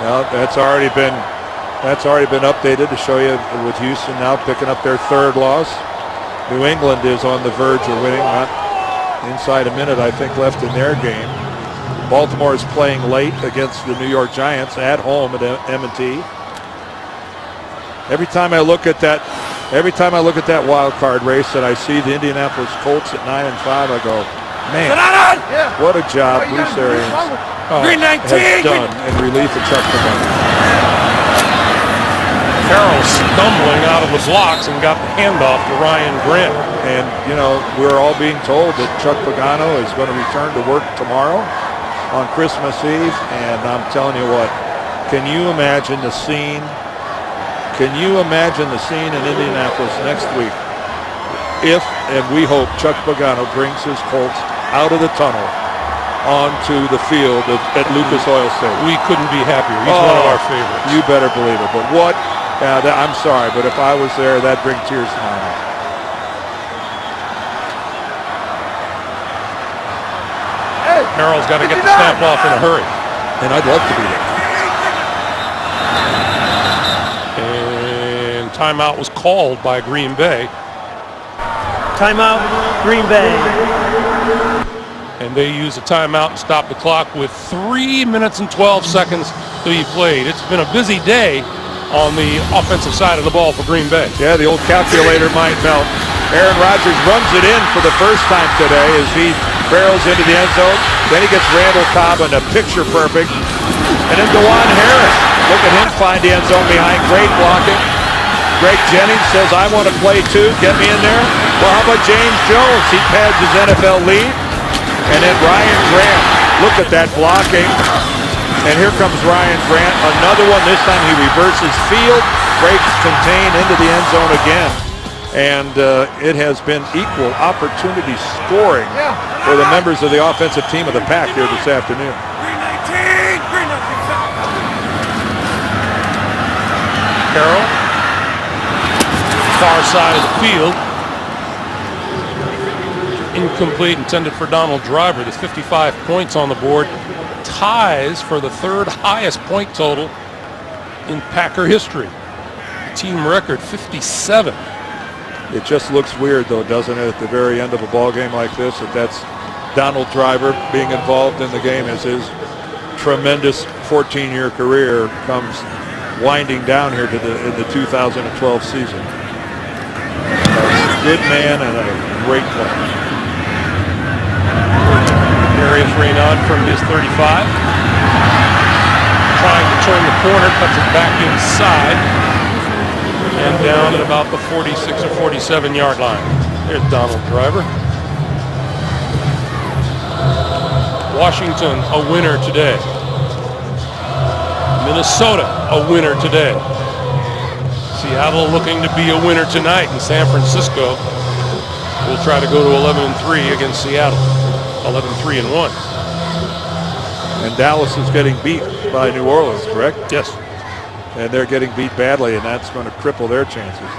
Well, that's already been updated to show you with Houston now picking up their third loss. New England is on the verge of winning, not inside a minute, I think, left in their game. Baltimore is playing late against the New York Giants at home at M&T. Every time I look at that wild card race and I see the Indianapolis Colts at 9-5, I go, man, what a job Bruce Arians has done in relief of Chuck Pagano. Carroll stumbling out of the blocks and got the handoff to Ryan Grant. And, you know, we're all being told that Chuck Pagano is going to return to work tomorrow on Christmas Eve. And I'm telling you what, can you imagine the scene? Can you imagine the scene in Indianapolis next week if, and we hope, Chuck Pagano brings his Colts out of the tunnel onto the field at Lucas Oil Stadium? We couldn't be happier. He's one of our favorites. You better believe it. But what? I'm sorry, but if I was there, that'd bring tears to my eyes. Hey, Carroll's got to get the snap off in a hurry. And I'd love to be there. And timeout was called by Green Bay. Timeout, Green Bay. And they use a timeout and stop the clock with 3 minutes and 12 seconds to be played. It's been a busy day on the offensive side of the ball for Green Bay. Yeah, the old calculator might melt. Aaron Rodgers runs it in for the first time today as he barrels into the end zone. Then he gets Randall Cobb in a picture perfect. And then DeJuan Harris. Look at him find the end zone behind. Great blocking. Greg Jennings says, I want to play too. Get me in there. Well, how about James Jones? He pads his NFL lead. And then Ryan Grant. Look at that blocking. And here comes Ryan Grant. Another one. This time he reverses field. Breaks contain into the end zone again. And it has been equal opportunity scoring for the members of the offensive team of the Pack here this afternoon. Green 19! Green 19! Carroll. Far side of the field. Incomplete, intended for Donald Driver. There's 55 points on the board. Ties for the third highest point total in Packer history. Team record 57. It just looks weird, though, doesn't it, at the very end of a ball game like this, that's Donald Driver being involved in the game as his tremendous 14-year career comes winding down here to in the 2012 season. A good man and a great player. Darius Reynaud from his 35. Trying to turn the corner, cuts it back inside. And down at about the 46 or 47-yard line. There's Donald Driver. Washington, a winner today. Minnesota, a winner today. Seattle looking to be a winner tonight, and San Francisco will try to go to 11-3 against Seattle. 11-3-1. And Dallas is getting beat by New Orleans, correct? Yes. And they're getting beat badly, and that's going to cripple their chances.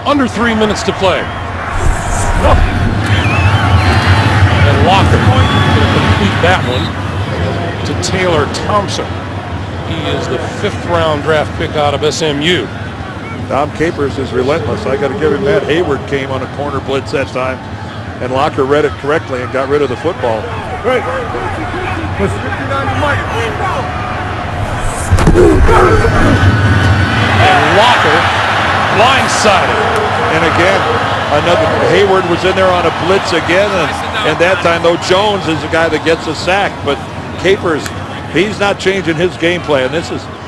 Under 3 minutes to play. And Locker going to complete that one to Taylor Thompson. He is the 5th round draft pick out of SMU. Dom Capers is relentless. I got to give him that. Hayward came on a corner blitz that time, and Locker read it correctly and got rid of the football. Right. And Locker blindsided. And again, Hayward was in there on a blitz again, and that time, though, Jones is the guy that gets a sack, but Capers, he's not changing his game plan.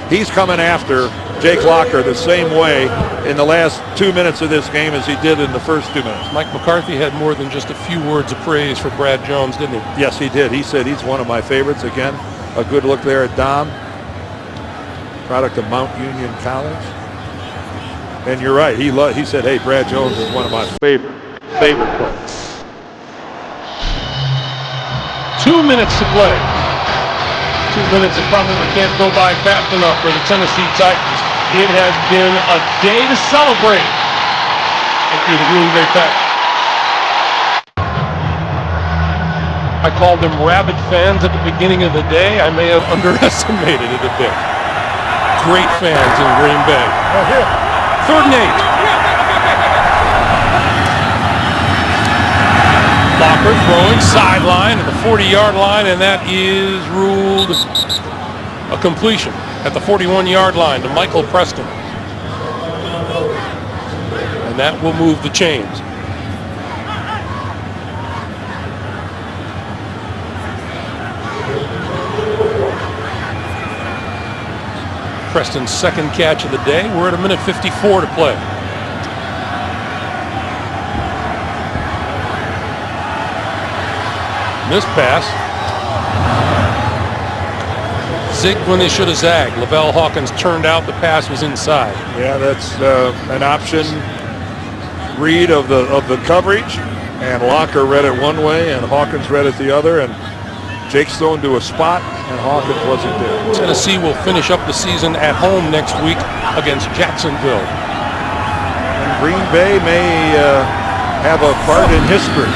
He's coming after Jake Locker the same way in the last 2 minutes of this game as he did in the first 2 minutes. Mike McCarthy had more than just a few words of praise for Brad Jones, didn't he? Yes, he did. He said he's one of my favorites. Again, a good look there at Dom, product of Mount Union College. And you're right. He said, hey, Brad Jones is one of my favorite players. 2 minutes to play. 2 minutes that probably can't go by fast enough for the Tennessee Titans. It has been a day to celebrate for the Green Bay Packers. I called them rabid fans at the beginning of the day. I may have underestimated it a bit. Great fans in Green Bay. 3rd and 8. Locker throwing sideline at the 40-yard line, and that is ruled a completion at the 41-yard line to Michael Preston. And that will move the chains. Preston's second catch of the day. We're at 1:54 to play. This pass zigged when they should have zagged. Lavelle Hawkins turned out. The pass was inside. Yeah, that's an option read of the coverage, and Locker read it one way, and Hawkins read it the other, and Jake's thrown to a spot, and Hawkins wasn't there. Tennessee will finish up the season at home next week against Jacksonville. And Green Bay may have a part in history.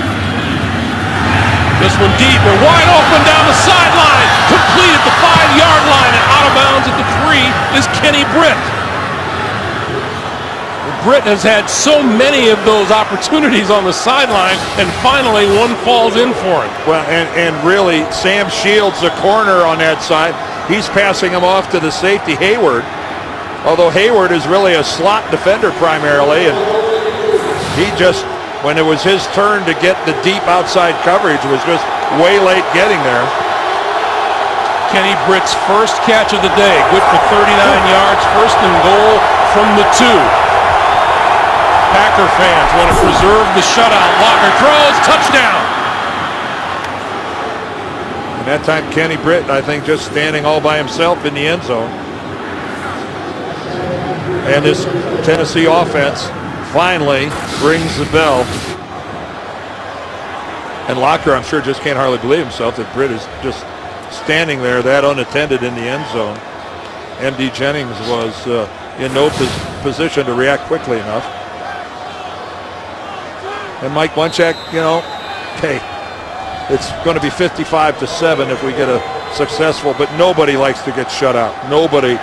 This one deep and wide open down the sideline. Complete at the 5-yard line and out of bounds at the 3 is Kenny Britt. Britt has had so many of those opportunities on the sideline, and finally one falls in for him. Well, and really, Sam Shields, the corner on that side, he's passing him off to the safety, Hayward. Although Hayward is really a slot defender primarily, and he just, when it was his turn to get the deep outside coverage, was just way late getting there. Kenny Britt's first catch of the day, good for 39 yards, 1st and goal from the 2. Packer fans want to preserve the shutout. Locker throws, touchdown. And that time Kenny Britt, I think, just standing all by himself in the end zone. And this Tennessee offense finally rings the bell. And Locker, I'm sure, just can't hardly believe himself that Britt is just standing there that unattended in the end zone. M.D. Jennings was in no position to react quickly enough. And Mike Munchak, hey, it's going to be 55-7 if we get a successful, but nobody likes to get shut out. Nobody.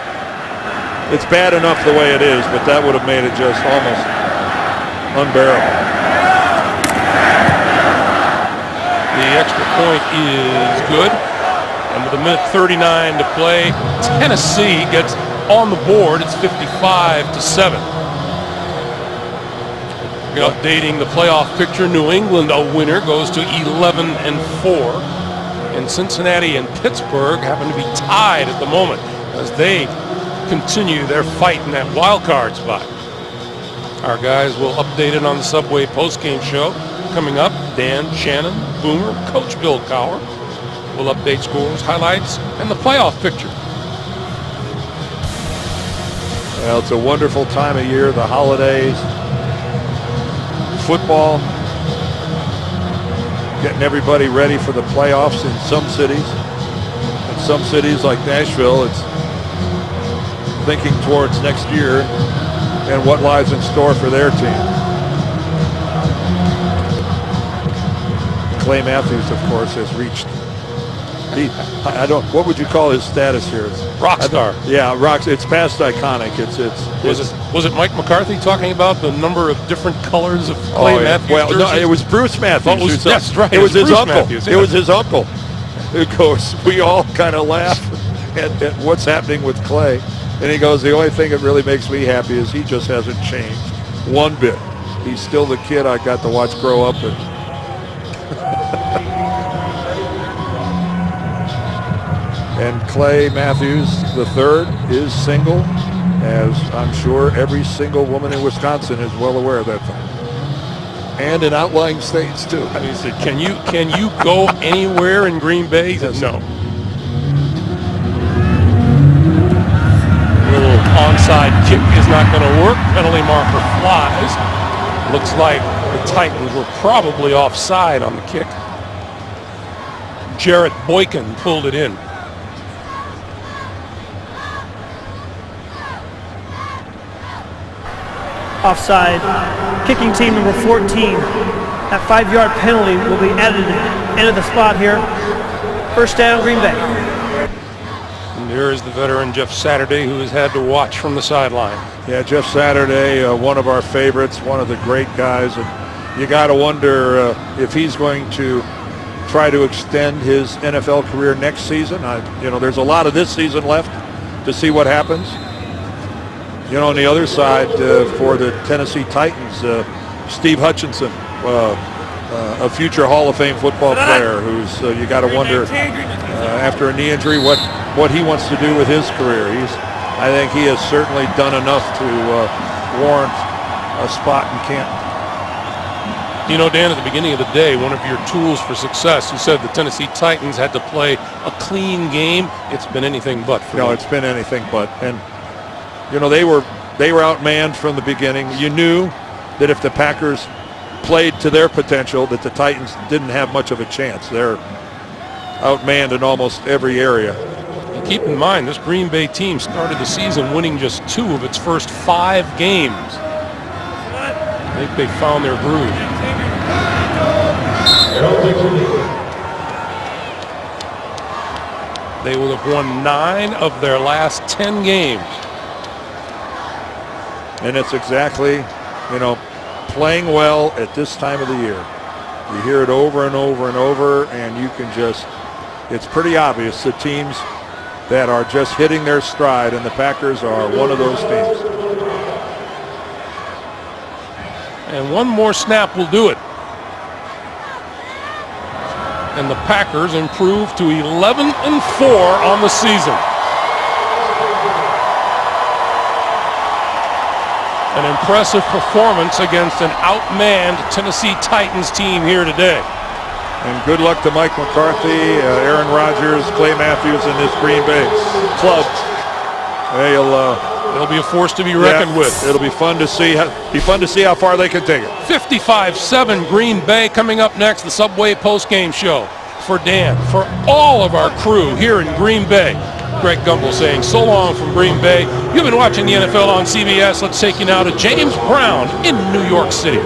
It's bad enough the way it is, but that would have made it just almost unbearable. The extra point is good. And with 1:39 to play, Tennessee gets on the board. It's 55-7. Updating the playoff picture, New England, a winner, goes to 11-4. And Cincinnati and Pittsburgh happen to be tied at the moment as they continue their fight in that wild card spot. Our guys will update it on the Subway postgame show. Coming up, Dan Shannon, Boomer, Coach Bill Cowher will update scores, highlights, and the playoff picture. Well, it's a wonderful time of year, the holidays, football, getting everybody ready for the playoffs in some cities. In some cities like Nashville, it's thinking towards next year and what lies in store for their team. Clay Matthews, of course, has reached I don't. What would you call his status here? Rock star. Yeah, rock. It's past iconic. Was it Mike McCarthy talking about the number of different colors of Clay Matthews? Well, no, jerseys? it was Bruce Matthews. That's right. It was his Bruce uncle. Matthews, yeah. It was his uncle. Of course, we all kind of laugh at what's happening with Clay, and he goes, "The only thing that really makes me happy is he just hasn't changed one bit. He's still the kid I got to watch grow up." And Clay Matthews III is single, as I'm sure every single woman in Wisconsin is well aware of that fact. And in outlying states too. I mean, can you go anywhere in Green Bay? Yes. No. Little onside kick is not going to work. Penalty marker flies. Looks like the Titans were probably offside on the kick. Jarrett Boykin pulled it in. Offside. Kicking team number 14. That 5-yard penalty will be added into the spot here. First down, Green Bay. And there is the veteran Jeff Saturday, who has had to watch from the sideline. Yeah, Jeff Saturday, one of our favorites, one of the great guys, and you got to wonder if he's going to try to extend his NFL career next season. There's a lot of this season left to see what happens. On the other side, for the Tennessee Titans, Steve Hutchinson, a future Hall of Fame football player who's, you got to wonder, after a knee injury, what he wants to do with his career. I think he has certainly done enough to warrant a spot in Canton. Dan, at the beginning of the day, one of your tools for success, you said the Tennessee Titans had to play a clean game. It's been anything but for them. It's been anything but. And they were outmanned from the beginning. You knew that if the Packers played to their potential, that the Titans didn't have much of a chance. They're outmanned in almost every area. And keep in mind, this Green Bay team started the season winning just 2 of its first 5 games. I think they found their groove. They will have won 9 of their last 10 games. And it's exactly, playing well at this time of the year. You hear it over and over and over, and you can it's pretty obvious the teams that are just hitting their stride, and the Packers are one of those teams. And one more snap will do it. And the Packers improve to 11-4 on the season. An impressive performance against an outmanned Tennessee Titans team here today. And good luck to Mike McCarthy, Aaron Rodgers, Clay Matthews, and this Green Bay club. They'll be a force to be reckoned with. It'll be fun to see. How far they can take it. 55-7 Green Bay. Coming up next, the Subway postgame show. For Dan, for all of our crew here in Green Bay, Greg Gumbel saying so long from Green Bay. You've been watching the NFL on CBS. Let's take you now to James Brown in New York City.